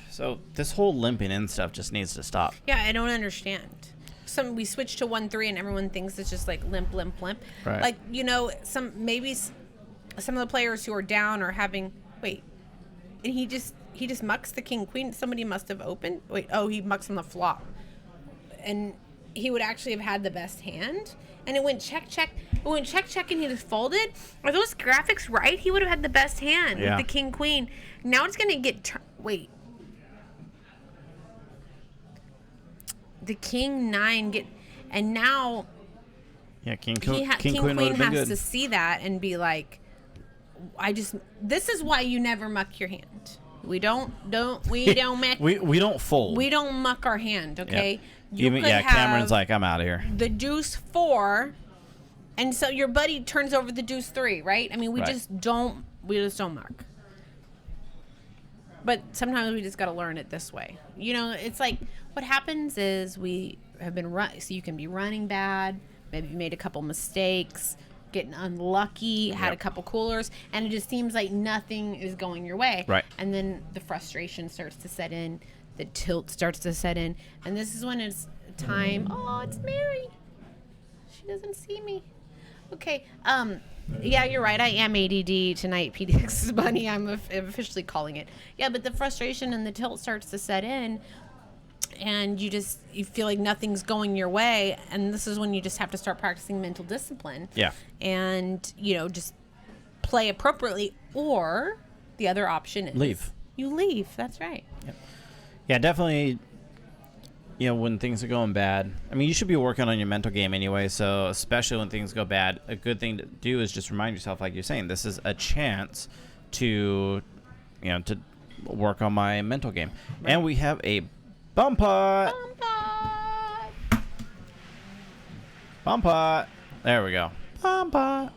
S4: So this whole limping in stuff just needs to stop.
S5: Yeah, I don't understand. We switched to 1-3 and everyone thinks it's just like limp.
S4: Right.
S5: Like, some of the players who are down are having and he just mucks the king queen. Somebody must have opened. He mucks on the flop. And he would actually have had the best hand. And it went check. It went check and he just folded. Are those graphics right? He would have had the best hand
S4: Yeah.
S5: with the king queen. Now it's going to get the king 9 and now
S4: Yeah, King
S5: King
S4: Queen would
S5: Queen
S4: have been
S5: has
S4: good.
S5: to see that and be like, this is why you never muck your hand. We don't muck.
S4: we don't fold.
S5: We don't muck our hand, okay?
S4: Yeah.
S5: You could have
S4: Cameron's like, I'm out of here.
S5: the deuce 4, and so your buddy turns over the deuce 3, right? I mean, we
S4: Right.
S5: just don't muck. But sometimes we just got to learn it this way. It's like what happens is we have been so you can be running bad, maybe you made a couple mistakes, getting unlucky, had a couple coolers, and it just seems like nothing is going your way.
S4: Right.
S5: And then the frustration starts to set in, the tilt starts to set in, and this is when it's time. Oh, it's Mary. She doesn't see me. Okay. Yeah, you're right. I am ADD tonight, PDX Bunny. I'm officially calling it. Yeah, but the frustration and the tilt starts to set in. and you feel like nothing's going your way, and this is when you just have to start practicing mental discipline.
S4: Yeah.
S5: And just play appropriately, or the other option is
S4: Leave.
S5: You leave. That's right.
S4: Yeah, definitely. When things are going bad, I mean, you should be working on your mental game anyway. So especially when things go bad, a good thing to do is just remind yourself, like you're saying, this is a chance to work on my mental game. Right. And we have a bomb pot. Bomb pot. There we go. Bomb pot.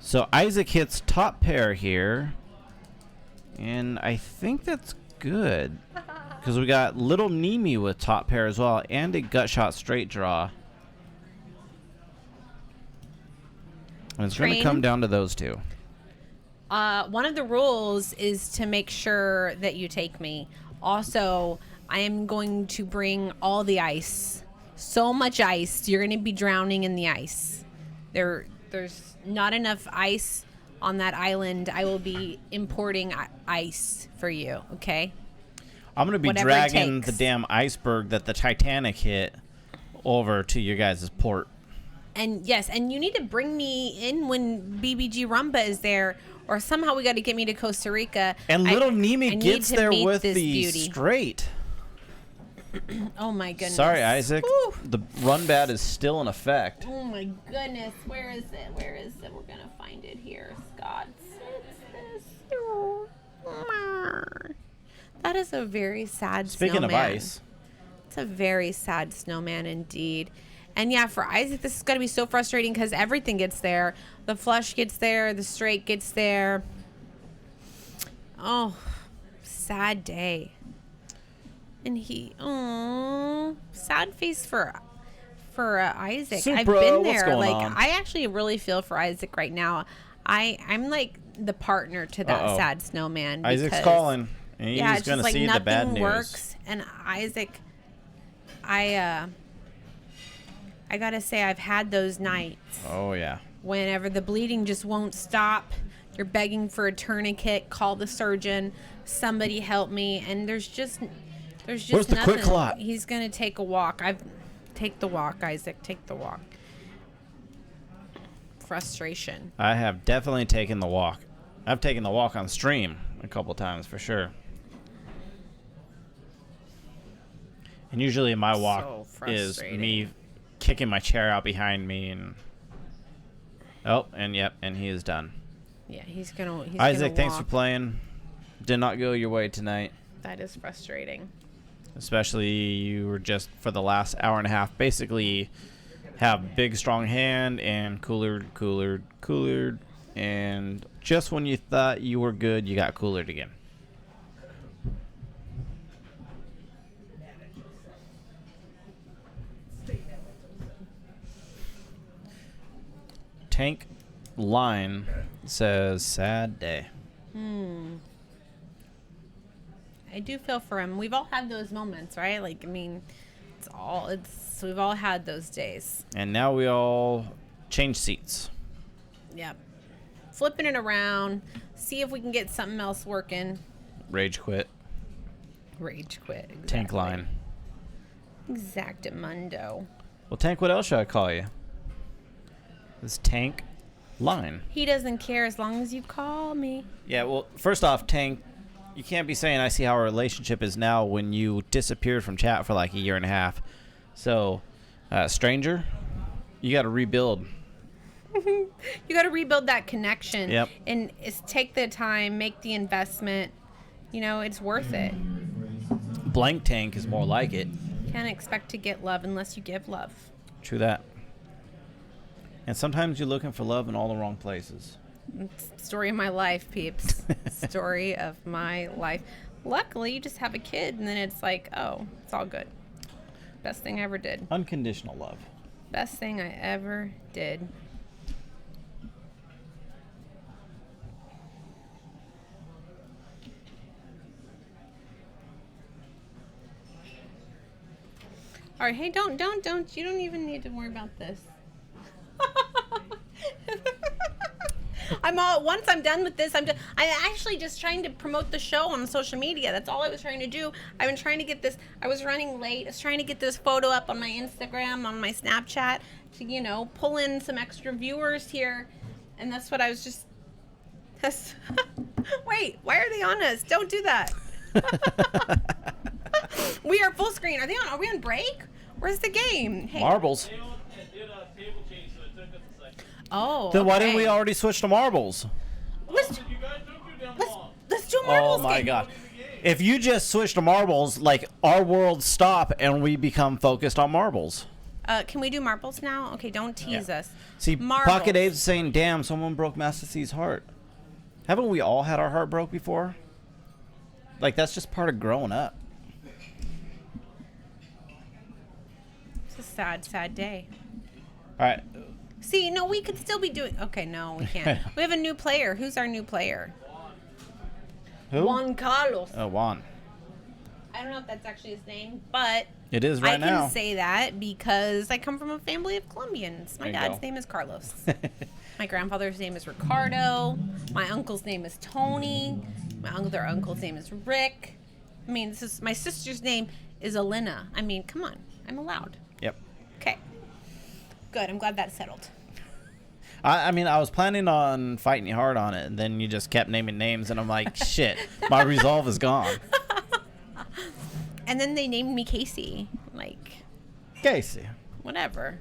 S4: So Isaac hits top pair here. And I think that's good. Because we got Little Nemi with top pair as well. And a gut shot straight draw. And it's going to come down to those two.
S5: One of the rules is to make sure that you take me. Also, I am going to bring all the ice. So much ice. You're going to be drowning in the ice. There's not enough ice on that island. I will be importing ice for you, okay?
S4: I'm going to be
S5: Whatever
S4: dragging the damn iceberg that the Titanic hit over to your guys' port.
S5: And yes, and you need to bring me in when BBG Rumba is there, or somehow we got to get me to Costa Rica.
S4: And Little Nemi gets there with the beauty. Straight.
S5: Oh my goodness.
S4: Sorry, Isaac.
S5: Woo.
S4: The run bat is still in effect.
S5: Oh my goodness. Where is it? Where is it? We're going to find it here, Scott. That is a very sad
S4: Speaking
S5: snowman.
S4: of ice.
S5: It's a very sad snowman indeed. And yeah, for Isaac, this is going to be so frustrating because everything gets there. The flush gets there. The straight gets there. Oh, sad day. And sad face for Isaac.
S4: Super,
S5: I've been
S4: what's
S5: there.
S4: going
S5: Like
S4: on?
S5: I actually really feel for Isaac right now. I'm like the partner to that sad snowman.
S4: Isaac's calling. And he's
S5: it's
S4: going
S5: just
S4: to
S5: like
S4: see the bad
S5: nothing
S4: news.
S5: works. And Isaac, I gotta say, I've had those nights.
S4: Oh, yeah.
S5: Whenever the bleeding just won't stop, you're begging for a tourniquet, call the surgeon, somebody help me, and there's just
S4: Where's the
S5: nothing.
S4: quick clot?
S5: He's gonna take a walk. Take the walk, Isaac. Take the walk. Frustration.
S4: I have definitely taken the walk. I've taken the walk on stream a couple times for sure. And usually my walk is me kicking my chair out behind me and and he is done.
S5: Yeah, he's gonna
S4: Isaac, thanks
S5: walk.
S4: for playing. Did not go your way tonight.
S5: That is frustrating.
S4: Especially you were just for the last hour and a half basically have big strong hand and coolered, and just when you thought you were good, you got coolered again. Tank Line says sad day.
S5: I do feel for him. We've all had those moments, right? Like, I mean, we've all had those days.
S4: And now we all change seats.
S5: Yep. Flipping it around, see if we can get something else working.
S4: Rage quit.
S5: Exactly.
S4: Tank Line.
S5: Exactamundo.
S4: Well, Tank, what else should I call you? This Tank Line.
S5: He doesn't care as long as you call me.
S4: Yeah, well, first off, Tank, you can't be saying I see how our relationship is now when you disappeared from chat for like a year and a half. So, stranger, you got to rebuild.
S5: You got to rebuild that connection.
S4: Yep.
S5: And take the time, make the investment. You know, it's worth it.
S4: Blank Tank is more like it.
S5: Can't expect to get love unless you give love.
S4: True that. And sometimes you're looking for love in all the wrong places.
S5: Story of my life, peeps. Story of my life. Luckily, you just have a kid, and then it's like, oh, it's all good. Best thing I ever did.
S4: Unconditional love.
S5: Best thing I ever did. All right, hey, don't. You don't even need to worry about this. Once I'm done with this, I'm actually just trying to promote the show on social media. That's all I was trying to do. I've been trying to get this. I was running late. I was trying to get this photo up on my Instagram, on my Snapchat, to pull in some extra viewers here, and that's what I was just. Wait, why are they on us? Don't do that. We are full screen. Are we on break? Where's the game? Hey.
S4: Marbles.
S6: They did a table change, so it took us a second.
S5: Oh.
S4: Then why didn't
S5: okay.
S4: we already switch to marbles?
S5: Let's
S6: You guys took too damn long.
S5: let's do a marbles
S4: Oh my
S5: game.
S4: god. If you just switch to marbles, like our worlds stop and we become focused on marbles.
S5: Can we do marbles now? Okay, don't tease us.
S4: See,
S5: Marbles.
S4: Pocket Abe's saying, "Damn, someone broke Master C's heart." Haven't we all had our heart broke before? Like that's just part of growing up.
S5: It's a sad, sad day.
S4: All right.
S5: See, no, we could still be doing. Okay, no, we can't. We have a new player. Who's our new player?
S4: Who?
S5: Juan Carlos.
S4: Oh, Juan.
S5: I don't know if that's actually his name, but
S4: It is right
S5: I
S4: now.
S5: can say that because I come from a family of Colombians. My
S4: There you
S5: dad's
S4: go.
S5: name is Carlos. My grandfather's name is Ricardo. My uncle's name is Tony. Their uncle's name is Rick. I mean, my sister's name is Elena. I mean, come on. I'm allowed.
S4: Yep.
S5: Okay. Good. I'm glad that's settled.
S4: I mean, I was planning on fighting you hard on it, and then you just kept naming names, and I'm like, shit, my resolve is gone.
S5: And then they named me Kasey. Like,
S4: Kasey.
S5: whatever.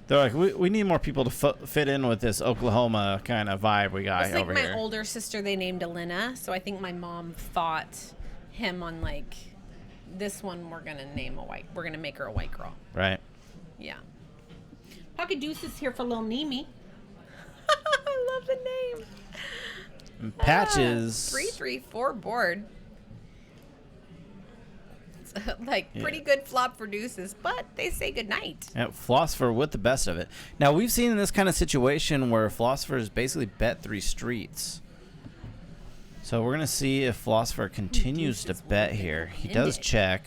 S4: They're like, we need more people to fit in with this Oklahoma kind of vibe we got
S5: It's like
S4: over
S5: my
S4: here.
S5: older sister they named Elena, so I think my mom thought him on like this one we're gonna make her a white girl.
S4: Right.
S5: Yeah. Pocket Deuce is here for Lil Nimi. I love the name.
S4: And Patches.
S5: 334 board. It's like pretty good flop for deuces, but they say goodnight.
S4: Yeah, Philosopher with the best of it. Now, we've seen this kind of situation where Philosopher's basically bet 3 streets. So we're going to see if Philosopher continues to bet here. He does check.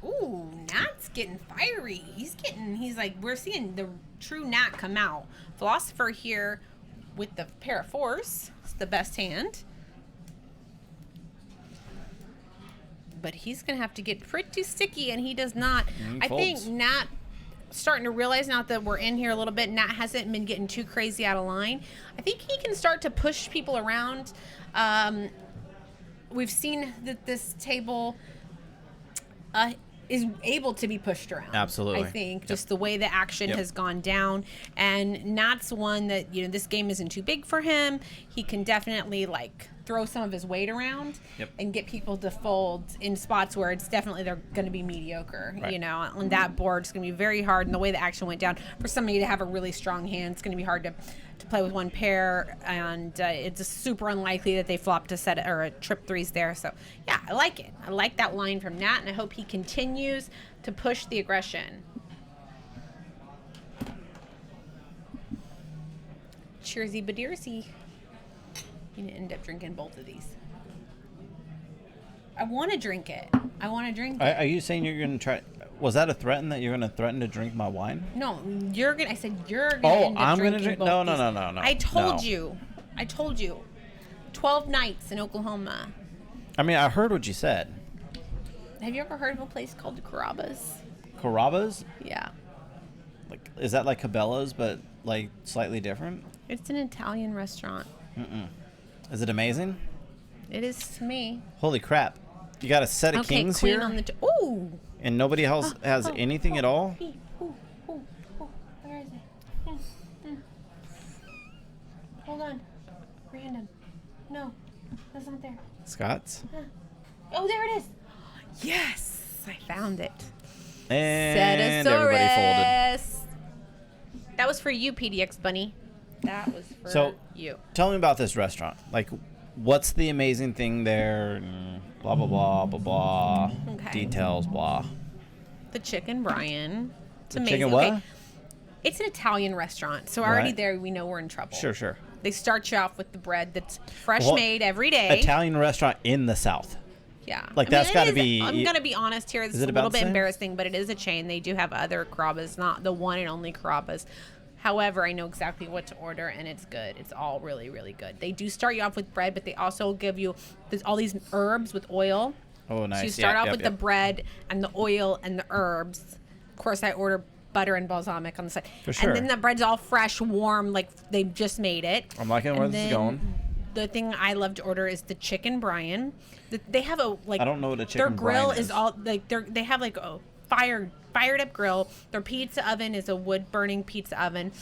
S5: Ooh, Nat's getting fiery. He's like, we're seeing the true Nat come out. Philosopher here with the pair of 4s. It's the best hand. But he's going to have to get pretty sticky, and he does not. I think Nat starting to realize now that we're in here a little bit, Nat hasn't been getting too crazy out of line. I think he can start to push people around. We've seen that this table is able to be pushed around.
S4: Absolutely.
S5: I think just the way the action has gone down, and Nat's one that this game isn't too big for him. He can definitely like throw some of his weight around and get people to fold in spots where it's definitely they're going to be mediocre.
S4: Right.
S5: On that board, it's going to be very hard, and the way the action went down for somebody to have a really strong hand, it's going to be hard to play with one pair, and it's just super unlikely that they flop to set or a trip 3s there. So yeah, I like it. I like that line from Nat, and I hope he continues to push the aggression. Cheersy Badeersy. You need to end up drinking both of these. I want to drink it.
S4: Are you saying you're going to try? Was that a threat that you're going to threaten to drink my wine?
S5: No, I said you're going to
S4: Oh,
S5: end up
S4: I'm going to
S5: drinking
S4: drink? No,
S5: both
S4: no,
S5: these.
S4: no, no, no.
S5: I told
S4: No.
S5: you. 12 nights in Oklahoma.
S4: I mean, I heard what you said.
S5: Have you ever heard of a place called Carrabba's?
S4: Carrabba's?
S5: Yeah.
S4: Like, is that like Cabela's, but like slightly different?
S5: It's an Italian restaurant.
S4: Is it amazing?
S5: It is to me.
S4: Holy crap. You got a set of kings
S5: queen
S4: here?
S5: on the ooh.
S4: And nobody else has anything at all?
S5: Ooh, where is it? Hold on. Random. No, that's not there.
S4: Scott's?
S5: Oh, there it is. Yes, I found it.
S4: And everybody folded.
S5: Setosaurus. That was for you, PDX Bunny. That was for
S4: So,
S5: you.
S4: tell me about this restaurant. Like, what's the amazing thing there? Blah, blah, blah, blah, blah.
S5: Okay.
S4: Details, blah.
S5: The chicken Brian. It's
S4: The
S5: amazing.
S4: chicken what?
S5: Okay. It's an Italian restaurant, so already
S4: Right.
S5: there we know we're in trouble.
S4: Sure.
S5: They start you off with the bread that's fresh
S4: Well,
S5: made every day.
S4: Italian restaurant in the South.
S5: Yeah.
S4: Like, that's
S5: it
S4: gotta
S5: is-
S4: be-
S5: I'm going to be honest here. This
S4: Is
S5: is
S4: it
S5: a
S4: about
S5: little
S4: the
S5: bit
S4: same?
S5: embarrassing, but it is a chain. They do have other Carrabba's, not the one and only Carrabba's. However, I know exactly what to order, and it's good. It's all really, really good. They do start you off with bread, but they also give you all these herbs with oil.
S4: Oh, nice.
S5: So you start off with the bread and the oil and the herbs. Of course, I order butter and balsamic on the side.
S4: For sure.
S5: And then the bread's all fresh, warm, like they just made it.
S4: I'm liking where this is going.
S5: The thing I love to order is the chicken brine. They have a
S4: I don't know what a chicken
S5: their grill
S4: brine
S5: is all like they have like a fired up grill. Their pizza oven is a wood burning pizza oven.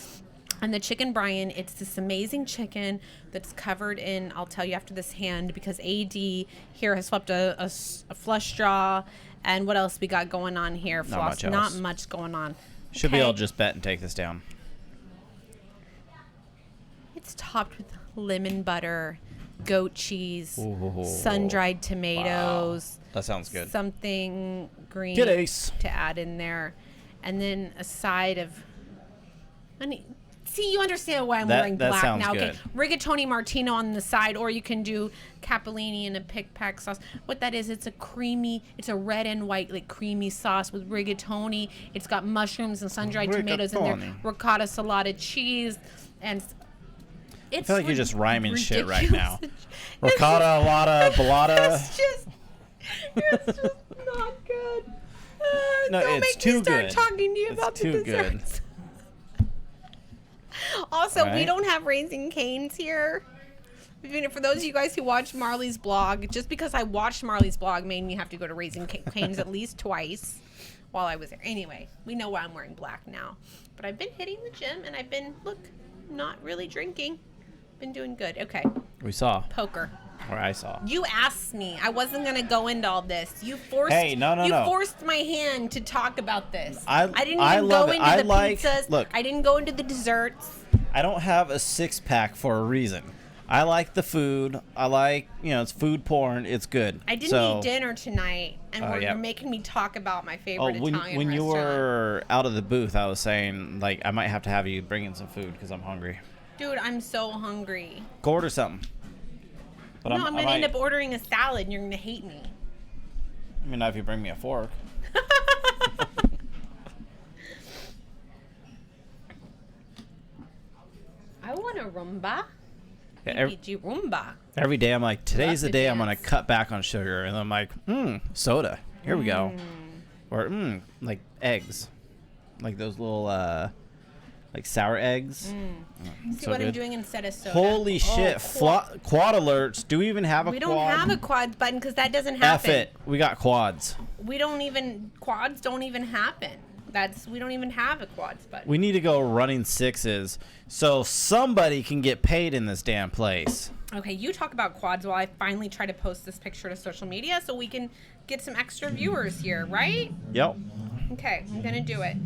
S5: And the chicken brine, it's this amazing chicken that's covered in, I'll tell you after this hand, because AD here has swept a flush straw. And what else we got going on here? Floss, not much going on.
S4: Should be able to just bet and take this down.
S5: It's topped with lemon butter, goat cheese,
S4: Ooh.
S5: sun-dried tomatoes.
S4: Wow. That sounds good.
S5: Something green
S4: Get Ace.
S5: to add in there. And then a side of... See, you understand why I'm wearing black
S4: sounds
S5: now.
S4: good.
S5: Okay, rigatoni martino on the side, or you can do capellini and a pick-pack sauce. What that is, it's a red and white, like creamy sauce with rigatoni. It's got mushrooms and sun-dried tomatoes in there, ricotta salata cheese, and
S4: I feel like you're just rhyming shit right now. Ricotta, lotta, balata.
S5: It's just not good.
S4: No,
S5: don't
S4: it's
S5: make
S4: too
S5: me start
S4: good.
S5: talking to you
S4: It's
S5: about the
S4: too good.
S5: desserts. Also, we
S4: Right?
S5: don't have Raising Cane's here. For those of you guys who watch Marley's blog, just because I watched Marley's blog made me have to go to Raising Cane's at least twice while I was there. Anyway, we know why I'm wearing black now. But I've been hitting the gym, and I've been, not really drinking. Been doing good. Okay.
S4: We saw.
S5: Poker.
S4: Or I saw.
S5: You asked me. I wasn't going to go into all this. You forced
S4: No.
S5: You forced my hand to talk about this.
S4: I
S5: didn't
S4: I
S5: even
S4: love
S5: go
S4: it.
S5: into
S4: I
S5: the
S4: like-
S5: pizzas.
S4: look.
S5: I didn't go into the desserts.
S4: I don't have a six-pack for a reason. I like the food. I like, it's food porn. It's good.
S5: I didn't eat dinner tonight, and you're making me talk about my favorite Italian restaurant.
S4: When you were out of the booth, I was saying, I might have to have you bring in some food because I'm hungry.
S5: Dude, I'm so hungry.
S4: Go order something. But
S5: I'm going to end up ordering a salad, and you're going to hate me.
S4: I mean, not if you bring me a fork.
S5: I want a rumba. Rumba.
S4: Every day I'm like, today's
S5: Love
S4: the
S5: to
S4: day I'm going to
S5: dance.
S4: cut back on sugar. And I'm like, soda. Here we go. Or, like eggs. Like those little, like sour eggs.
S5: See
S4: So
S5: what I'm
S4: good.
S5: doing instead of soda.
S4: Holy shit. Quad alerts. Do we even have a
S5: We
S4: quad?
S5: don't have a quads button because that doesn't happen.
S4: F it. We got quads.
S5: Quads don't even happen. We don't even have a quads button.
S4: We need to go running sixes so somebody can get paid in this damn place.
S5: Okay, you talk about quads while I finally try to post this picture to social media so we can get some extra viewers here, right?
S4: Yep.
S5: Okay, I'm gonna do it.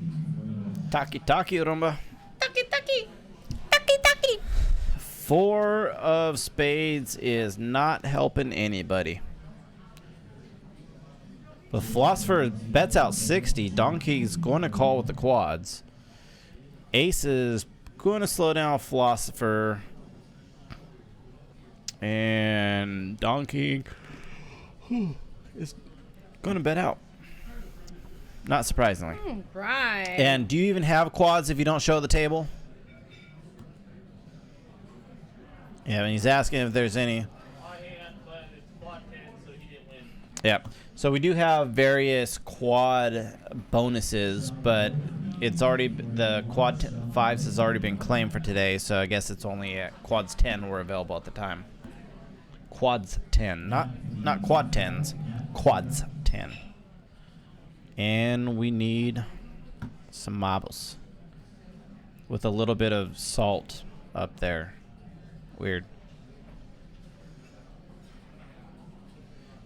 S4: Taki rumba.
S5: Taki.
S4: 4 of spades is not helping anybody. The philosopher bets out 60. Donkey's going to call with the quads. Ace is going to slow down philosopher. And Donkey is going to bet out. Not surprisingly.
S5: Right.
S4: And do you even have quads if you don't show the table? Yeah, and he's asking if there's any.
S6: On hand, but it's block 10, so he didn't win.
S4: Yep. So we do have various quad bonuses, but it's already the quad 5s has already been claimed for today, so I guess it's only quads 10 were available at the time. Quads 10, not quad 10s, quads 10. And we need some marbles with a little bit of salt up there. Weird.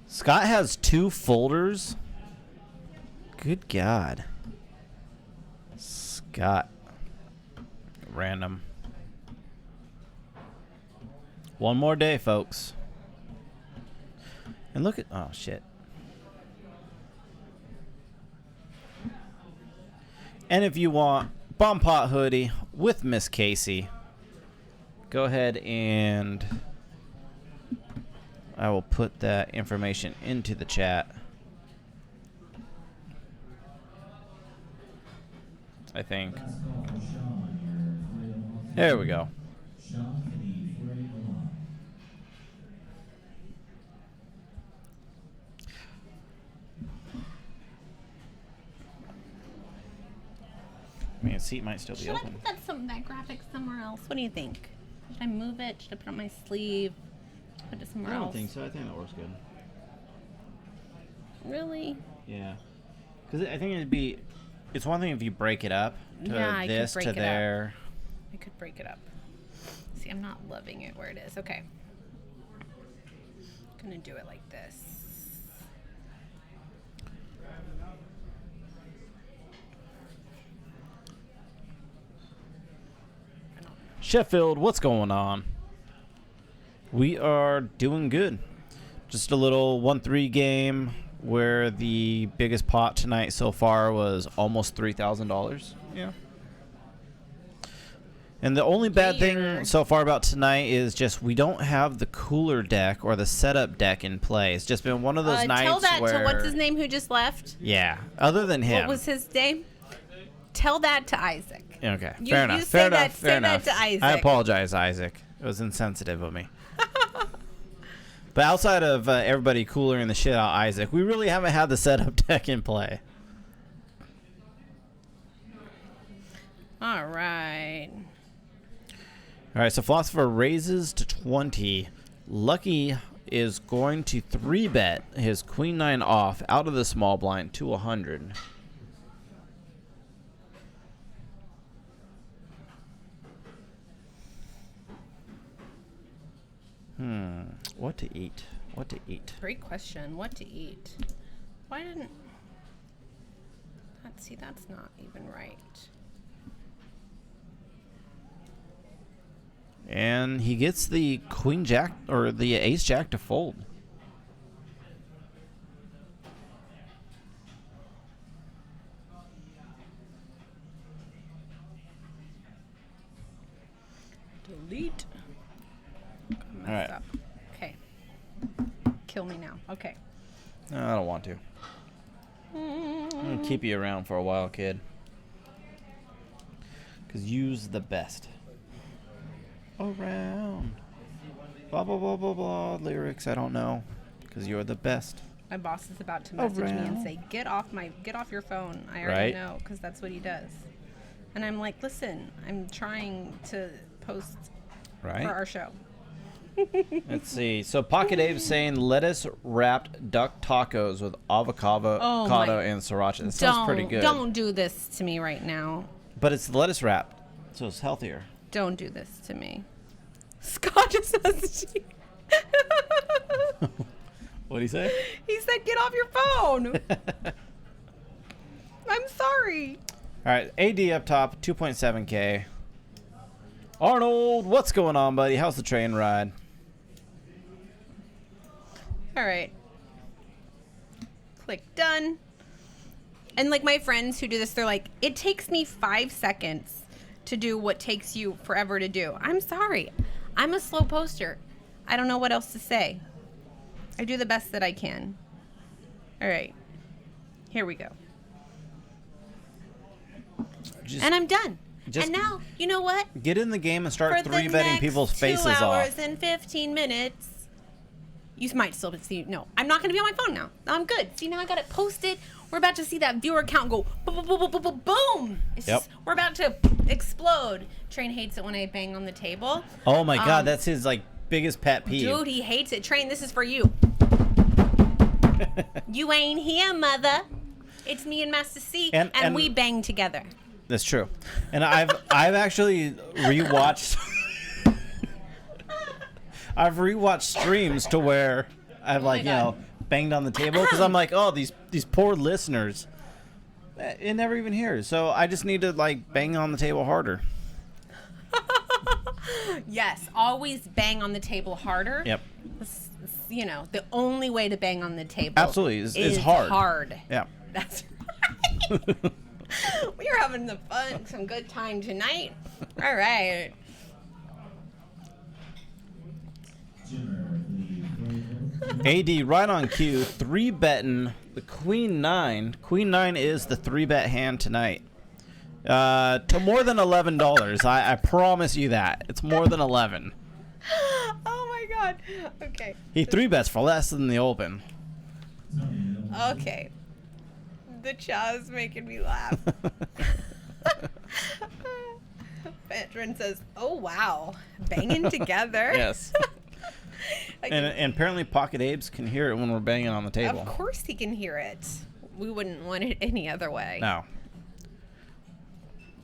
S4: Scott has 2 folders. Good God. Scott. Random. One more day, folks. And look at... Oh, shit. And if you want Bomb Pot hoodie with Miss Kasey, go ahead and... I will put that information into the chat. I think. There we go. I mean, a seat might still be
S5: Should I
S4: open.
S5: put that graphic somewhere else? What do you think? Should I move it? Should I put it on my sleeve? Put it somewhere else?
S4: so. I think that works good.
S5: Really?
S4: Yeah. Because I think it'd be... It's one thing if you break it up to
S5: Yeah, I could
S4: this
S5: break
S4: to
S5: it up.
S4: there.
S5: I could break it up. See, I'm not loving it where it is. Okay. I'm gonna do it like this.
S4: Sheffield, what's going on? We are doing good. Just a little 1-3 game where the biggest pot tonight so far was almost $3,000. Yeah. And the only bad thing so far about tonight is just we don't have the cooler deck or the setup deck in play. It's just been one of those nights
S5: tell that
S4: where...
S5: to what's his name who just left?
S4: Yeah, other than him.
S5: What was his name? Tell that to Isaac.
S4: Okay,
S5: You-
S4: fair
S5: you
S4: enough.
S5: say
S4: Fair
S5: that-
S4: enough.
S5: say
S4: Fair
S5: that
S4: enough.
S5: to Isaac.
S4: I apologize, Isaac. It was insensitive of me. But outside of everybody coolering the shit out of Isaac, we really haven't had the setup deck in play.
S5: All right.
S4: All right, so Philosopher raises to 20. Lucky is going to 3-bet his Queen 9 off out of the small blind to 100. What to eat? What to eat?
S5: Great question. What to eat? Why didn't... Let's see, that's not even right.
S4: And he gets the Queen Jack or the Ace Jack to fold.
S5: Delete.
S4: All right.
S5: Up. Okay. Kill me now. Okay.
S4: No, I don't want to. I'm going to keep you around for a while, kid. Because you's the best. Around. Blah, blah, blah, blah, blah. Lyrics, I don't know. Because you're the best.
S5: My boss is about to message me and
S4: Around.
S5: say, "Get off your phone." I already
S4: Right.
S5: know because that's what he does. And I'm like, "Listen, I'm trying to post
S4: Right?
S5: for our show."
S4: Let's see. So Pocket Abe's saying lettuce wrapped duck tacos with avocado
S5: Oh my-
S4: and sriracha. That sounds pretty good.
S5: Don't do this to me right now.
S4: But it's lettuce wrapped, so it's healthier.
S5: Don't do this to me. Scott just says
S4: What do you say?
S5: he said, "Get off your phone." I'm sorry.
S4: All right, AD up top, 2.7K. Arnold, what's going on, buddy? How's the train ride?
S5: All right. Click done. And like my friends who do this, they're like, "It takes me 5 seconds to do what takes you forever to do." I'm sorry. I'm a slow poster. I don't know what else to say. I do the best that I can. All right. Here we go. And I'm done.
S4: just
S5: And now, you know what?
S4: get in the game and start
S5: For the
S4: 3-betting
S5: next
S4: people's
S5: 2
S4: faces
S5: hours
S4: off.
S5: and 15 minutes, you might still see. No, I'm not going to be on my phone now. I'm good. See, now I got it posted. We're about to see that viewer count go boom, boom, boom, boom, boom, boom. It's
S4: Yep.
S5: just, we're about to explode. Train hates it when I bang on the table.
S4: Oh my god, that's his like biggest pet peeve.
S5: Dude, he hates it. Train, this is for you. You ain't here, mother. It's me and Master C, and we bang together.
S4: That's true. And I've actually rewatched I've rewatched streams to where I've
S5: my God.
S4: banged on the table because I'm like, oh, these poor listeners, it never even hears. So I just need to like bang on the table harder.
S5: Yes, always bang on the table harder.
S4: Yep.
S5: You know, the only way to bang on the table
S4: Absolutely, is hard. Yeah.
S5: That's right. We are having some good time tonight. All right.
S4: AD right on cue, 3-betting the Queen 9. Queen 9 is the 3-bet hand tonight. To more than $11. I promise you that. It's more than 11.
S5: Oh my god. Okay.
S4: He 3-bets for less than the open.
S5: Okay. The chow is making me laugh. Veteran says, "Oh wow, banging together."
S4: Yes. And apparently Pocket Abe's can hear it when we're banging on the table.
S5: Of course he can hear it. We wouldn't want it any other way.
S4: No.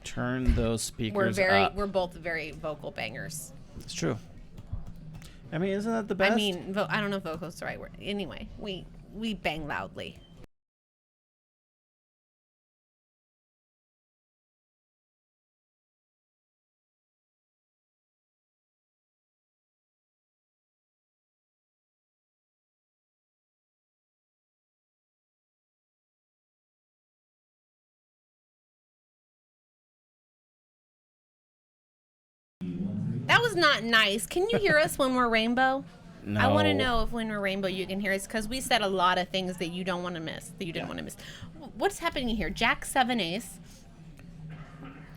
S4: Turn those speakers up.
S5: We're both very vocal bangers.
S4: It's true. I mean, isn't that the best?
S5: I mean, I don't know if vocal's the right word. Anyway, we bang loudly. That was not nice. Can you hear us when we're rainbow?
S4: No.
S5: I want to know if when we're rainbow you can hear us, because we said a lot of things that you don't want to miss, that you didn't want to miss. What's happening here? Jack 7 ace.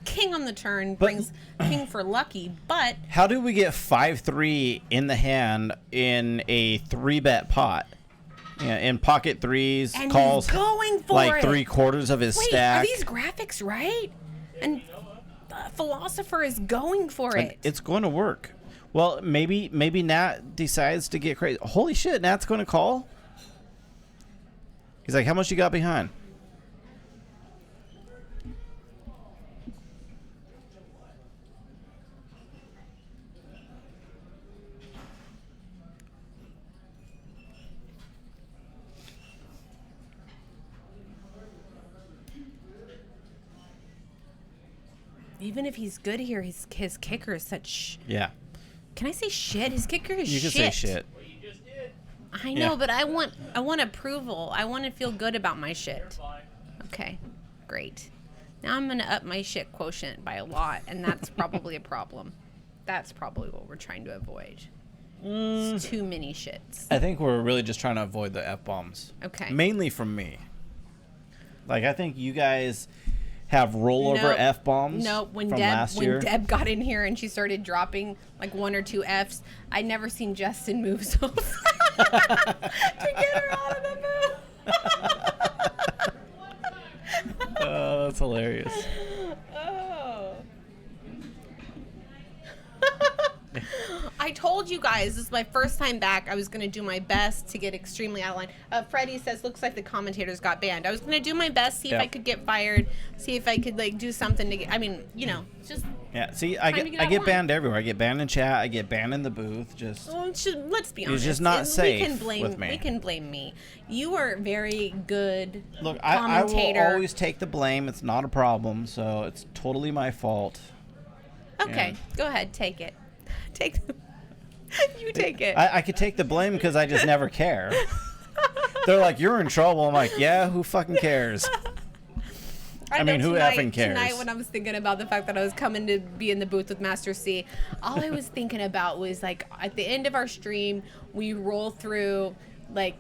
S5: King on the turn brings king for lucky, but
S4: How do we get 5-3 in the hand in a 3-bet pot? Yeah, in pocket threes,
S5: and
S4: calls
S5: he's going for
S4: like
S5: it.
S4: 3/4 of his
S5: Wait,
S4: stack.
S5: are these graphics right? And Philosopher is going for it.
S4: It's going to work. Well, maybe Nat decides to get crazy. Holy shit, Nat's going to call? He's like, how much you got behind?
S5: Even if he's good here, his kicker is such.
S4: Yeah.
S5: Can I say shit? His kicker is
S4: You
S5: shit.
S4: can say shit.
S5: I know,
S4: Yeah.
S5: but I want approval. I want to feel good about my shit. Okay, great. Now I'm gonna up my shit quotient by a lot, and that's probably a problem. That's probably what we're trying to avoid. It's too many shits.
S4: I think we're really just trying to avoid the F-bombs.
S5: Okay.
S4: Mainly from me. Like, I think you guys have rollover
S5: Nope.
S4: F-bombs
S5: No, when
S4: from last year.
S5: when Deb got in here and she started dropping like 1 or 2 Fs, I'd never seen Justin move so fast to get her out of the booth.
S4: Oh, that's hilarious.
S5: Oh. I told you guys this is my first time back. I was going to do my best to get extremely out of line. Freddie says, looks like the commentators got banned. I was going to do my best, see if I could get fired, see if I could like do something to get, I mean, you know, just.
S4: Yeah, see, I
S5: to
S4: get
S5: out
S4: banned everywhere. I get banned in chat. I get banned in the booth. Just
S5: Well, let's be honest.
S4: just not safe
S5: we can blame,
S4: with me.
S5: We can blame me. You are a very good
S4: look. I will
S5: commentator.
S4: always take the blame. It's not a problem. So it's totally my fault.
S5: Okay, go ahead, take it. You take it.
S4: I could take the blame because I just never care. They're like, you're in trouble. I'm like, yeah, who fucking cares? I mean, who effing cares?
S5: Tonight, when I was thinking about the fact that I was coming to be in the booth with Master C, all I was thinking about was like at the end of our stream, we roll through like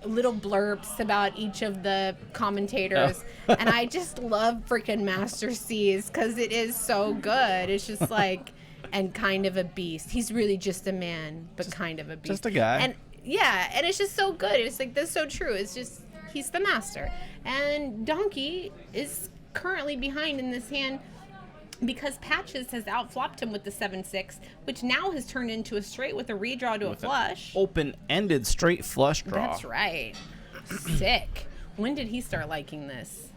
S5: little blurbs about each of the commentators, and I just love freaking Master C's because it is so good. It's just like. And kind of a beast. He's really just a man, but kind of a beast.
S4: Just a guy.
S5: And yeah, and it's just so good. It's like, that's so true. It's just, he's the master. And Donkey is currently behind in this hand because Patches has outflopped him with the 7-6, which now has turned into a straight with a redraw to a flush.
S4: Open-ended straight flush draw.
S5: That's right. Sick. When did he start liking this?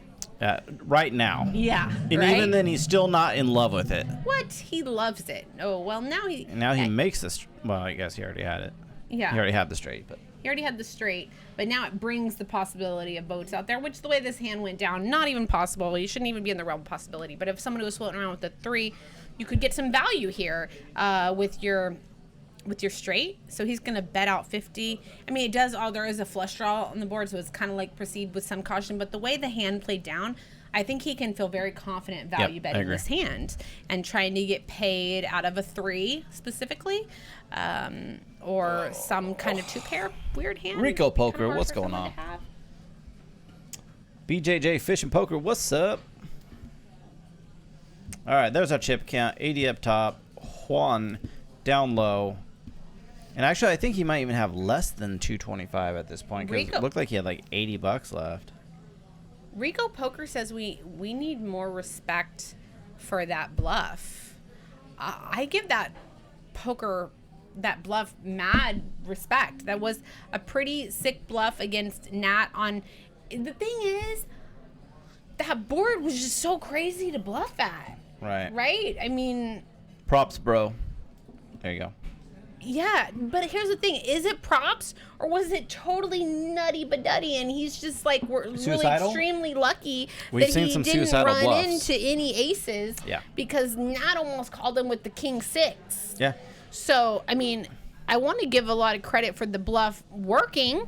S4: Right now.
S5: Yeah.
S4: And
S5: right?
S4: even then, he's still not in love with it.
S5: What? He loves it. Oh, well, now he...
S4: And now he makes this. Well, I guess he already had it.
S5: Yeah.
S4: He already had the straight, but.
S5: He already had the straight, but now it brings the possibility of boats out there, which the way this hand went down, not even possible. You shouldn't even be in the realm of possibility. But if someone was floating around with a 3, you could get some value here with your straight. So he's going to bet out 50. I mean, it does all, there is a flush draw on the board, so it's kind of like proceed with some caution. But the way the hand played down, I think he can feel very confident value betting this hand and trying to get paid out of a 3 specifically, or some kind of 2-pair weird hand.
S4: Rico Poker,
S5: Kinda hard
S4: what's
S5: for
S4: going
S5: someone
S4: on?
S5: to have.
S4: BJJ Fish and Poker, what's up? All right, there's our chip count. 80 up top, Juan down low. And actually, I think he might even have less than 225 at this point because it looked like he had like $80 left.
S5: Rico Poker says we need more respect for that bluff. I give that bluff mad respect. That was a pretty sick bluff against Nat on. The thing is, that board was just so crazy to bluff at.
S4: Right.
S5: Right? I mean...
S4: Props, bro. There you go.
S5: Yeah, but here's the thing. Is it props or was it totally nutty-badutty and he's just like really extremely lucky that he didn't run into any aces because Nat almost called him with the king 6.
S4: Yeah.
S5: So, I mean, I want to give a lot of credit for the bluff working,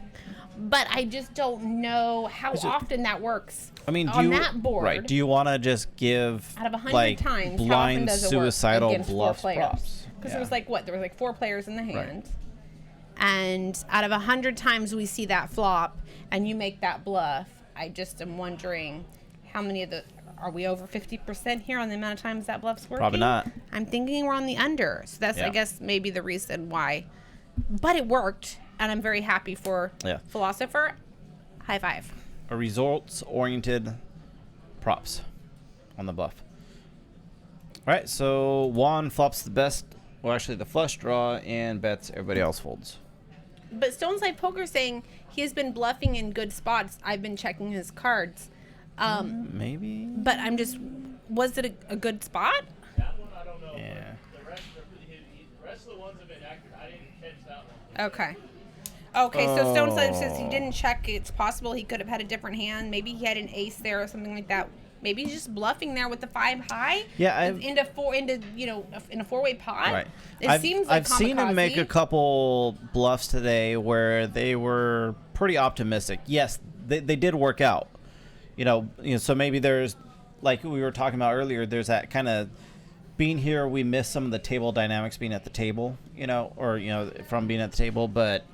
S5: but I just don't know how often that works.
S4: I mean,
S5: on that board.
S4: Right. Do you want to just give
S5: out of 100
S4: like
S5: times,
S4: blind
S5: how often does
S4: suicidal
S5: it work
S4: bluff props?
S5: Because there was like what? There was like 4 players in the hand. Right. And out of 100 times we see that flop and you make that bluff, I just am wondering how many of the are we over 50% here on the amount of times that bluff's working?
S4: Probably not.
S5: I'm thinking we're on the under. So that's I guess maybe the reason why. But it worked and I'm very happy for Philosopher. High five.
S4: A results-oriented props on the bluff. All right, so Juan flops the best, well, actually the flush draw, and bets everybody else folds.
S5: But Stoneside Poker saying he has been bluffing in good spots. I've been checking his cards.
S4: Maybe.
S5: But I'm just, was it a good spot?
S6: That one I don't know.
S4: Yeah.
S6: The rest of the ones have been accurate. I didn't catch that one.
S5: Okay. Okay, so Stoneside says he didn't check. It's possible he could have had a different hand. Maybe he had an ace there or something like that. Maybe he's just bluffing there with the 5 high.
S4: Yeah,
S5: in a 4-way pot.
S4: Right.
S5: It seems like
S4: I've seen him make a couple bluffs today where they were pretty optimistic. Yes, they did work out. You know, so maybe there's, like we were talking about earlier, there's that kind of being here. We miss some of the table dynamics being at the table, or from being at the table, but.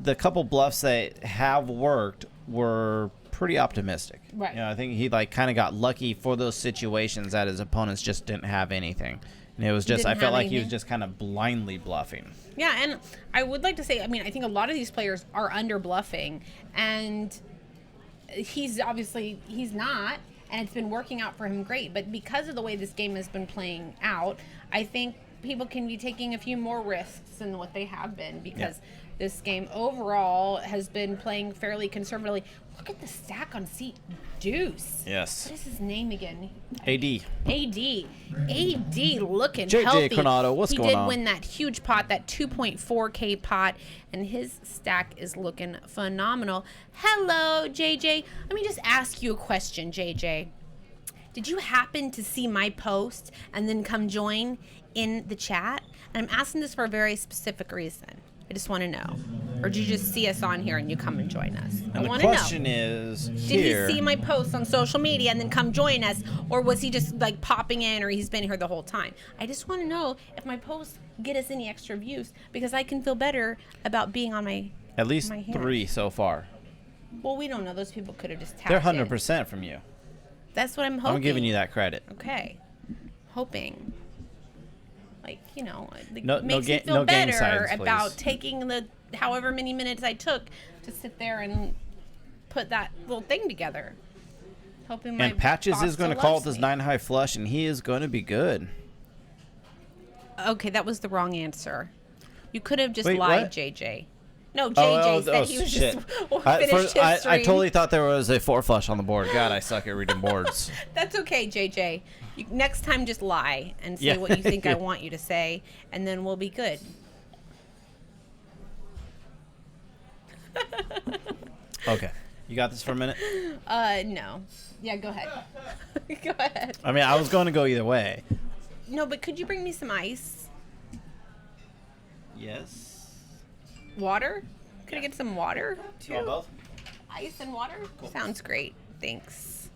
S4: The couple bluffs that have worked were pretty optimistic.
S5: Right.
S4: I think he kind of got lucky for those situations that his opponents just didn't have anything. And it was just, I felt like he was just kind of blindly bluffing.
S5: Yeah, and I would like to say, I mean, I think a lot of these players are under bluffing, and he's not, and it's been working out for him great. But because of the way this game has been playing out, I think people can be taking a few more risks than what they have been because this game overall has been playing fairly conservatively. Look at the stack on seat deuce.
S4: Yes.
S5: What is his name again?
S4: AD
S5: looking
S4: JJ
S5: healthy.
S4: Coronado, what's going on?
S5: He did win that huge pot, that 2.4K pot, and his stack is looking phenomenal. Hello, JJ. Let me just ask you a question, JJ. Did you happen to see my post and then come join in the chat? And I'm asking this for a very specific reason. I just want to know. Or did you just see us on here and you come and join us? I want to know.
S4: The question is,
S5: did he see my posts on social media and then come join us? Or was he just popping in, or he's been here the whole time? I just want to know if my posts get us any extra views, because I can feel better about being on my
S4: at least
S5: my
S4: 3 so far.
S5: Well, we don't know. Those people could have just tapped
S4: They're 100% from you.
S5: That's what I'm hoping.
S4: I'm giving you that credit.
S5: Okay. Hoping.
S4: No
S5: makes me feel better about taking the however many minutes I took to sit there and put that little thing together. Hoping my
S4: and Patches is going to call it this 9 high flush, and he is going to be good.
S5: Okay, that was the wrong answer. You could have just lied,
S4: what?
S5: JJ. No, JJ said he was just finished his stream.
S4: I totally thought there was a 4 flush on the board. God, I suck at reading boards.
S5: That's okay, JJ. Next time, just lie and say what you think I want you to say, and then we'll be good.
S4: Okay. You got this for a minute?
S5: No. Yeah, go ahead. Go ahead.
S4: I mean, I was going to go either way.
S5: No, but could you bring me some ice?
S4: Yes.
S5: Water? Could I get some water, too?
S4: You want both?
S5: Ice and water? Cool. Sounds great. Thanks.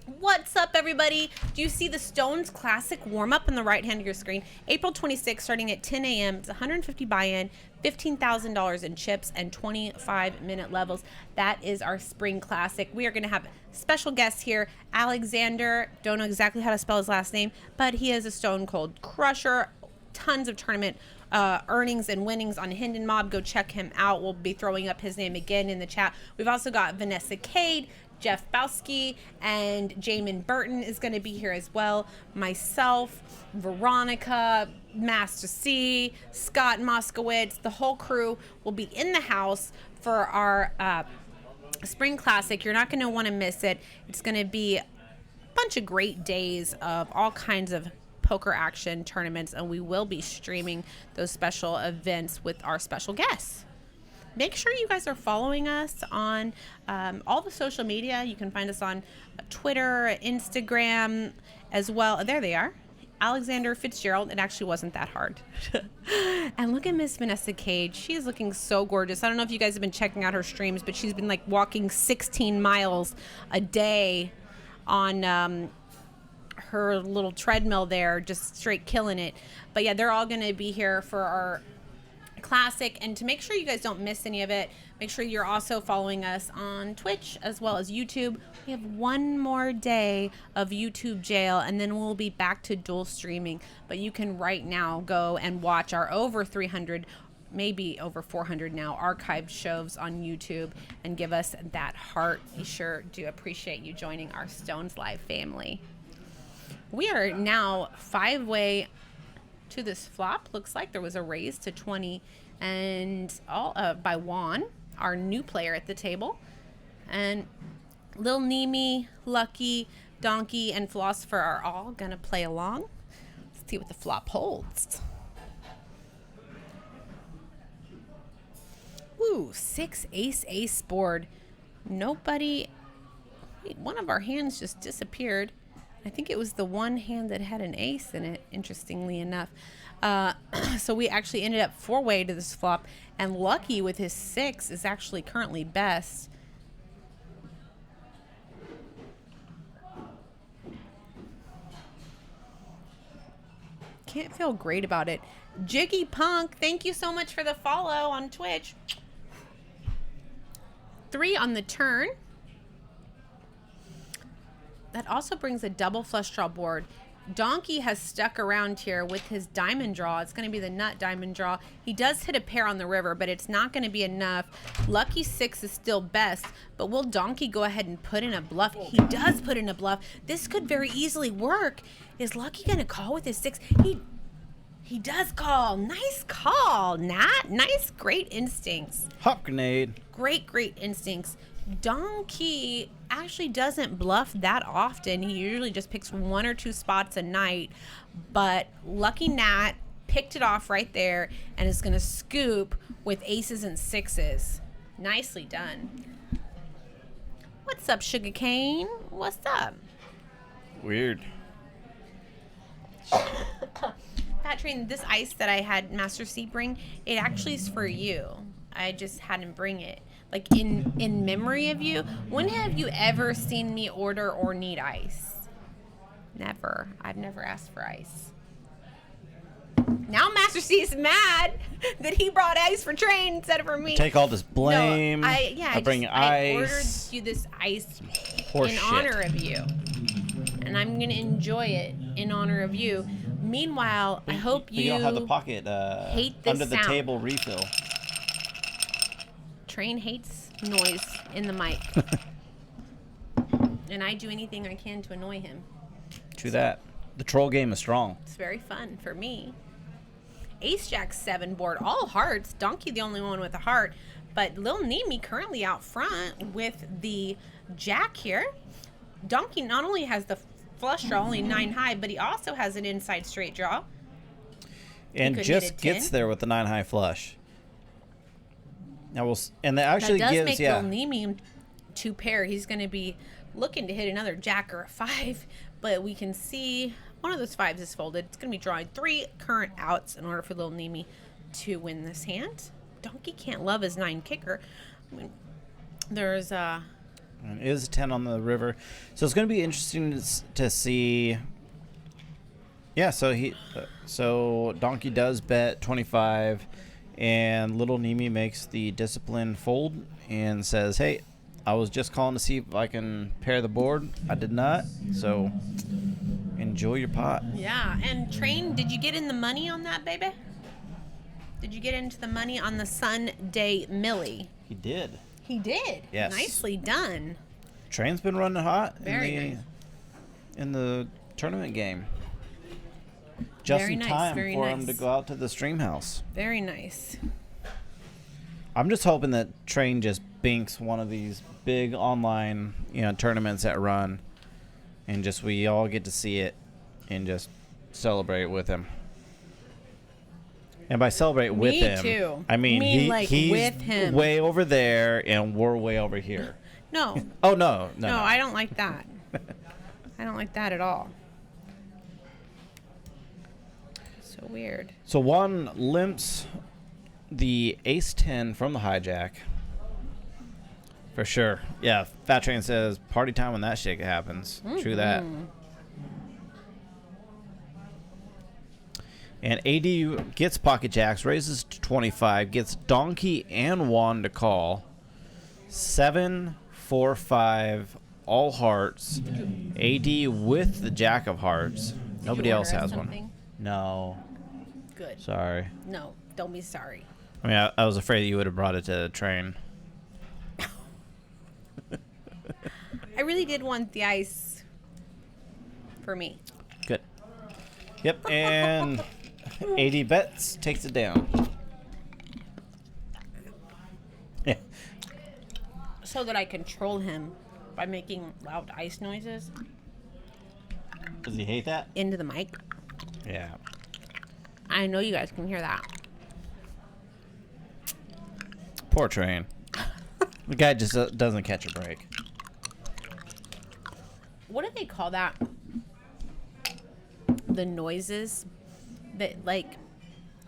S5: What's up, everybody? Do you see the Stones Classic warm-up on the right hand of your screen? April 26th, starting at 10 a.m. It's 150 buy-in, $15,000 in chips, and 25-minute levels. That is our Spring Classic. We are going to have special guests here. Alexander, don't know exactly how to spell his last name, but he is a Stone Cold Crusher. Tons of tournament earnings and winnings on Hinden Mob. Go check him out. We'll be throwing up his name again in the chat. We've also got Vanessa Cade, Jeff Bowski, and Jamin Burton is going to be here as well. Myself, Veronica, Master C, Scott Moskowitz, the whole crew will be in the house for our Spring Classic. You're not going to want to miss it. It's going to be a bunch of great days of all kinds of poker action tournaments, and we will be streaming those special events with our special guests. Make sure you guys are following us on all the social media. You can find us on Twitter, Instagram as well. There they are. Alexander Fitzgerald. It actually wasn't that hard. And look at Miss Vanessa Cage. She is looking so gorgeous. I don't know if you guys have been checking out her streams, but she's been like walking 16 miles a day on her little treadmill there, just straight killing it. But yeah, they're all going to be here for our Classic, and to make sure you guys don't miss any of it, make sure you're also following us on Twitch as well as YouTube. We have one more day of YouTube jail, and then we'll be back to dual streaming. But you can right now go and watch our over 300, maybe over 400 now, archived shows on YouTube and give us that heart. We sure do appreciate you joining our Stones Live family. We are now 5-way to this flop. Looks like there was a raise to 20 and all by Juan, our new player at the table. And Lil Nemi, Lucky, Donkey, and Philosopher are all gonna play along. Let's see what the flop holds. Ooh, 6 ace board. Nobody. Wait, one of our hands just disappeared. I think it was the one hand that had an ace in it, interestingly enough. So we actually ended up 4-way to this flop, and Lucky with his 6 is actually currently best. Can't feel great about it. Jiggy Punk, thank you so much for the follow on Twitch. 3 on the turn. That also brings a double flush draw board. Donkey has stuck around here with his diamond draw. It's going to be the nut diamond draw. He does hit a pair on the river, but it's not going to be enough. Lucky 6 is still best, but will Donkey go ahead and put in a bluff? He does put in a bluff. This could very easily work. Is Lucky going to call with his 6? He does call. Nice call, Nat. Nice, great instincts.
S4: Hop grenade.
S5: Great instincts. Donkey actually doesn't bluff that often. He usually just picks 1 or 2 spots a night, but Lucky Nat picked it off right there and is going to scoop with aces and 6s. Nicely done. What's up, Sugarcane? What's up?
S4: Weird.
S5: Pat Train, this ice that I had Master C bring, it actually is for you. I just had him bring it. Like in memory of you. When have you ever seen me order or need ice? Never. I've never asked for ice. Now Master C is mad that he brought ice for Train instead of for me.
S4: Take all this blame.
S5: No,
S4: I bring ice.
S5: I ordered you this ice in honor of you. And I'm going to enjoy it in honor of you. Meanwhile, I hope you
S4: don't have the pocket
S5: hate this
S4: under the
S5: sound.
S4: table refill.
S5: Train hates noise in the mic. And I do anything I can to annoy him.
S4: True that. The troll game is strong.
S5: It's very fun for me. Ace Jack 7 board, all hearts. Donkey the only one with a heart. But Lil Nemi currently out front with the Jack here. Donkey not only has the flush draw, only 9 high, but he also has an inside straight draw.
S4: And just gets there with the 9 high flush. Now and that actually
S5: that does
S4: gives,
S5: make Lil Nemi 2 pair. He's going to be looking to hit another Jack or a 5, but we can see one of those 5s is folded. It's going to be drawing 3 current outs in order for Lil Nemi to win this hand. Donkey can't love his 9 kicker. I mean, there's
S4: And it is a 10 on the river. So it's going to be interesting to see. Yeah, so Donkey does bet 25, and Little Nemi makes the discipline fold and says, hey, I was just calling to see if I can pair the board. I did not, so enjoy your pot.
S5: Yeah, and Train, did you get in the money on that, baby? Did you get into the money on the Sunday Millie?
S4: He did.
S5: He did.
S4: Yes.
S5: Nicely done.
S4: Train's been running hot
S5: Very
S4: in the tournament game. Just
S5: Very
S4: in
S5: nice,
S4: time
S5: very
S4: for him
S5: nice.
S4: to go out to the stream house.
S5: Very nice.
S4: I'm just hoping that Train just binks one of these big online, tournaments that run, and just we all get to see it and just celebrate with him. And by celebrate with him,
S5: too.
S4: I mean,
S5: like
S4: he's
S5: with him.
S4: way over there and we're way over here.
S5: No.
S4: Oh no.
S5: No, I don't like that. I don't like that at all. So weird.
S4: So Juan limps the ace 10 from the hijack. For sure. Yeah, Fat Train says party time when that shit happens. True that. And AD gets pocket jacks, raises to 25, gets Donkey and Juan to call. 7, 4, 5, all hearts. AD with the jack of hearts. Nobody else has one. No.
S5: Good.
S4: Sorry.
S5: No, don't be sorry.
S4: I mean, I was afraid you would have brought it to the train.
S5: I really did want the ice for me.
S4: Good. Yep, and 80 bets takes it down. Yeah.
S5: So that I control him by making loud ice noises
S4: Does he hate that?
S5: into the mic.
S4: Yeah.
S5: I know you guys can hear that.
S4: Poor Train. The guy just doesn't catch a break.
S5: What do they call that? The noises that, like,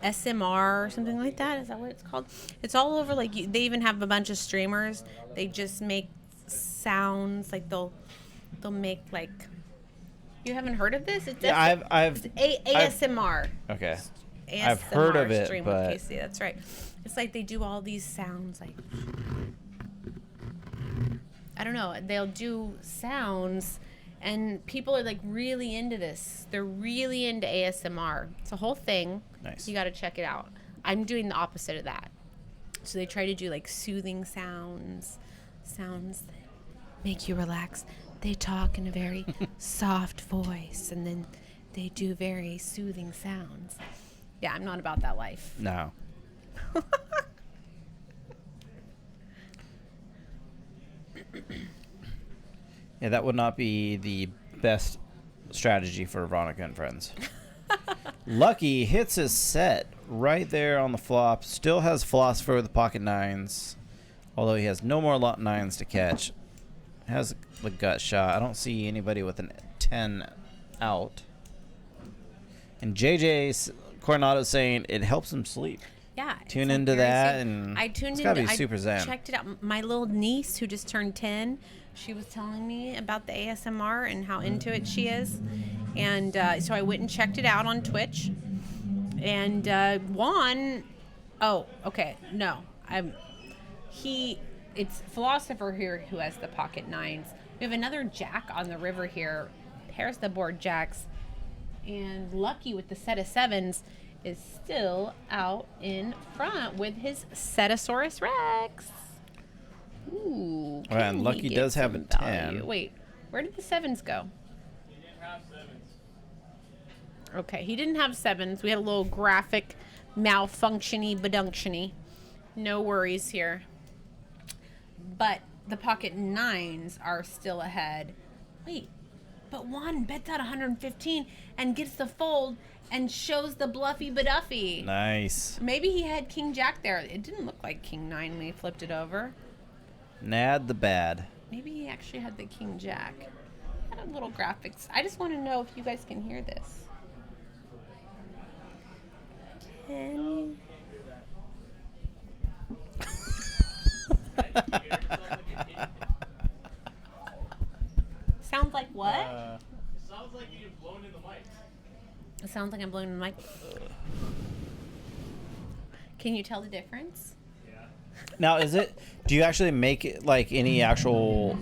S5: SMR or something like that. Is that what it's called? It's all over. Like, they even have a bunch of streamers. They just make sounds. Like, they'll make, like, you haven't heard of this? It's
S4: Yeah, I've
S5: ASMR.
S4: okay.
S5: ASMR
S4: I've heard of it,
S5: stream
S4: but
S5: with Kasey. That's right. It's like they do all these sounds, like, I don't know. They'll do sounds, and people are like really into this. They're really into ASMR. It's a whole thing.
S4: Nice.
S5: You got to check it out. I'm doing the opposite of that. So they try to do like soothing sounds that make you relax. They talk in a very soft voice, and then they do very soothing sounds. Yeah, I'm not about that life.
S4: no. Yeah, that would not be the best strategy for Veronica and friends. Lucky hits his set right there on the flop. Still has Philosopher with the pocket nines, although he has no more lot nines to catch. Has the gut shot. I don't see anybody with a 10 out. And JJ Coronado saying it helps him sleep.
S5: Yeah.
S4: Tune into that, and
S5: I tuned
S4: it's
S5: in.
S4: gotta be super zen.
S5: I checked it out. My little niece, who just turned 10, she was telling me about the ASMR and how into it she is. And so I went and checked it out on Twitch. And Juan, oh, okay, no. It's Philosopher here who has the pocket nines. We have another jack on the river here, pairs the board jacks. And Lucky with the set of sevens is still out in front with his Setosaurus Rex. Ooh.
S4: All right, and
S5: can
S4: Lucky
S5: he get
S4: does have a
S5: some value?
S4: 10.
S5: Wait, where did the sevens go?
S6: He didn't have sevens.
S5: Okay, he didn't have sevens. We had a little graphic malfunctiony badunctiony. No worries here. But the pocket nines are still ahead. Wait, but Juan bets out 115 and gets the fold and shows the bluffy baduffy.
S4: Nice.
S5: Maybe he had King Jack there. It didn't look like King 9 when he flipped it over.
S4: Nad the bad.
S5: Maybe he actually had the King Jack. Had a little graphics. I just want to know if you guys can hear this. Can It sounds like I'm blowing the mic. Can you tell the difference?
S4: Now, do you actually make it like any actual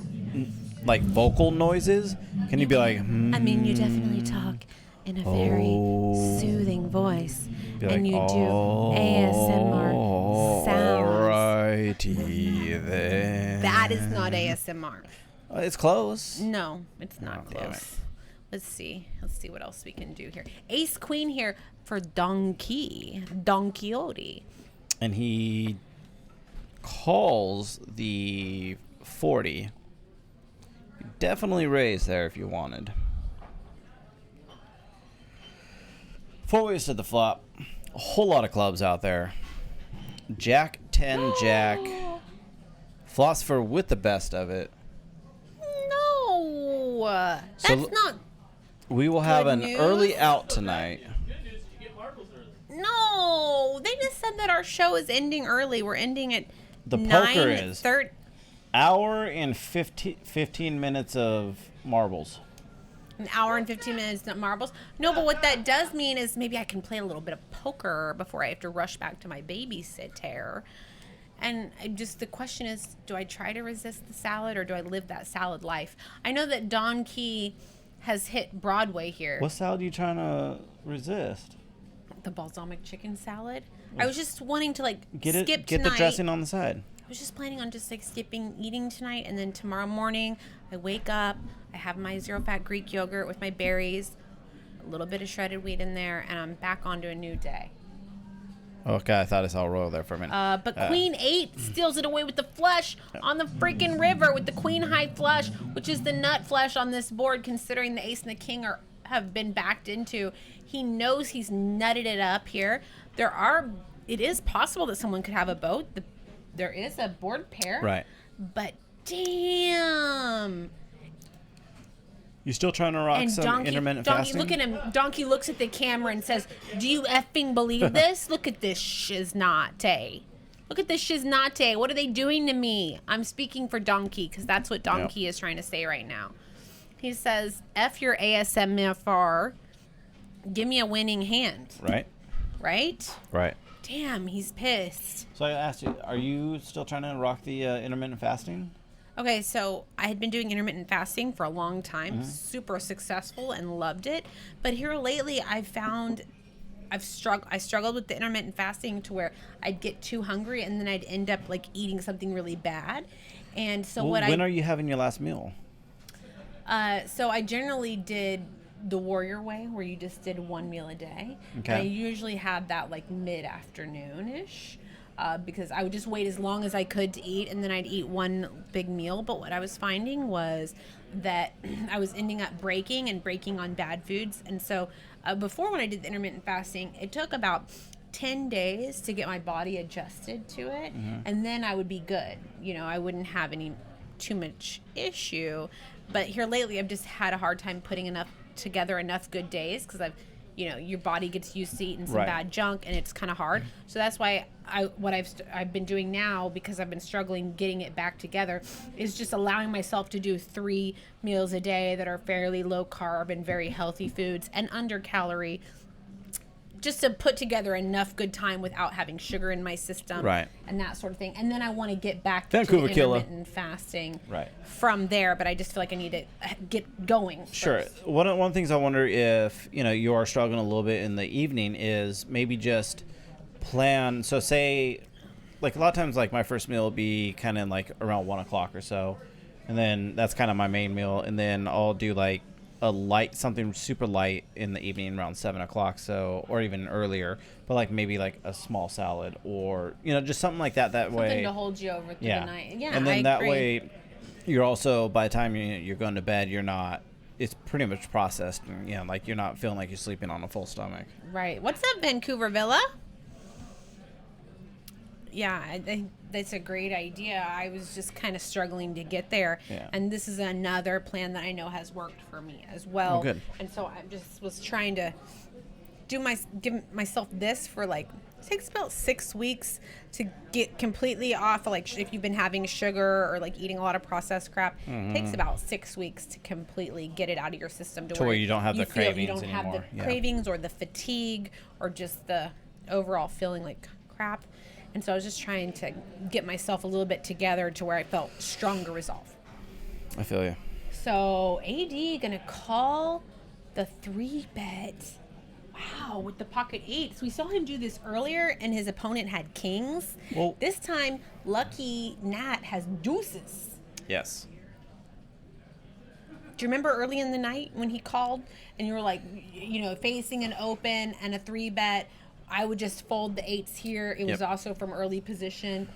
S4: like vocal noises? Can you be like,
S5: I mean, you definitely talk in a very soothing voice.
S4: be like,
S5: And you do ASMR sounds.
S4: Alrighty then.
S5: That is not ASMR.
S4: It's close.
S5: No, it's not
S4: Oh, damn
S5: close. Let's see. Let's see what else we can do here. Ace Queen here for Don Quixote.
S4: And he calls the 40. Definitely raise there if you wanted. 4 ways to the flop. A whole lot of clubs out there. Jack 10, Jack. Philosopher with the best of it.
S5: No, that's
S4: So
S5: not.
S4: We will have
S5: Good
S4: an
S5: news.
S4: early out tonight.
S6: Good news, you get marbles early.
S5: No, they just said that our show is ending early. We're ending at
S4: The poker is
S5: 9:30.
S4: hour and 15 minutes of marbles.
S5: An hour and 15 minutes, not marbles. No, but what that does mean is maybe I can play a little bit of poker before I have to rush back to my babysitter. And the question is, do I try to resist the salad or do I live that salad life? I know that Don Key has hit Broadway here.
S4: What salad are you trying to resist?
S5: The balsamic chicken salad. I was just wanting to
S4: Get
S5: skip
S4: the
S5: tonight.
S4: dressing on the side.
S5: I was just planning on just skipping eating tonight, and then tomorrow morning I wake up, I have my zero-fat Greek yogurt with my berries, a little bit of shredded wheat in there, and I'm back onto a new day.
S4: Okay, I thought I saw royal there for a minute.
S5: But Queen 8 steals it away with the flush on the freaking river with the Queen High flush, which is the nut flush on this board, considering the Ace and the King have been backed into. He knows he's nutted it up here. It is possible that someone could have a boat. There is a board pair.
S4: Right.
S5: But damn.
S4: You still trying to rock some intermittent fasting?
S5: Look at him. Donkey looks at the camera and says, "Do you effing believe this? Look at this shiznate. Look at this shiznate. What are they doing to me?" I'm speaking for Donkey because that's what Donkey is trying to say right now. He says, "F your ASMR. Give me a winning hand."
S4: Right.
S5: Right?
S4: Right.
S5: Damn, he's pissed.
S4: So I asked you, are you still trying to rock the intermittent fasting?
S5: Okay, so I had been doing intermittent fasting for a long time, super successful and loved it. But here lately, I struggled with the intermittent fasting to where I'd get too hungry and then I'd end up eating something really bad. And so
S4: when are you having your last meal?
S5: So I generally did the warrior way, where you just did one meal a day.
S4: Okay.
S5: And I usually had that mid-afternoon-ish. Because I would just wait as long as I could to eat, and then I'd eat one big meal. But what I was finding was that I was ending up breaking on bad foods. And so before, when I did the intermittent fasting, it took about 10 days to get my body adjusted to it. And then I would be good. I wouldn't have too much issue. But here lately, I've just had a hard time putting together enough good days because your body gets used to eating some bad junk, and it's kind of hard. So that's why I've been doing now, because I've been struggling getting it back together, is just allowing myself to do 3 meals a day that are fairly low carb and very healthy foods and under calorie, just to put together enough good time without having sugar in my system, and that sort of thing. And then I want to get back to the intermittent fasting from there, but I just feel like I need to get going
S4: Sure.
S5: first.
S4: One of the things I wonder if, you are struggling a little bit in the evening is maybe just plan. So say, a lot of times, my first meal will be kind of around 1 o'clock or so. And then that's kind of my main meal. And then I'll do something super light in the evening around 7 o'clock, or even earlier, but maybe a small salad, or just something like that. That way,
S5: something to hold you over through the night. Yeah,
S4: and then
S5: I
S4: that
S5: agree.
S4: way, you're also, by the time you're going to bed, you're not. It's pretty much processed, and you're not feeling like you're sleeping on a full stomach.
S5: Right. What's up, Vancouver Villa? Yeah, I think that's a great idea. I was just kind of struggling to get there.
S4: Yeah.
S5: And this is another plan that I know has worked for me as well.
S4: Oh, good.
S5: And so I just was trying to give myself this for It takes about 6 weeks to get completely off. Like if you've been having sugar or like eating a lot of processed crap, it takes about 6 weeks to completely get it out of your system
S4: To where you don't have the
S5: feel
S4: cravings
S5: you don't have
S4: anymore.
S5: the
S4: Yeah.
S5: cravings or the fatigue or just the overall feeling like crap. And so I was just trying to get myself a little bit together to where I felt stronger resolve.
S4: I feel you.
S5: So AD gonna call the 3-bet. Wow, with the pocket eights. We saw him do this earlier and his opponent had kings.
S4: Well,
S5: This time, Lucky Nat has deuces.
S4: yes.
S5: Do you remember early in the night when he called and you were like, facing an open and a 3-bet? I would just fold the eights here. It was
S4: Yep.
S5: also from early position.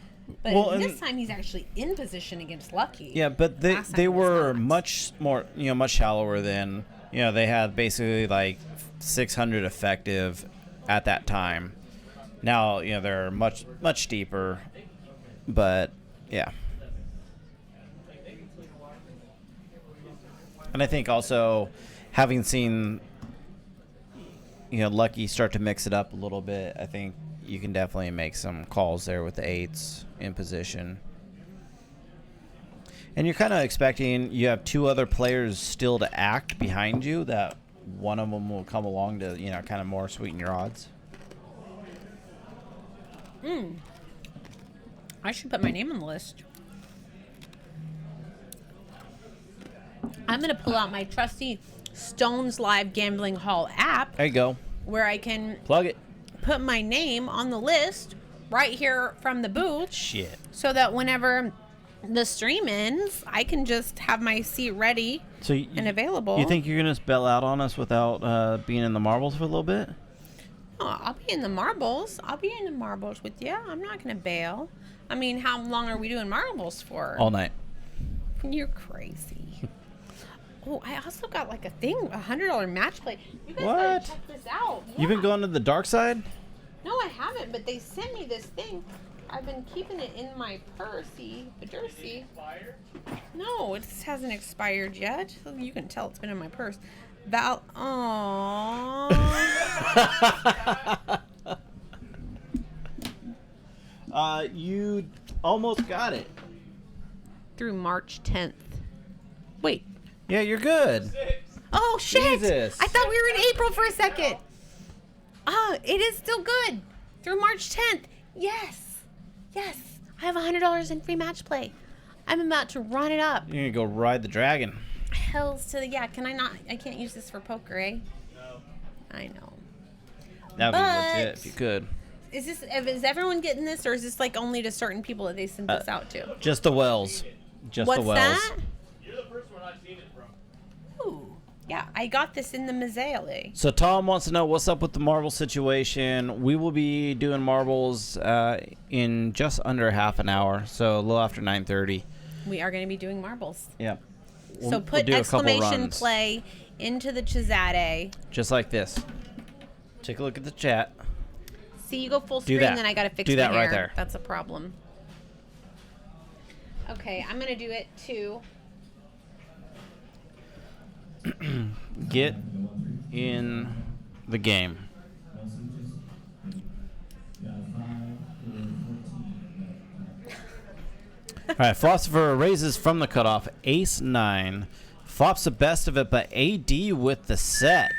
S5: But
S4: Well, and-
S5: this time he's actually in position against Lucky.
S4: Yeah, but
S5: Last time
S4: they
S5: he was
S4: were
S5: not.
S4: much more, much shallower than, they had basically like 600 effective at that time. Now, they're much, much deeper, but yeah. And I think also having seen, Lucky start to mix it up a little bit, I think you can definitely make some calls there with the eights in position. And you're kind of expecting you have two other players still to act behind you, that one of them will come along to, kind of more sweeten your odds.
S5: I should put my name on the list. I'm going to pull out my trusty Stones Live Gambling Hall app
S4: There you go.
S5: where I can
S4: Plug it.
S5: put my name on the list right here from the booth
S4: Shit.
S5: so that whenever the stream ends, I can just have my seat ready
S4: So
S5: and available.
S4: You think you're going to spell out on us without being in the marbles for a little bit?
S5: Oh, I'll be in the marbles. I'll be in the marbles with you. I'm not going to bail. I mean, how long are we doing marbles for?
S4: All night.
S5: You're crazy. Oh, I also got like a thing, $100 match play. You guys gotta
S4: What?
S5: check this out.
S4: You've been
S5: Yeah.
S4: going to the dark side?
S5: No, I haven't, but they sent me this thing. I've been keeping it in my pursey, the jersey. No, it hasn't expired yet. You can tell it's been in my purse. Aww.
S4: You almost got it.
S5: Through March 10th. Wait.
S4: Yeah, you're good.
S5: Oh, shit.
S4: Jesus.
S5: I thought we were in April for a second. Oh, it is still good. Through March 10th. Yes. Yes. I have $100 in free match play. I'm about to run it up.
S4: You're going to go ride the dragon.
S5: Hells to the yeah. Can I not? I can't use this for poker, eh?
S6: No.
S5: I know.
S4: That would be
S5: But-
S4: legit if you could.
S5: Is everyone getting this, or is this like only to certain people that they send this out to?
S4: Just the wells. Just
S5: What's
S4: the wells.
S5: that?
S6: You're the first one I've seen it from.
S5: Ooh, yeah, I got this in the Mazzale.
S4: So Tom wants to know what's up with the marble situation. We will be doing marbles in just under half an hour, so a little after 9:30.
S5: We are going to be doing marbles.
S4: Yeah.
S5: So put
S4: do a couple
S5: exclamation
S4: runs,
S5: play into the Chizade.
S4: just like this. Take a look at the chat.
S5: See, you go full
S4: Do
S5: screen,
S4: that.
S5: then I gotta fix
S4: Do
S5: my
S4: that right
S5: hair.
S4: there.
S5: That's a problem. Okay, I'm gonna do it too.
S4: Get in the game. All right, Philosopher raises from the cutoff. Ace 9. Flops the best of it, but AD with the set.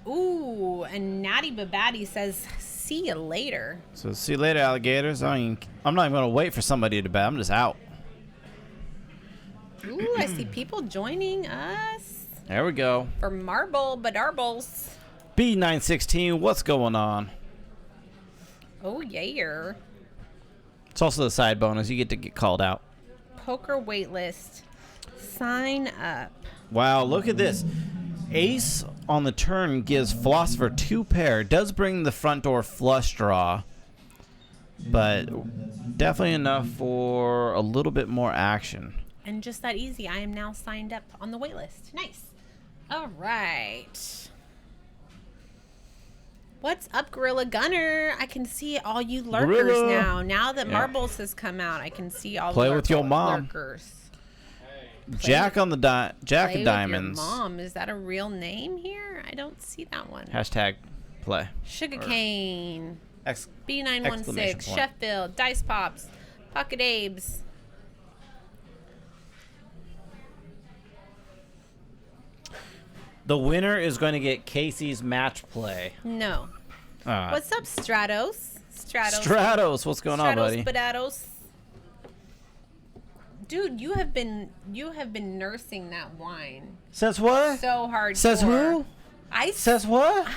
S5: Ooh, and Natty Babatti says, "See you later."
S4: So see you later, alligators. I'm not even going to wait for somebody to bet. I'm just out.
S5: Ooh, I see people joining us
S4: There we go.
S5: for marble badarbles.
S4: B916, what's going on?
S5: Oh yeah.
S4: It's also the side bonus. You get to get called out.
S5: Poker waitlist. Sign up.
S4: Wow, look at this. Ace on the turn gives Philosopher 2 pair. Does bring the front door flush draw, but definitely enough for a little bit more action.
S5: And just that easy. I am now signed up on the waitlist. Nice. All right. What's up, Gorilla Gunner? I can see all you lurkers
S4: Gorilla.
S5: now. Now that
S4: Yeah.
S5: Marbles has come out, I can see all
S4: Play
S5: the
S4: with your mom.
S5: lurkers.
S4: Jack on the Jack
S5: Play
S4: of
S5: with
S4: Diamonds.
S5: your mom. Is that a real name here? I don't see that one.
S4: Hashtag play.
S5: Sugarcane.
S4: Exclamation
S5: B916,
S4: point.
S5: Sheffield, Dice Pops, Pocket Abes.
S4: The winner is going to get Kasey's match play.
S5: No. What's up, Stratos?
S4: Stratos, what's going on, buddy?
S5: Stratos. Dude, you have been nursing that wine
S4: Says what?
S5: so hard.
S4: Says who? Says what?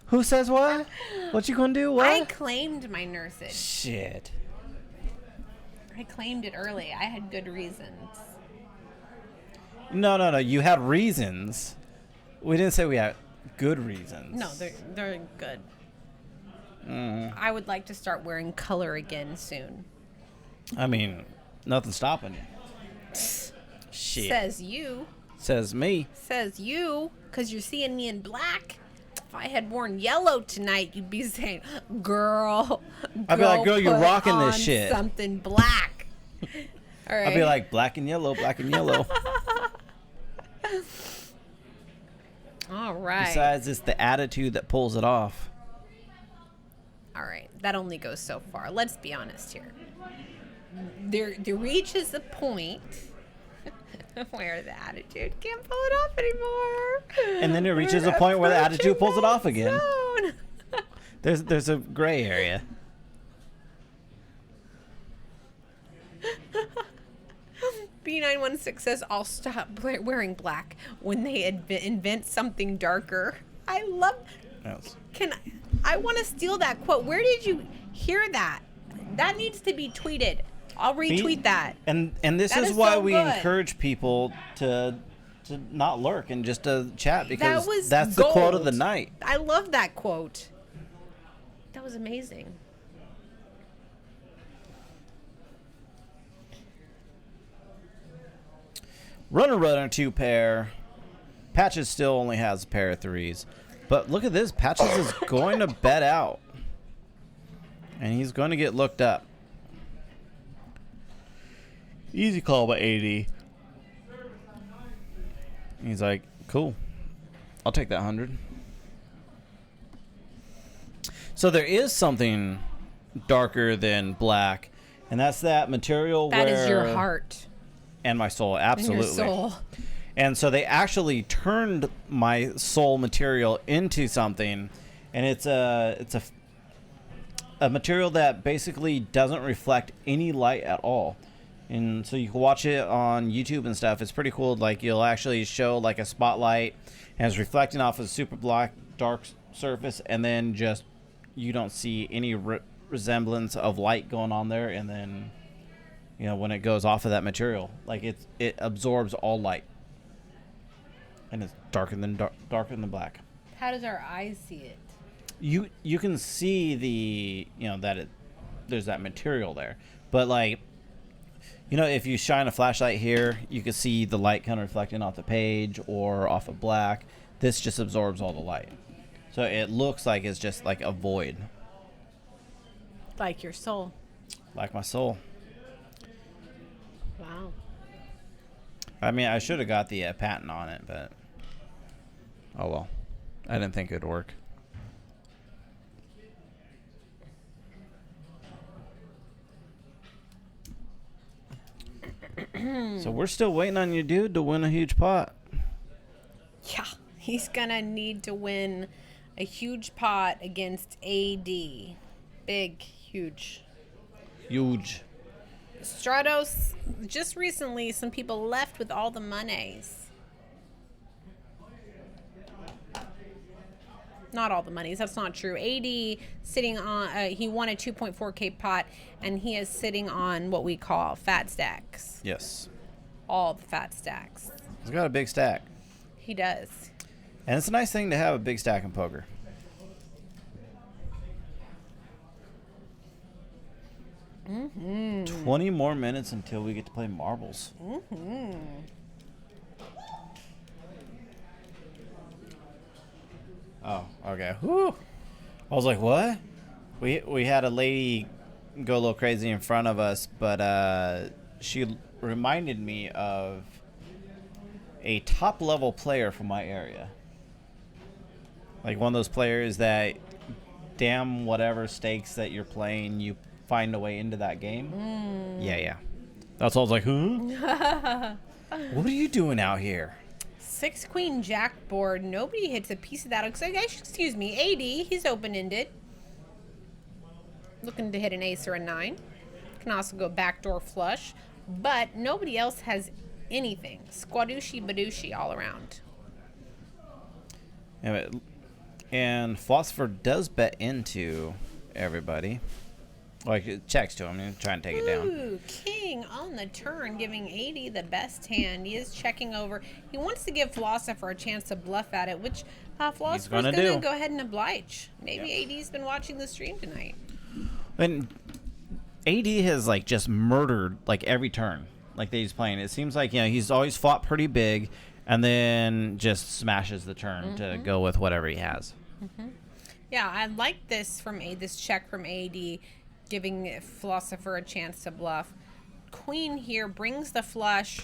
S4: Who says what? What you gonna do? What?
S5: I claimed my nursage.
S4: Shit.
S5: I claimed it early. I had good reasons.
S4: No. You had reasons. We didn't say we had good reasons.
S5: No, they're good. I would like to start wearing color again soon.
S4: I mean, nothing's stopping you. Shit.
S5: Says you.
S4: Says me.
S5: Says you, because you're seeing me in black. If I had worn yellow tonight, you'd be saying, girl,
S4: I'd be like, girl, you're
S5: put
S4: rocking this
S5: on
S4: shit.
S5: Something black. All right.
S4: I'd be like, black and yellow, black and yellow.
S5: All right.
S4: Besides, it's the attitude that pulls it off.
S5: All right. That only goes so far. Let's be honest here. There reaches a point where the attitude can't pull it off anymore.
S4: And then it reaches a point where the attitude pulls it off again. There's a gray area.
S5: B916 says, I'll stop wearing black when they invent something darker. I love...
S4: Yes.
S5: I want to steal that quote. Where did you hear that? That needs to be tweeted. I'll retweet that.
S4: And this
S5: That
S4: is
S5: is
S4: why
S5: so
S4: we
S5: good.
S4: encourage people to not lurk and just to chat, because
S5: was
S4: that's the quote of the
S5: gold.
S4: night.
S5: I love that quote. That was amazing.
S4: Runner 2 pair. Patches still only has a pair of 3s. But look at this. Patches is going to bet out. And he's going to get looked up. Easy call by 80. He's like, cool. I'll take that 100. So there is something darker than black. And that's that material
S5: That
S4: where...
S5: is your heart.
S4: And my soul, absolutely.
S5: And your soul.
S4: And so they actually turned my soul material into something, and it's a material that basically doesn't reflect any light at all. And so you can watch it on YouTube and stuff. It's pretty cool. Like, you'll actually show like a spotlight, and it's reflecting off a super black dark surface, and then just you don't see any resemblance of light going on there. And then, you know, when it goes off of that material, like it absorbs all light. And it's darker than black.
S5: How does our eyes see it?
S4: You can see the, you know, that there's that material there. But like, you know, if you shine a flashlight here, you can see the light kind of reflecting off the page or off of black. This just absorbs all the light. So it looks like it's just like a void.
S5: Like your soul.
S4: Like my soul.
S5: Wow.
S4: I mean, I should have got the patent on it, but oh well. I didn't think it would work. So we're still waiting on you, dude, to win a huge pot.
S5: Yeah. He's going to need to win a huge pot against AD. Big, huge.
S4: Huge.
S5: Stratos, just recently, some people left with all the monies. Not all the monies. That's not true. AD sitting on, he won a 2.4K pot, and he is sitting on what we call fat stacks.
S4: Yes.
S5: All the fat stacks.
S4: He's got a big stack.
S5: He does.
S4: And it's a nice thing to have a big stack in poker.
S5: Mm-hmm.
S4: 20 more minutes until we get to play marbles.
S5: Mm-hmm.
S4: Oh, okay. Whew. I was like, what? We had a lady go a little crazy in front of us, but she reminded me of a top-level player from my area. Like one of those players that damn whatever stakes that you're playing, you find a way into that game. Yeah. That's all I was like, huh? What are you doing out here?
S5: 6 queen jack board. Nobody hits a piece of that. Excuse me, AD. He's open-ended. Looking to hit an ace or a 9. Can also go backdoor flush. But nobody else has anything. Squadooshi badooshi all around.
S4: And Philosopher does bet into everybody. Like, it checks to him and trying to take it down.
S5: Ooh, king on the turn, giving 80 the best hand. He is checking over. He wants to give Philosopher a chance to bluff at it, which Philosopher's going to go ahead and oblige. Maybe AD's been watching the stream tonight.
S4: And AD has, like, just murdered, like, every turn, like, that he's playing. It seems like, he's always fought pretty big and then just smashes the turn to go with whatever he has.
S5: Yeah, I like this this check from AD, giving Philosopher a chance to bluff. Queen here brings the flush,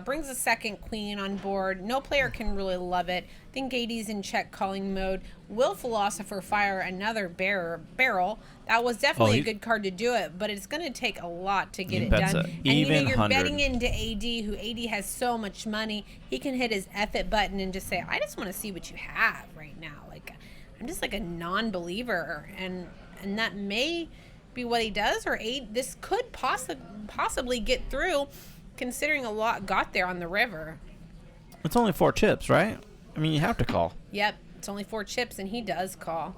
S5: brings a second queen on board. No player can really love it. I think AD's in check calling mode. Will Philosopher fire another barrel? That was definitely a good card to do it, but it's going to take a lot to get it done. And you're
S4: 100.
S5: betting into AD, who AD has so much money. He can hit his F it button and just say, I just want to see what you have right now. Like, I'm just like a non-believer, and that may be what he does, or this could possibly get through, considering a lot got there on the river.
S4: It's only 4 chips, right? I mean, you have to call.
S5: Yep, it's only 4 chips, and he does call.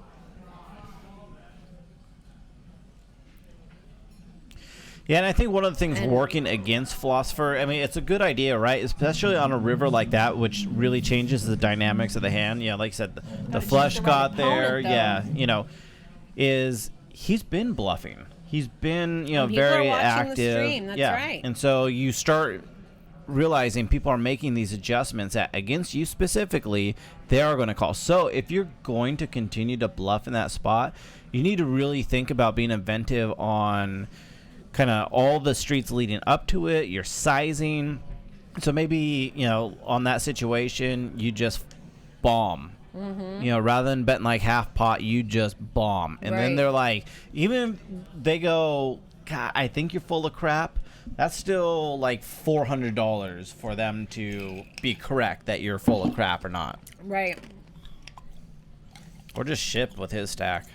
S4: Yeah, and I think one of the things working against Philosopher, I mean, it's a good idea, right? Especially on a river like that, which really changes the dynamics of the hand. Yeah, like I said, the flush got there. Yeah, is he's been bluffing. He's been, very active.
S5: The stream. That's right.
S4: And so you start realizing people are making these adjustments that against you specifically, they are going to call. So if you're going to continue to bluff in that spot, you need to really think about being inventive on kind of all the streets leading up to it, your sizing. So maybe, on that situation, you just bomb. Rather than betting like half pot, you just bomb. And then they're like, even if they go, God, I think you're full of crap, that's still like $400 for them to be correct that you're full of crap or not.
S5: Right.
S4: Or just ship with his stack.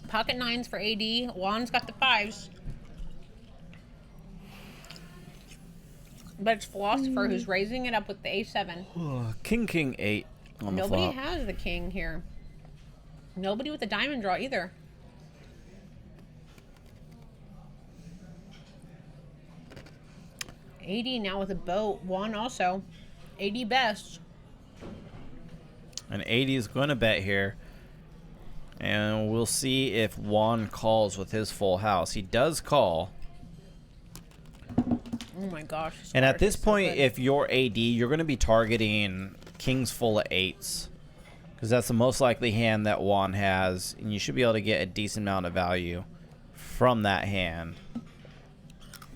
S5: Pocket 9s for AD. Juan's got the 5s. But it's Philosopher who's raising it up with the A7.
S4: King 8 on the flop.
S5: Nobody has the king here. Nobody with a diamond draw either. AD now with a boat. Juan also. AD best.
S4: And 80 is going to bet here. And we'll see if Juan calls with his full house. He does call.
S5: Oh my gosh.
S4: And at this point, if you're AD, you're going to be targeting kings full of 8s. Because that's the most likely hand that Juan has. And you should be able to get a decent amount of value from that hand.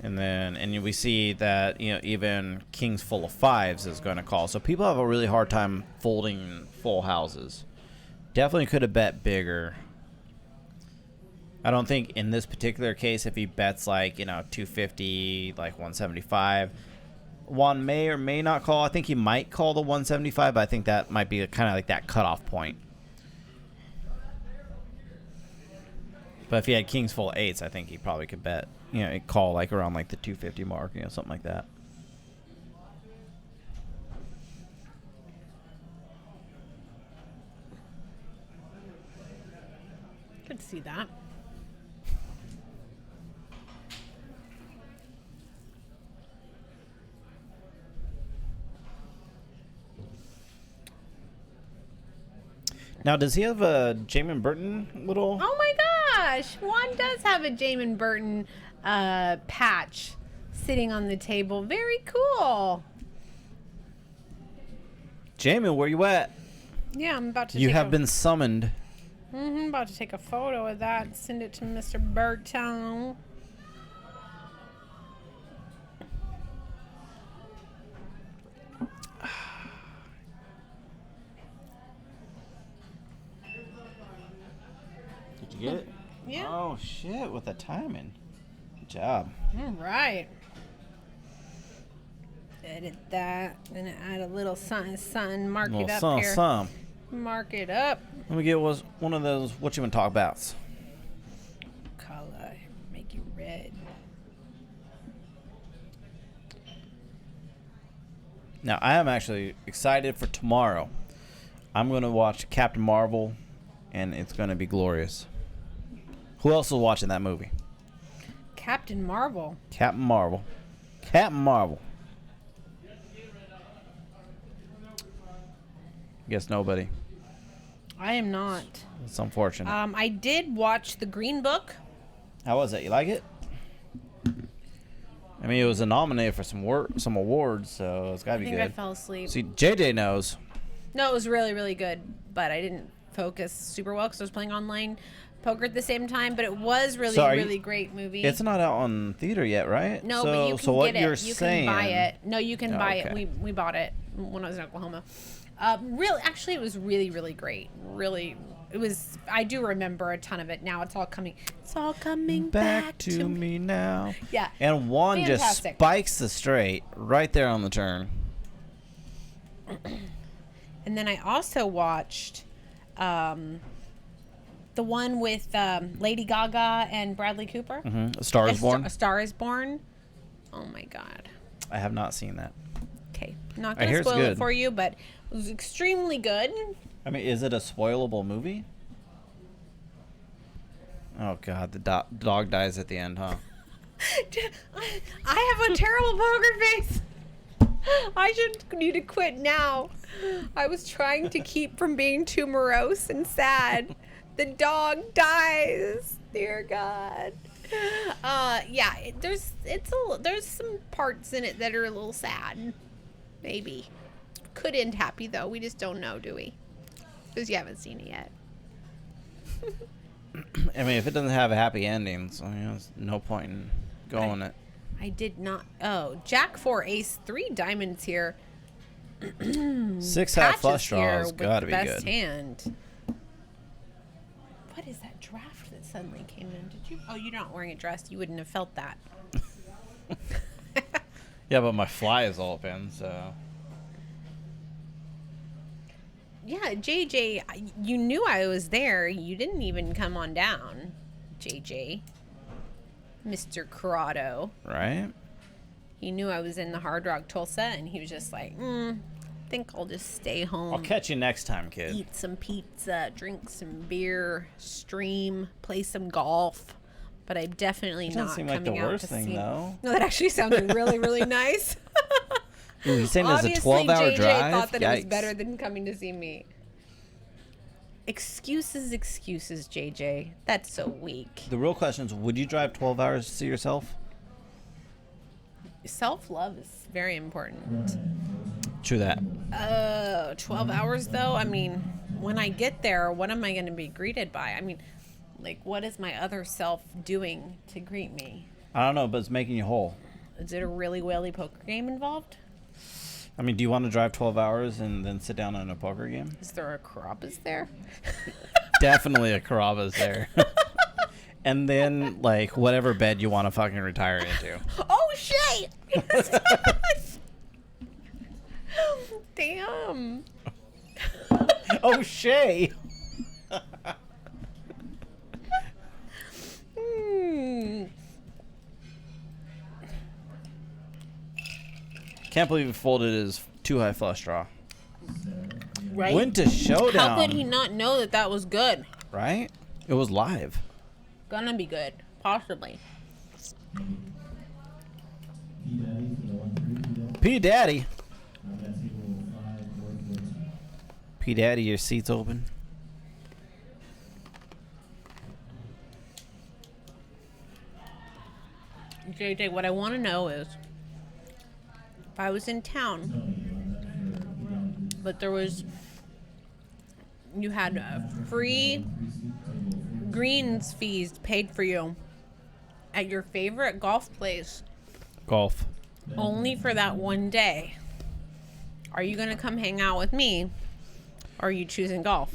S4: And we see that, even kings full of 5s is going to call. So people have a really hard time folding full houses. Definitely could have bet bigger. I don't think in this particular case, if he bets like, 250, like 175, Juan may or may not call. I think he might call the 175, but I think that might be kind of like that cutoff point. But if he had kings full of 8s, I think he probably could bet, call like around like the 250 mark, something like that.
S5: Could see that.
S4: Now, does he have a Jamin Burton little...
S5: Oh my gosh! Juan does have a Jamin Burton patch sitting on the table. Very cool.
S4: Jamin, where you at?
S5: Yeah, I'm about to
S4: You have been summoned.
S5: About to take a photo of that and send it to Mr. Burton.
S4: you get it?
S5: Yeah.
S4: Oh, shit, with the timing. Good job.
S5: All right. Edit that. Gonna add a little sun. Mark it up here. Mark it up.
S4: Let me get one of those what you want to talk about.
S5: Color. Make it red.
S4: Now, I am actually excited for tomorrow. I'm going to watch Captain Marvel, and it's going to be glorious. Who else is watching that movie?
S5: Captain Marvel.
S4: Captain Marvel. Captain Marvel. Guess nobody.
S5: I am not.
S4: It's unfortunate.
S5: I did watch The Green Book.
S4: How was it? You like it? I mean, it was nominated for some awards, so it's got to be
S5: I think
S4: good.
S5: I fell asleep.
S4: See, JJ knows.
S5: No, it was really, really good, but I didn't focus super well because I was playing online poker at the same time. But it was really great movie.
S4: It's not out on theater yet, right?
S5: No,
S4: so,
S5: but you can
S4: so what
S5: get
S4: you're
S5: it. You
S4: saying,
S5: can buy it. No, you can buy
S4: okay.
S5: it. We bought it when I was in Oklahoma. Actually, it was really great. Really, it was. I do remember a ton of it. Now it's all coming. It's all coming back
S4: to me now.
S5: Yeah.
S4: And one just
S5: Fantastic.
S4: spikes the straight right there on the turn.
S5: And then I also watched the one with Lady Gaga and Bradley Cooper.
S4: A Star is Born.
S5: A Star is Born. Oh my God.
S4: I have not seen that.
S5: Okay, I'm not
S4: I
S5: gonna
S4: hear it's
S5: spoil it
S4: good.
S5: for you, but it was extremely good.
S4: I mean, is it a spoilable movie? Oh God, the dog dies at the end, huh?
S5: I have a terrible poker face. I need to quit now. I was trying to keep from being too morose and sad. The dog dies. Dear God. Yeah. There's some parts in it that are a little sad. Maybe. Could end happy though. We just don't know, do we? Because you haven't seen it yet.
S4: I mean, if it doesn't have a happy ending, so there's no point in going it.
S5: I did not. Oh, Jack 4, Ace 3 diamonds here.
S4: 6 half
S5: Patches
S4: flush
S5: here
S4: draws
S5: with
S4: gotta
S5: the
S4: be
S5: best
S4: good.
S5: hand. What is that draft that suddenly came in? Did you? Oh, you're not wearing a dress. You wouldn't have felt that.
S4: Yeah, but my fly is open, so.
S5: Yeah, JJ, you knew I was there. You didn't even come on down, JJ. Mr. Corrado.
S4: Right?
S5: He knew I was in the Hard Rock Tulsa, and he was just like, I think I'll just stay home.
S4: I'll catch you next time, kid.
S5: Eat some pizza, drink some beer, stream, play some golf. But I'm definitely
S4: Doesn't
S5: not
S4: seem
S5: coming
S4: like the
S5: out
S4: worst
S5: to
S4: thing,
S5: see.
S4: though.
S5: No, that actually sounded really nice.
S4: Ooh, he's saying there's a
S5: Obviously,
S4: 12-hour
S5: JJ
S4: drive?
S5: thought that it was
S4: Yikes.
S5: better than coming to see me. Excuses, JJ. That's so weak.
S4: The real question is, would you drive 12 hours to see yourself?
S5: Self-love is very important.
S4: True that.
S5: 12 hours though? I mean, when I get there, what am I going to be greeted by? I mean, like, what is my other self doing to greet me?
S4: I don't know, but it's making you whole.
S5: Is it a really whaley poker game involved?
S4: I mean, do you want to drive 12 hours and then sit down on a poker game?
S5: Is there a Carrabba's there?
S4: Definitely a Carrabba's there. And then, like, whatever bed you want to fucking retire into.
S5: Oh, shit! Damn.
S4: Oh, Shay! Can't believe he folded his 2-high flush draw.
S5: Right?
S4: Went to showdown.
S5: How could he not know that that was good?
S4: Right? It was live.
S5: Gonna be good. Possibly.
S4: P Daddy. P Daddy, your seat's open.
S5: JJ, what I want to know is if I was in town, but you had free greens fees paid for you at your favorite golf place
S4: Golf.
S5: only for that one day. Are you going to come hang out with me? Or are you choosing golf?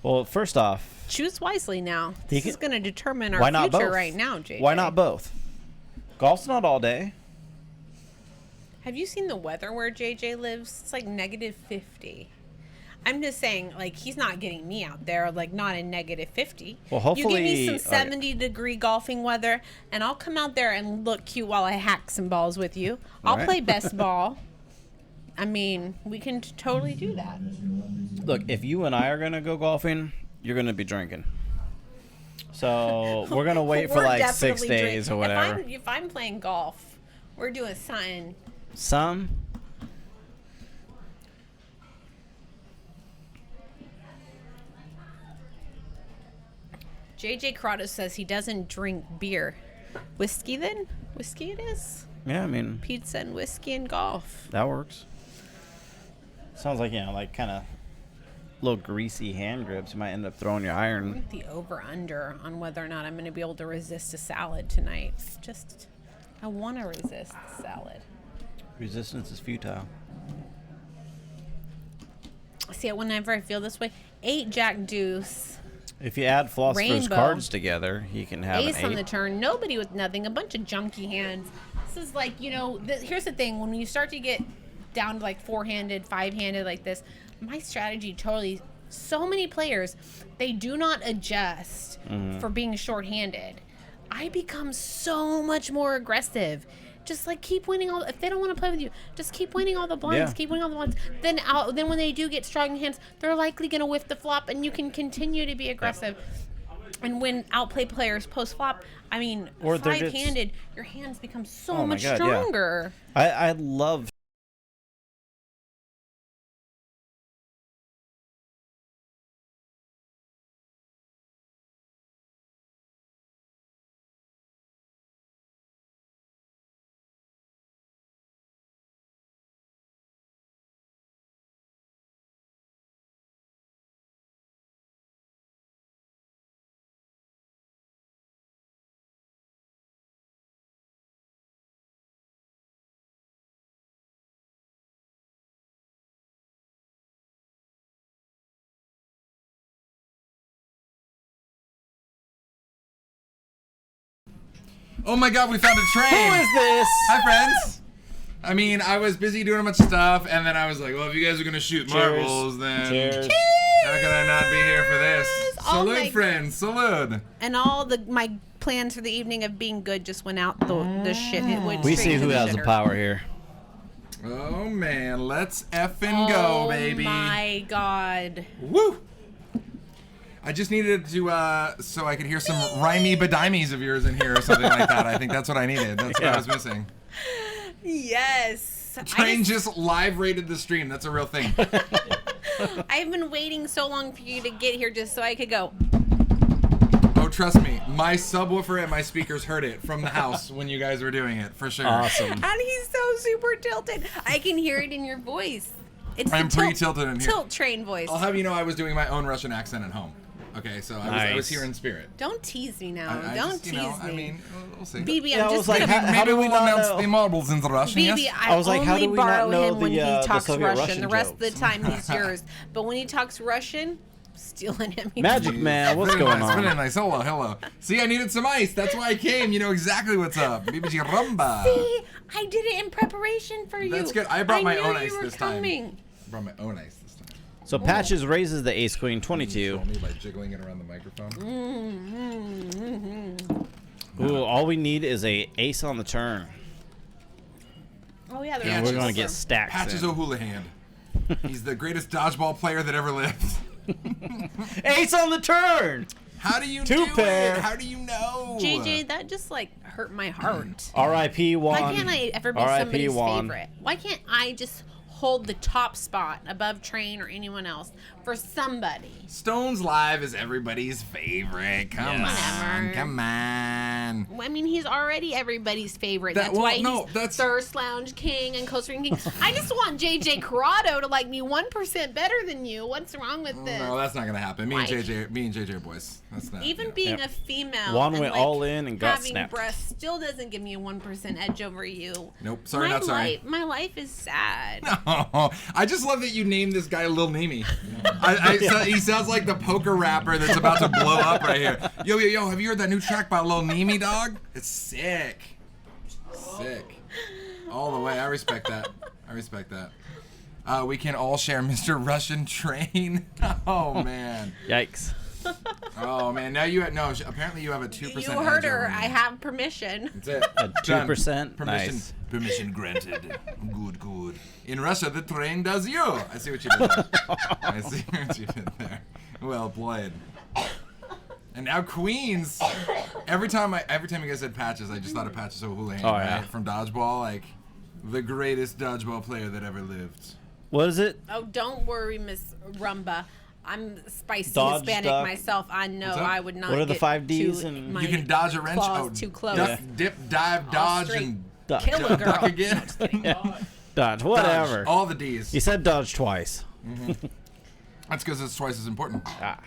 S4: Well, first off,
S5: Choose wisely now. This is going to determine our
S4: why not
S5: future
S4: both?
S5: right now, JJ.
S4: Why not both? Golf's not all day.
S5: Have you seen the weather where JJ lives? It's like -50. I'm just saying, like, he's not getting me out there, like, not in -50.
S4: Well,
S5: You give me
S4: hopefully-
S5: some 70-degree golfing weather, and I'll come out there and look cute while I hack some balls with you. I'll
S4: Right.
S5: play best ball. I mean, we can totally do that.
S4: Look, if you and I are gonna go golfing, you're gonna be drinking. So we're gonna wait for
S5: We're
S4: like 6
S5: definitely
S4: days or whatever.
S5: If I'm playing golf, we're doing something.
S4: Some.
S5: JJ Corrado says he doesn't drink beer. Whiskey then? Whiskey it is?
S4: Yeah, I mean
S5: Pizza and whiskey and golf.
S4: that works. Sounds like like kind of little greasy hand grips. You might end up throwing your iron.
S5: The over-under on whether or not I'm going to be able to resist a salad tonight. I want to resist the salad.
S4: Resistance is futile.
S5: See, whenever I feel this way, 8 Jack Deuce,
S4: If you add Philosopher's
S5: Rainbow.
S4: cards together, you can have
S5: ace
S4: an 8.
S5: on the turn, nobody with nothing, a bunch of junky hands. This is like, here's the thing. When you start to get down to like 4-handed, 5-handed like this, my strategy totally, so many players, they do not adjust for being short-handed. I become so much more aggressive. Just like keep winning all. If they don't want to play with you, just keep winning all the blinds.
S4: Yeah.
S5: Keep winning all the blinds. Then when they do get strong hands, they're likely going to whiff the flop, and you can continue to be aggressive. And when outplay players post flop, I mean,
S4: Or they're just-
S5: 5-handed, your hands become so
S4: Oh my
S5: much
S4: God, yeah.
S5: stronger.
S4: I love.
S8: Oh my god, we found a train!
S4: Who is this?
S8: Hi, friends! I mean, I was busy doing a bunch of stuff, and then I was like, well, if you guys are gonna shoot marbles, then
S4: Cheers.
S8: how can I not be here for this?
S5: All
S8: Salute,
S5: my-
S8: friends, salute!
S5: And all my plans for the evening of being good just went out the shit. It went
S4: We
S5: straight
S4: see
S5: to
S4: who
S5: the
S4: has the
S5: shitter.
S4: power here.
S8: Oh man, let's effing go, baby!
S5: Oh my god.
S8: Woo! I just needed to, so I could hear some rhymey bedimies of yours in here or something like that. I think that's what I needed. That's what I was missing.
S5: Yes.
S8: Train just live rated the stream. That's a real thing.
S5: I've been waiting so long for you to get here just so I could go.
S8: Oh, trust me, my subwoofer and my speakers heard it from the house when you guys were doing it, for sure.
S4: Awesome.
S5: And he's so super tilted. I can hear it in your voice. It's
S8: I'm
S5: the tilt-
S8: pre-tilted in here.
S5: Tilt train voice.
S8: I'll have you know I was doing my own Russian accent at home. Okay, so I was
S4: Nice.
S8: here in spirit.
S5: Don't tease me now.
S8: I
S5: Don't
S8: just,
S5: tease
S8: you know,
S5: me.
S8: I mean, we'll see.
S5: BB,
S4: Yeah, I
S5: I'm
S4: was
S5: just
S4: like,
S5: gonna.
S4: how do
S8: Maybe
S4: we
S8: we'll
S4: not
S8: announce
S4: know?
S8: the marbles in the Russian,
S5: BB,
S8: yes?
S5: I
S4: was like, how
S5: only
S4: do we not
S5: borrow
S4: know
S5: him when
S4: the,
S5: he
S4: the
S5: talks
S4: Soviet
S5: Russian.
S4: Russian
S5: The rest of the
S4: jokes?
S5: time he's yours. But when he talks Russian, stealing him. he's-
S4: Magic Man, what's
S8: Very
S4: going
S8: nice, very
S4: on?
S8: nice. Hello, hello. See, I needed some ice. That's why I came. You know exactly what's up. BBG Rumba.
S5: See, I did it in preparation for you.
S8: That's good. I brought my
S5: knew
S8: own
S5: you
S8: ice
S5: were
S8: this time.
S5: coming.
S8: I brought my own ice this time.
S4: So Patches raises the ace queen 22.
S8: Control me by jiggling it around the microphone.
S4: Ooh, all we need is a ace on the turn.
S5: Oh yeah,
S4: And we're gonna get stacks.
S8: Patches
S4: in.
S8: O'Houlihan. He's the greatest dodgeball player that ever lived.
S4: Ace on the turn.
S8: How do you
S4: Two
S8: do
S4: pair.
S8: it? How do you know?
S5: JJ, that just like hurt my heart.
S4: R.I.P. Juan.
S5: Why can't I ever be
S4: R.I.P.
S5: somebody's
S4: Juan.
S5: favorite? Why can't I just hold the top spot above Train or anyone else for somebody?
S8: Stones Live is everybody's favorite. Come
S4: Yes.
S8: on,
S5: Whatever.
S8: come on. man.
S5: I mean, he's already everybody's favorite. That's
S8: well,
S5: why
S8: no,
S5: he's
S8: that's-
S5: Thirst Lounge King and Costa Rican King. I just want JJ Corrado to like me 1% better than you. What's wrong with this?
S8: No, that's not gonna happen. Me and
S5: Why?
S8: JJ are boys. That's not.
S5: Even
S8: yeah.
S5: being
S4: Yep.
S5: a female,
S4: Juan
S5: and,
S4: went
S5: like,
S4: all in and got
S5: having
S4: snapped.
S5: breasts still doesn't give me a 1% edge over you.
S8: Nope. Sorry, not sorry.
S5: My life is sad.
S8: I just love that you named this guy Lil Nimi. He sounds like the poker rapper that's about to blow up right here. Yo, have you heard that new track by Lil Nimi, dog? It's sick. Sick. All the way. I respect that. We can all share Mr. Russian Train. Oh, man.
S4: Yikes.
S8: Oh, man. Now you have, no, apparently you have a 2%
S5: You heard
S8: edge
S5: her.
S8: over me.
S5: I have permission.
S8: That's it.
S4: A 2%?
S8: Permission,
S4: Nice.
S8: permission granted. Good. In Russia, the train does you. I see what you did there. Well played. And now Queens. Every time you guys said Patches, I just thought of Patches O'Houlihan,
S4: Oh,
S8: right?
S4: yeah.
S8: From Dodgeball, like the greatest dodgeball player that ever lived.
S4: What is it?
S5: Oh, don't worry, Miss Rumba. I'm spicy
S4: Dodge,
S5: Hispanic
S4: duck.
S5: myself. I know
S8: What's up?
S5: I would not.
S4: What are the
S5: get
S4: 5 Ds
S5: too-
S4: and-
S5: my
S8: You can dodge a wrench.
S5: claws too close.
S8: Duck, dip, dive, dodge,
S5: straight.
S8: and
S4: Duck.
S5: Kill a girl.
S8: duck again.
S4: Dodge. Whatever.
S8: Dodge. All the D's.
S4: You said dodge twice.
S8: That's because it's twice as important.
S4: Ah.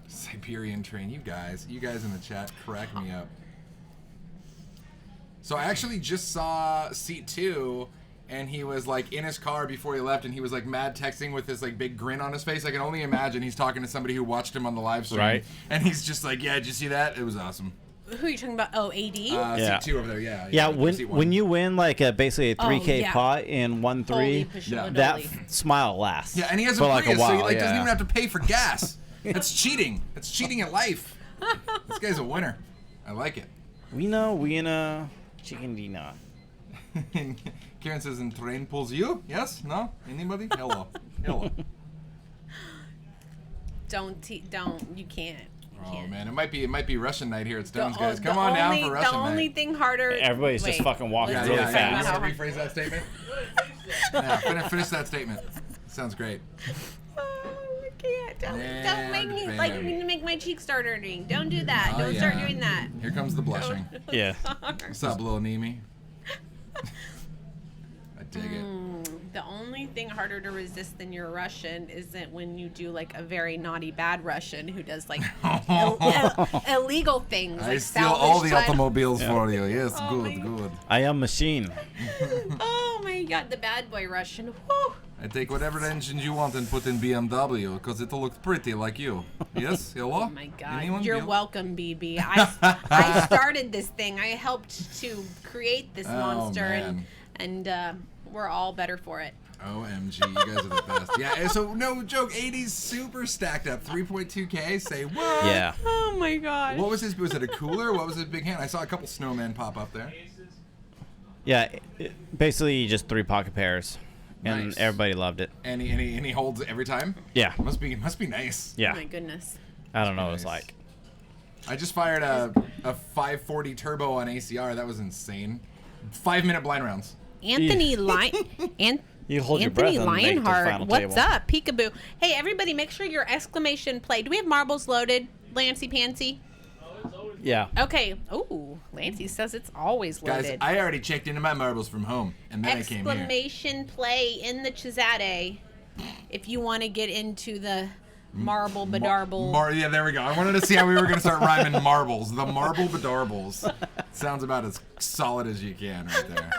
S8: Siberian Train. You guys in the chat crack me up. So I actually just saw Seat 2, and he was like in his car before he left, and he was like mad texting with this like big grin on his face. I can only imagine he's talking to somebody who watched him on the live stream.
S4: Right.
S8: And he's just like, yeah, did you see that? It was awesome.
S5: Who are you talking about? Oh, AD?
S4: Yeah.
S8: Seat 2 over there, yeah.
S4: Yeah,
S8: like,
S4: when
S8: seat 1.
S4: when you win like basically a 3K
S5: yeah.
S4: pot in 1-3,
S5: Holy Pashilla
S4: that
S5: Dolly.
S4: smile lasts.
S8: Yeah, and he has
S4: for
S8: a
S4: like
S8: Prius,
S4: a while.
S8: so he like, doesn't
S4: yeah.
S8: even have to pay for gas. That's cheating. That's cheating at life. This guy's a winner. I like it.
S4: We know, chicken dinner.
S8: Karen says, "And train pulls you? Yes? No? Anybody? Hello.
S5: Don't. You can't.
S8: Oh man, it might be Russian night here at Stones,
S5: The-
S8: guys.
S5: the
S8: Come on down
S5: only-
S8: for Russian
S5: The only
S8: night.
S5: thing harder.
S4: Everybody's just fucking walking
S5: let's
S4: really
S5: talk
S4: fast.
S5: about
S8: You
S5: how-
S8: want to rephrase that statement? Yeah, finish that statement. Sounds great.
S5: Oh, I can't. Don't make me
S8: And
S5: like
S8: bam.
S5: me to make my cheeks start hurting. Don't do that.
S8: Oh,
S5: Don't start
S8: yeah.
S5: doing that.
S8: Here comes the blushing.
S4: Yeah.
S8: What's up, little Nemi? I dig it.
S5: The only thing harder to resist than your Russian isn't when you do like a very naughty bad Russian who does like illegal things.
S8: I
S5: like
S8: steal all the
S5: salvage
S8: automobiles for you. Yes,
S5: Oh my
S8: good.
S4: I am machine.
S5: Oh my god, the bad boy Russian. Whew.
S8: I take whatever engines you want and put in BMW because it looks pretty like you. Yes? Hello?
S5: Oh my god.
S8: Anyone?
S5: You're
S8: Yeah.
S5: welcome, BB. I started this thing. I helped to create this
S8: Oh,
S5: monster
S8: man.
S5: and we're all better for it.
S8: OMG, you guys are the best. Yeah, so no joke, 80's super stacked up. 3.2K, say what?
S4: Yeah.
S5: Oh my god.
S8: What was was it a cooler? What was his big hand? I saw a couple snowmen pop up there.
S4: Yeah. Basically, just 3 pocket pairs, and
S8: Nice.
S4: everybody loved it.
S8: And he holds every time?
S4: Yeah.
S8: Must be nice.
S4: Yeah.
S5: Oh my goodness.
S4: I don't know what
S8: Nice.
S4: it's like.
S8: I just fired a 540 turbo on ACR. That was insane. 5-minute blind rounds.
S5: Anthony
S4: You hold your breath
S5: Anthony
S4: and make it to the
S5: Lionheart,
S4: final
S5: what's
S4: table.
S5: up? Peekaboo. Hey, everybody, make sure your exclamation play. Do we have marbles loaded, Lancey Pansy?
S4: Yeah.
S5: Okay. Ooh, Lancey says it's always
S8: Guys,
S5: loaded.
S8: I already checked into my marbles from home, and then I came here.
S5: Exclamation play in the Chizade if you want to get into the marble bedarble.
S8: Yeah, there we go. I wanted to see how we were going to start rhyming marbles. The marble bedarbles. Sounds about as solid as you can right there.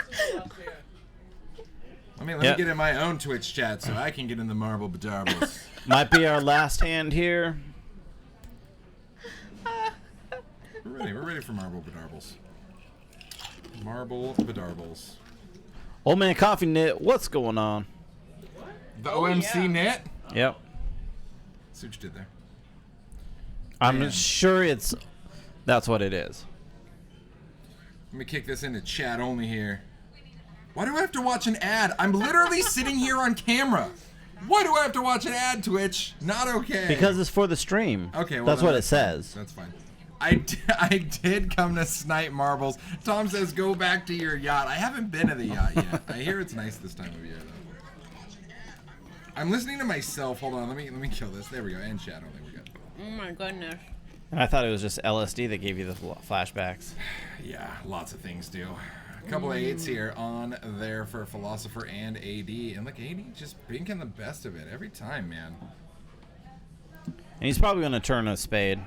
S8: Let me
S4: Yep.
S8: get in my own Twitch chat so I can get in the marble bedarbles.
S4: Might be our last hand here.
S8: We're ready for marble bedarbles. Marble bedarbles.
S4: Old man coffee knit. What's going on?
S8: The OMC knit?
S4: Yep.
S8: See what you did there.
S4: I'm
S8: Man.
S4: sure that's what it is.
S8: Let me kick this into chat only here. Why do I have to watch an ad? I'm literally sitting here on camera. Why do I have to watch an ad, Twitch? Not okay.
S4: Because it's for the stream.
S8: Okay, well,
S4: that's
S8: then
S4: what it says.
S8: That's fine. I did come to snipe marbles. Tom says go back to your yacht. I haven't been to the yacht yet. I hear it's nice this time of year though. I'm listening to myself. Hold on, let me kill this. There we go. And chat only. We're good.
S5: Oh my goodness.
S4: And I thought it was just LSD that gave you the flashbacks.
S8: Yeah, lots of things do. A couple of 8s here on there for Philosopher and AD. And look, AD just binking the best of it every time, man.
S4: And he's probably going to turn a spade.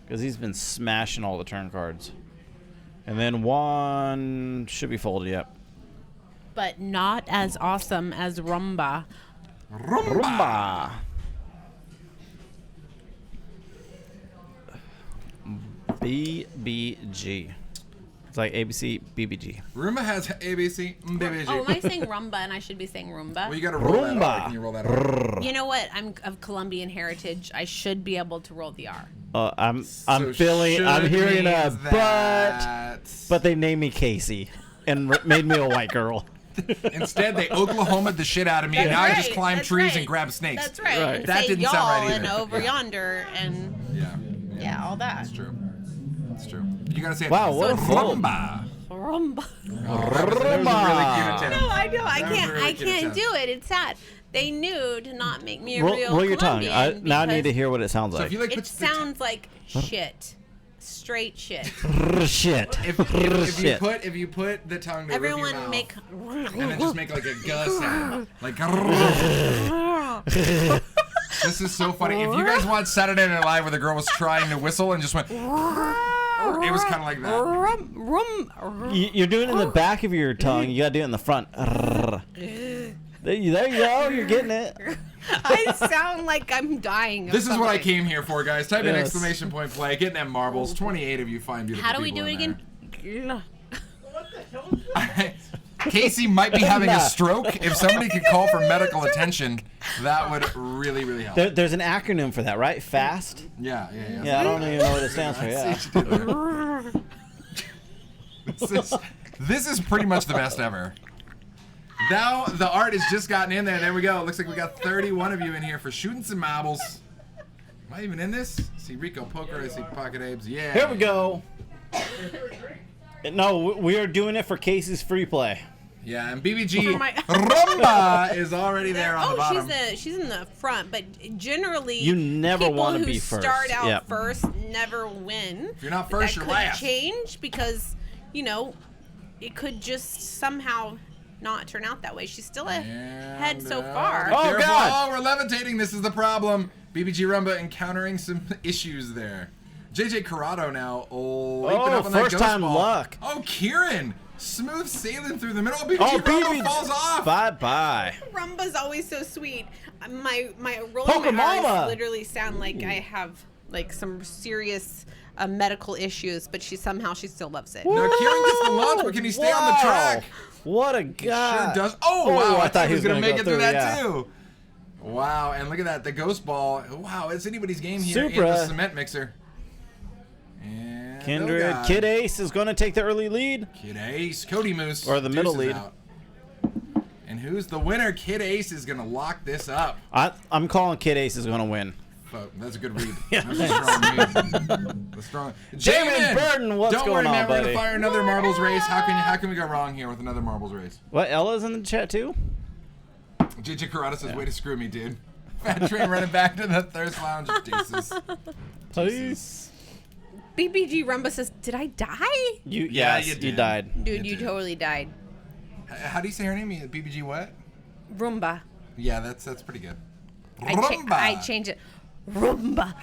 S4: Because he's been smashing all the turn cards. And then 1 should be folded, yep.
S5: But not as awesome as Rumba.
S4: Rumba. BBG. It's like ABC, BBG.
S8: Roomba has ABC, BBG.
S5: Oh, am I saying Rumba and I should be saying Roomba?
S8: Well, you got to roll that
S4: Roomba.
S8: R. Can you roll that R?
S5: You know what? I'm of Colombian heritage. I should be able to roll the R.
S4: I'm
S8: So
S4: feeling. I'm
S8: should
S4: hearing a
S8: means that-
S4: but they named me Kasey and made me a white girl.
S8: Instead, they Oklahoma'd the shit out of me, and now I just
S5: right,
S8: climb
S5: that's
S8: trees
S5: right.
S8: and grab snakes.
S5: That's right.
S4: Right.
S5: And
S8: That
S5: say
S8: didn't
S5: y'all
S8: sound right
S5: and
S8: either.
S5: over
S8: Yeah.
S5: yonder and
S8: Yeah.
S5: all that.
S8: That's true. That's true. You gotta say it.
S4: Wow, what a fold.
S8: Rumba.
S5: Rumba.
S8: Oh, that was a really cute attempt.
S5: No, I know. I
S8: That was
S5: can't.
S8: a really
S5: I
S8: cute
S5: can't
S8: attempt.
S5: do it. It's sad. They knew to not make me a
S4: Roll,
S5: real
S4: roll your tongue.
S5: Colombian
S4: Now I need to
S5: because
S4: hear what it sounds
S8: So
S4: like.
S8: if you like,
S5: It
S8: put the
S5: sounds like shit. Straight shit.
S4: Shit.
S8: if you
S4: Shit.
S8: put the tongue to
S5: Everyone
S8: your mouth,
S5: make.
S8: and then just make like a gus sound, like. This is so funny. If you guys watch Saturday Night Live where the girl was trying to whistle and just went, it was kind of like that.
S4: You're doing it in the back of your tongue. You gotta do it in the front. There you go. You're getting it.
S5: I sound like I'm dying. Of
S8: This is what I
S5: something.
S8: came here for, guys. Type in
S4: Yes.
S8: exclamation point play. Getting them marbles. 28 of you find beautiful.
S5: How do we
S8: people
S5: do it
S8: in
S5: again?
S8: there. Casey might be having a stroke. If somebody could call for medical attention, that would really, really help.
S4: There's an acronym for that, right? FAST.
S8: Yeah.
S4: Yeah, I don't even know what it stands for. Yeah.
S8: This is pretty much the best ever. Now the art has just gotten in there. There we go. Looks like we got 31 of you in here for shooting some marbles. Am I even in this? I see Rico Poker. I see Pocket Apes. Yeah.
S4: Here we go. No, we are doing it for Casey's free play.
S8: Yeah, and BBG
S5: For my-
S8: Rumba is already there on the bottom.
S5: she's in the front, but generally
S4: You never
S5: people
S4: wanna
S5: who
S4: be first.
S5: start out
S4: Yep.
S5: first never win.
S8: If you're not first,
S5: that
S8: you're
S5: could
S8: last.
S5: change because it could just somehow not turn out that way. She's still ahead so far.
S4: Oh,
S8: Careful.
S4: God.
S8: Oh, we're levitating. This is the problem. BBG Rumba encountering some issues there. JJ Corrado now leaping up on that
S4: first
S8: ghost
S4: time
S8: ball.
S4: luck.
S8: Oh, Kieran. Smooth sailing through the middle. BBG
S4: Oh,
S8: Rumba falls off.
S4: Bye-bye.
S5: Rumba's always so sweet. My rolling
S4: Poker
S5: my R's
S4: Mama.
S5: literally sound like I have like some serious medical issues, but she still loves it.
S8: Now, Kieran gets the launch, but can he stay on the track?
S4: What a guy.
S8: Sure does. Oh, wow. I thought he was going to
S4: gonna
S8: make
S4: go
S8: it through that,
S4: yeah.
S8: too. Wow, and look at that. The ghost ball. Wow, it's anybody's game here in
S4: Supra.
S8: the cement mixer. And
S4: Kindred.
S8: oh God.
S4: Kid Ace is going to take the early lead.
S8: Kid Ace. Cody Moose.
S4: Or the middle
S8: deuces
S4: lead.
S8: out. And who's the winner? Kid Ace is going to lock this up.
S4: I'm calling Kid Ace is going to win.
S8: Oh, that's a good read.
S4: Yeah,
S8: That's a strong read. That's strong. Jamin
S4: Burton, what's
S8: Don't
S4: going
S8: worry, man.
S4: on,
S8: We're
S4: buddy?
S8: going to fire another marbles race. How can we go wrong here with another marbles race?
S4: What, Ella's in the chat too?
S8: JJ Corrado says, way to screw me, dude. Fat train running back to the Thirst Lounge. Jesus.
S4: Please.
S5: BBG Rumba says, "Did I die?"
S8: Yeah, you
S4: You
S8: did.
S4: died.
S5: Dude,
S8: You
S5: you
S8: did.
S5: totally died.
S8: How do you say her name? BBG what?
S5: Rumba.
S8: Yeah, that's pretty good.
S5: I change it. Rumba.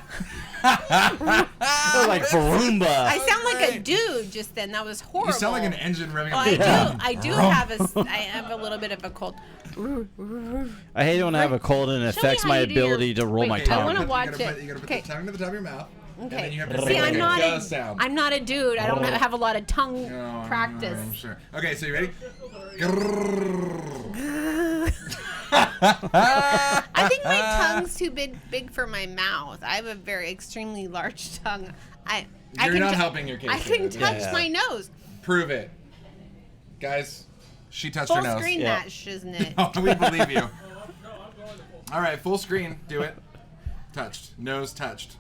S4: Like Farumba.
S5: I sound like a dude just then. That was horrible.
S8: You sound like an engine revving
S5: Well,
S8: up.
S5: I do have a little bit of a cold.
S4: I hate when I have a cold and it
S5: Show me
S4: affects
S5: how
S4: my
S5: you do your-
S4: ability to roll
S5: Wait,
S4: my
S5: I
S4: tongue.
S5: wanna
S8: You
S5: watch
S8: gotta
S5: it.
S8: put
S5: Okay.
S8: the tongue to the top of your mouth. And then you have to
S5: See,
S8: make
S5: I'm
S8: a
S5: not
S8: guzz sound.
S5: I'm not a dude. I don't have a lot of tongue
S8: No,
S5: practice.
S8: I'm sure. Okay, so you ready?
S5: I think my tongue's too big for my mouth. I have a very extremely large tongue. I
S8: You're
S5: can
S8: not
S5: ju-
S8: helping your case.
S5: I can
S8: here.
S5: touch
S4: Yeah.
S5: my nose.
S8: Prove it. Guys, she touched
S5: Full
S8: her nose.
S5: screen
S4: Yeah.
S5: that, shiznit.
S8: Oh, we believe you. All right, full screen. Do it. Touched. Nose touched.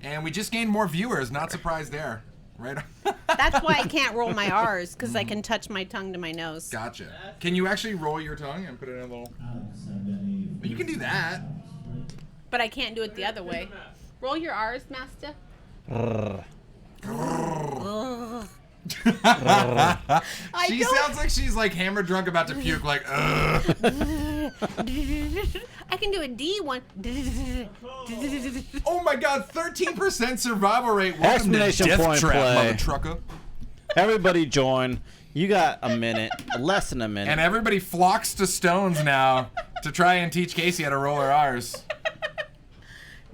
S8: And we just gained more viewers. Not surprised there. Right on.
S5: That's why I can't roll my R's, because I can touch my tongue to my nose.
S8: Gotcha. Can you actually roll your tongue and put it in a little... Well, you can do that.
S5: But I can't do it the other way. Roll your R's, master.
S8: She sounds like she's like hammered drunk about to puke, like, ugh.
S5: I can do a D one.
S8: Oh my god, 13% survival rate. Welcome to
S4: Exclamation
S8: Death
S4: point
S8: Trap,
S4: play.
S8: mother trucker.
S4: Everybody join. You got a minute, less than a minute.
S8: And everybody flocks to Stones now to try and teach Kasey how to roll her R's.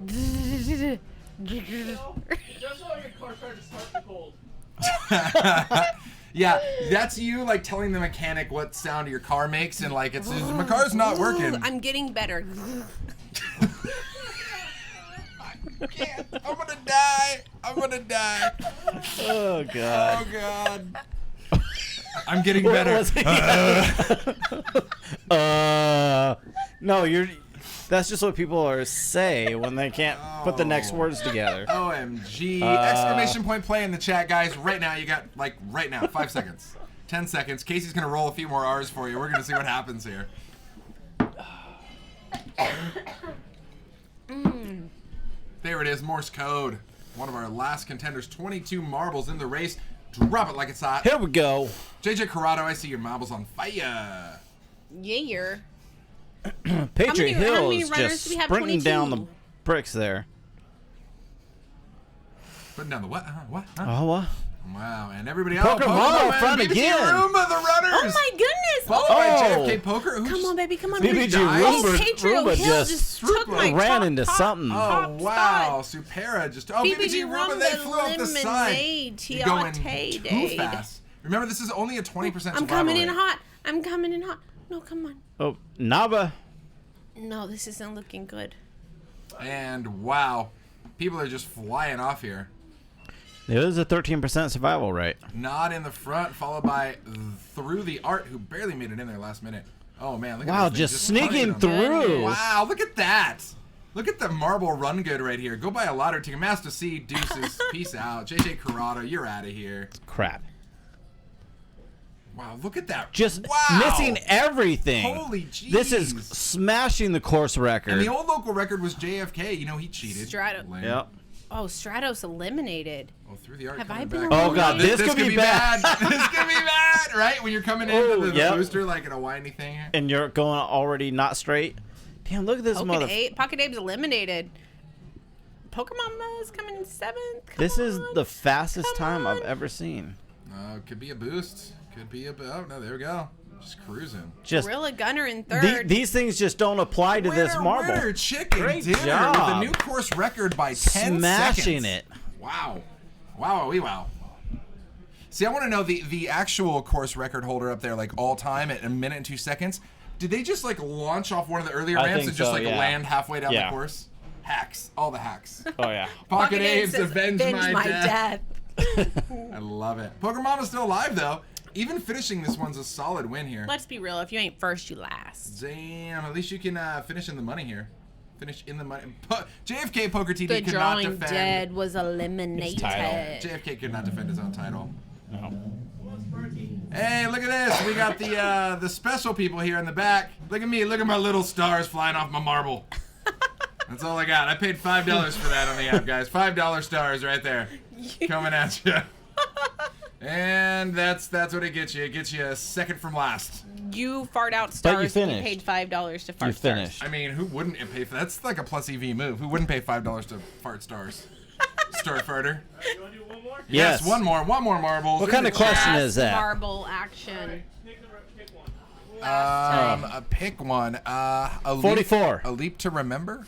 S6: Just so your car started to start to cold.
S8: Yeah, that's you like telling the mechanic what sound your car makes, and like it's my car's not working.
S5: I'm getting better.
S8: I can't. I'm gonna die. I'm gonna die.
S4: Oh god.
S8: Oh god. I'm getting better.
S4: No, you're. That's just what people are say when they can't put the next words together.
S8: OMG. Exclamation point play in the chat, guys. Right now, you got, like, right now, 5 seconds. 10 seconds. Kasey's going to roll a few more R's for you. We're going to see what happens here. There it is, Morse code. One of our last contenders. 22 marbles in the race. Drop it like it's hot.
S4: Here we go.
S8: JJ Corrado, I see your marbles on fire.
S5: Yeah.
S4: Patriot
S5: how
S4: Hill
S5: many
S4: is
S5: runners
S4: just
S5: do we have?
S4: sprinting down the
S5: 22.
S4: bricks there.
S8: Putting down the what? What? Huh?
S4: Oh, what?
S8: Wow, and everybody
S4: Poker Mama
S8: and
S4: front
S8: BBG
S4: again.
S8: Roomba, the runners.
S5: Oh my goodness!
S8: Followed by
S4: Oh.
S8: JFK Poker. Who
S5: Come
S8: just-
S5: on, baby, come on.
S4: BBG
S5: Oh,
S4: Roomba,
S5: Patriot
S4: Roomba
S5: Hill
S4: just
S5: took my
S4: ran
S5: top,
S4: into
S5: top,
S4: something.
S5: top
S8: Oh wow,
S5: spot.
S8: Supera just BBG Roomba, they flew off the side.
S5: Lemonade,
S8: You're going
S5: Tiate.
S8: too fast. Remember, this is only a 20%
S5: I'm
S8: survival
S5: coming in
S8: rate.
S5: hot. I'm coming in hot. No, come on.
S4: Oh, Nava.
S5: No, this isn't looking good.
S8: And wow, people are just flying off here.
S4: It was a 13% survival rate.
S8: Not in the front, followed by Through the Art, who barely made it in there last minute. Oh man, look at
S4: Wow,
S8: this thing,
S4: just sneaking
S8: punching them.
S4: through.
S8: Wow, look at that. Look at the marble run good right here. Go buy a lottery ticket. Master C, deuces. Peace out. JJ Corrado, you're out of here.
S4: Crap.
S8: Wow, look at that.
S4: Just
S8: wow.
S4: missing everything.
S8: Holy jeez.
S4: This is smashing the course record.
S8: And the old local record was JFK. You know, he cheated.
S5: Strato.
S8: Lame.
S4: Yep.
S5: Oh, Stratos eliminated.
S8: Oh, Through the Art.
S5: Have
S8: coming
S5: I been
S8: back.
S4: Oh, God, this could be bad.
S8: This could be bad, right? When you're coming into the
S4: yep.
S8: booster like in a windy thing here.
S4: And you're going already not straight. Damn, look at this mother.
S5: Pocket Abe's eliminated. Pokemon is coming in 7th.
S4: This is the fastest
S5: Come
S4: time I've
S5: on.
S4: ever seen.
S8: Could be a boost. Could be a. Oh no, there we go. Just cruising.
S4: Just
S5: Gorilla Gunner in 3rd.
S4: these things just don't apply to this marble.
S8: Winner, chicken
S4: Great
S8: dinner
S4: job.
S8: with a new course record by 10
S4: Smashing
S8: seconds.
S4: it.
S8: Wow. Wow. See, I want to know the actual course record holder up there, like all time at 1 minute and 2 seconds. Did they just like launch off one of the earlier
S4: I
S8: ramps
S4: think
S8: and just
S4: so,
S8: like
S4: yeah.
S8: land halfway down
S4: Yeah.
S8: the course? Hacks. All the hacks.
S4: Oh, yeah.
S8: Pocket Abe's
S5: says,
S8: avenge my death.
S5: death.
S8: I love it. Poker Mama's still alive though. Even finishing this one's a solid win here.
S5: Let's be real. If you ain't first, you last.
S8: Damn, at least you can finish in the money here. Finish in the money. JFK Poker TD
S5: The
S8: could not
S5: Drawing
S8: defend.
S5: Dead was eliminated.
S8: JFK could not defend his own title.
S4: No.
S8: Hey, look at this. We got the special people here in the back. Look at me. Look at my little stars flying off my marble. That's all I got. I paid $5 for that on the app, guys. $5 stars right there. Coming at you. And that's what it gets you. It gets you second from last.
S5: You fart out
S4: But you
S5: stars. You
S4: finished.
S5: paid $5 to fart
S4: You
S5: stars.
S4: finished.
S8: I mean, who wouldn't pay for that? That's like a plus EV move. Who wouldn't pay $5 to fart stars? Star farter.
S6: You want to do one more?
S4: Yes.
S8: One more marbles.
S4: What kind of question is that?
S5: Marble action.
S6: Pick one.
S8: Pick one. A
S4: 44.
S8: A leap to remember.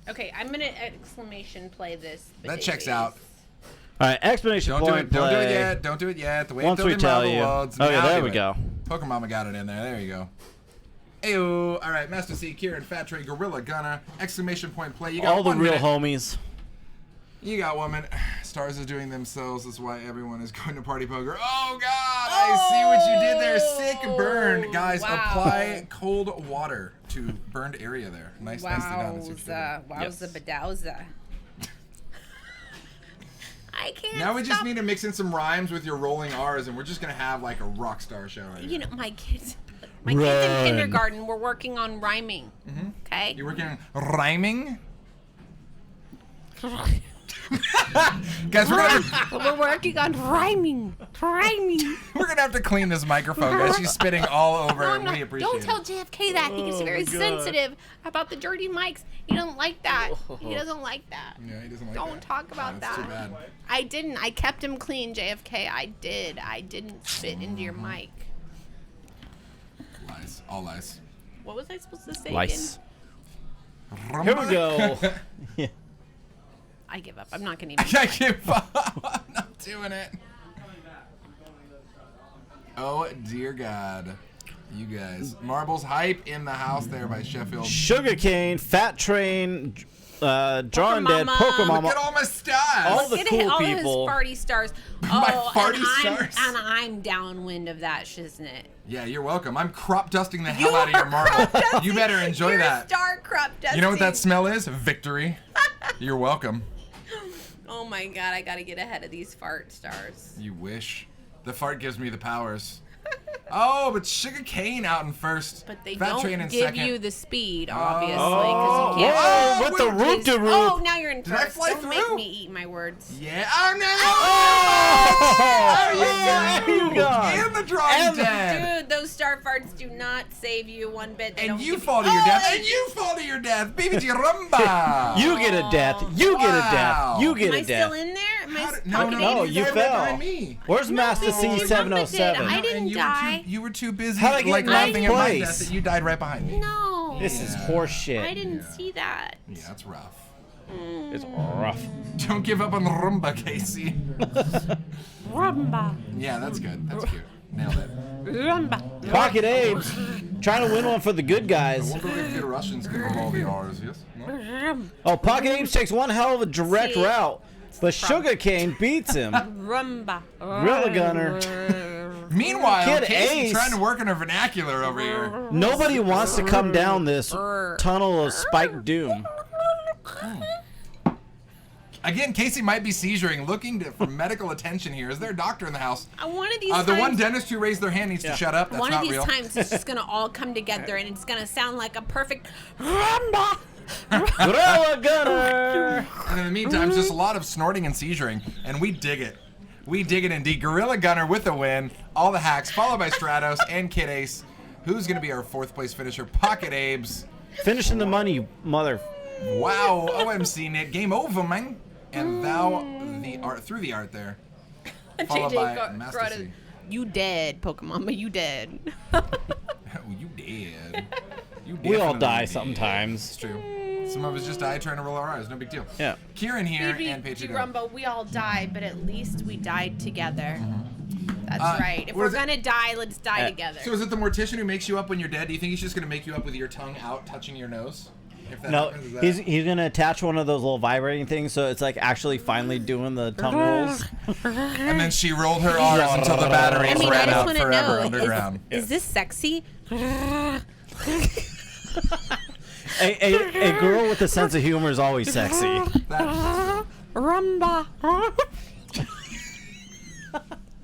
S5: Okay, I'm gonna exclamation play this.
S8: That checks out.
S4: All right, explanation
S8: Don't do
S4: point
S8: it. Don't do it
S4: play.
S8: yet. Don't do it yet. Wait
S4: Once
S8: till
S4: we
S8: the
S4: tell
S8: marble
S4: you.
S8: loads.
S4: Oh, yeah,
S8: Now
S4: there
S8: do
S4: we
S8: it.
S4: go.
S8: Poker Mama got it in there. There you go. Ayo. All right, Master C, Kieran, Fat Trey, Gorilla Gunner, exclamation point play. You got
S4: All the
S8: 1
S4: real
S8: minute.
S4: homies.
S8: You got woman. Stars is doing themselves. That's why everyone is going to party poker. Oh God! I see what you did there. Sick burn, guys.
S5: Wow.
S8: Apply cold water to burned area there. Nicely done. That's what you did.
S5: Wowza, badowza. I can't.
S8: Now we just
S5: stop.
S8: need to mix in some rhymes with your rolling R's, and we're just gonna have like a rock star show. Right
S5: You
S8: here.
S5: know, my kids in
S4: Run.
S5: kindergarten were working on rhyming. Okay.
S8: You're working on rhyming. Guys,
S5: We're working on rhyming.
S8: we're gonna have to clean this microphone, guys. She's spitting all over, and we appreciate
S5: Don't
S8: it.
S5: tell JFK that. He gets very sensitive about the dirty mics. He doesn't like that. He doesn't like that.
S8: Yeah, he doesn't like
S5: Don't
S8: that.
S5: talk about
S8: That's
S5: that.
S8: too bad.
S5: I didn't. I kept him clean, JFK. I did. I didn't spit into your mic.
S8: Lies, all lies.
S5: What was I supposed to say
S4: Lice.
S5: again?
S4: Here we go. Yeah.
S5: I give up. I'm not gonna even.
S8: I give up. I'm not doing it. Oh dear God, you guys. Marbles hype in the house there by Sheffield.
S4: Sugarcane, Fat Train, Drawn Dead,
S5: Pokemama.
S4: Pokemama.
S8: Look at all my stars.
S4: All the
S5: Get
S4: cool
S5: all
S4: people.
S5: his farty stars.
S8: My farty
S5: and
S8: stars?
S5: I'm downwind of that shiznit.
S8: Yeah, you're welcome. I'm crop dusting the hell out of your marble. You better enjoy
S5: You're
S8: that.
S5: Star crop dusting.
S8: You know what that smell is? Victory. You're welcome.
S5: Oh my God! I gotta get ahead of these fart stars.
S8: You wish. The fart gives me the powers. Oh, but Sugar Cane out in first.
S5: But they
S8: Fat
S5: don't
S8: Train in
S5: give
S8: second.
S5: you the speed, obviously,
S8: Oh.
S5: because you can't.
S8: Whoa,
S4: what the
S8: what
S4: root to root?
S5: Oh, now you're in
S8: Did I
S5: first.
S8: fly
S5: Don't make
S8: through?
S5: me eat my words.
S8: Yeah. Oh no!
S4: Oh, you got.
S8: And the drawing dead.
S5: Dude, those star farts do not save you one bit. They
S8: And
S5: don't
S8: you
S5: give
S8: fall to your death.
S5: Oh,
S8: And you fall to your death. BBG Rumba.
S4: You get a death. You get a
S8: Wow.
S4: death. You
S5: Am
S4: get
S5: I
S4: a death.
S5: still in there? Am I
S4: no, you
S8: died
S4: fell.
S8: Right behind me.
S4: Where's Master
S5: because you
S4: C707?
S5: I didn't
S8: And
S5: die.
S8: You were too busy
S4: How'd I get
S8: like
S4: in
S8: laughing at my
S4: place?
S8: death that you died right behind me.
S5: No.
S4: This is horse shit.
S5: I didn't see that.
S8: Yeah, that's rough.
S4: It's rough.
S8: Don't give up on the Rumba, Kasey.
S5: Rumba.
S8: Yeah, that's good. That's cute. Nailed it.
S5: Rumba.
S4: Pocket Apes trying to win one for the good
S8: I
S4: guys.
S8: wonder if the Russians give them all the R's. Yes? No?
S4: Oh, Pocket Apes takes one hell of a direct
S5: See?
S4: route, but Sugarcane beats him.
S5: Rumba.
S4: Gorilla Gunner.
S8: Meanwhile,
S4: Kid
S8: Kasey's
S4: Ace.
S8: trying to work in her vernacular over here.
S4: Nobody wants to come down this tunnel of spiked doom.
S8: Again, Kasey might be seizuring, looking for medical attention here. Is there a doctor in the house?
S5: One of these
S8: The
S5: times,
S8: one dentist who raised their hand needs to shut up. That's
S5: one
S8: not
S5: of these
S8: real.
S5: times it's just gonna all come together and it's gonna sound like a perfect rumba.
S4: Gorilla Gunner.
S8: And in the meantime, it's just a lot of snorting and seizuring, and we dig it. We dig it indeed. Gorilla Gunner with the win. All the hacks, followed by Stratos and Kid Ace. Who's going to be our fourth place finisher? Pocket Abes.
S4: Finishing the money, mother.
S8: Wow, OMC Nick. Game over, man. And thou the art through the art there. Followed by Master C.
S5: You dead, Pokemon, you dead.
S8: Oh, you dead. You
S4: We all
S8: definitely
S4: die
S8: did.
S4: sometimes.
S8: It's true. Some of us just die trying to roll our eyes. No big deal.
S4: Yeah.
S8: Kieran here
S5: Maybe
S8: and Paige.
S5: Rumbo, we all died, but at least we died together. That's right. If
S8: what
S5: we're
S8: is it?
S5: gonna die, let's die together.
S8: So is it the mortician who makes you up when you're dead? Do you think he's just going to make you up with your tongue out touching your nose? If that
S4: No,
S8: happens, is that...
S4: he's gonna attach one of those little vibrating things, so it's like actually finally doing the tongue rolls.
S8: And then she rolled her R's until the batteries
S5: I
S8: ran out
S5: just want to
S8: forever
S5: know,
S8: underground.
S5: is this sexy?
S4: A girl with a sense of humor is always sexy.
S8: That-
S5: Rumba.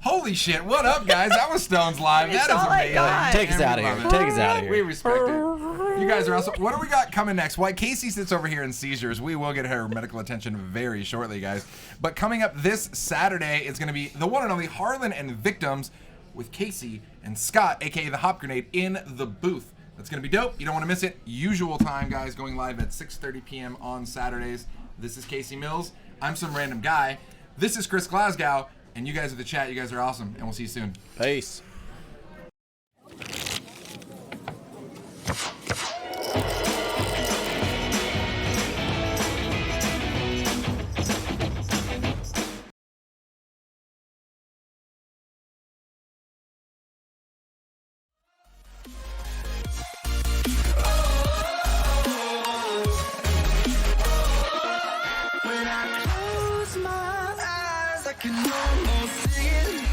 S8: Holy shit! What up, guys? That was Stones Live. That is
S5: all I
S8: amazing.
S5: got.
S4: Take us
S8: And we
S4: out of here.
S8: love it.
S4: Take us out of
S8: We
S4: here.
S8: respect it. You guys are awesome. What do we got coming next? While Kasey sits over here in seizures, we will get her medical attention very shortly, guys. But coming up this Saturday is going to be the one and only Harlan and Victims with Kasey and Scott, aka the Hop Grenade, in the booth. That's going to be dope. You don't want to miss it. Usual time, guys, going live at 6:30 p.m. on Saturdays. This is Kasey Mills. I'm some random guy. This is Chris Glasgow. And you guys are the chat. You guys are awesome. And we'll see you soon.
S4: Peace.
S1: When I close my eyes, I can almost see it.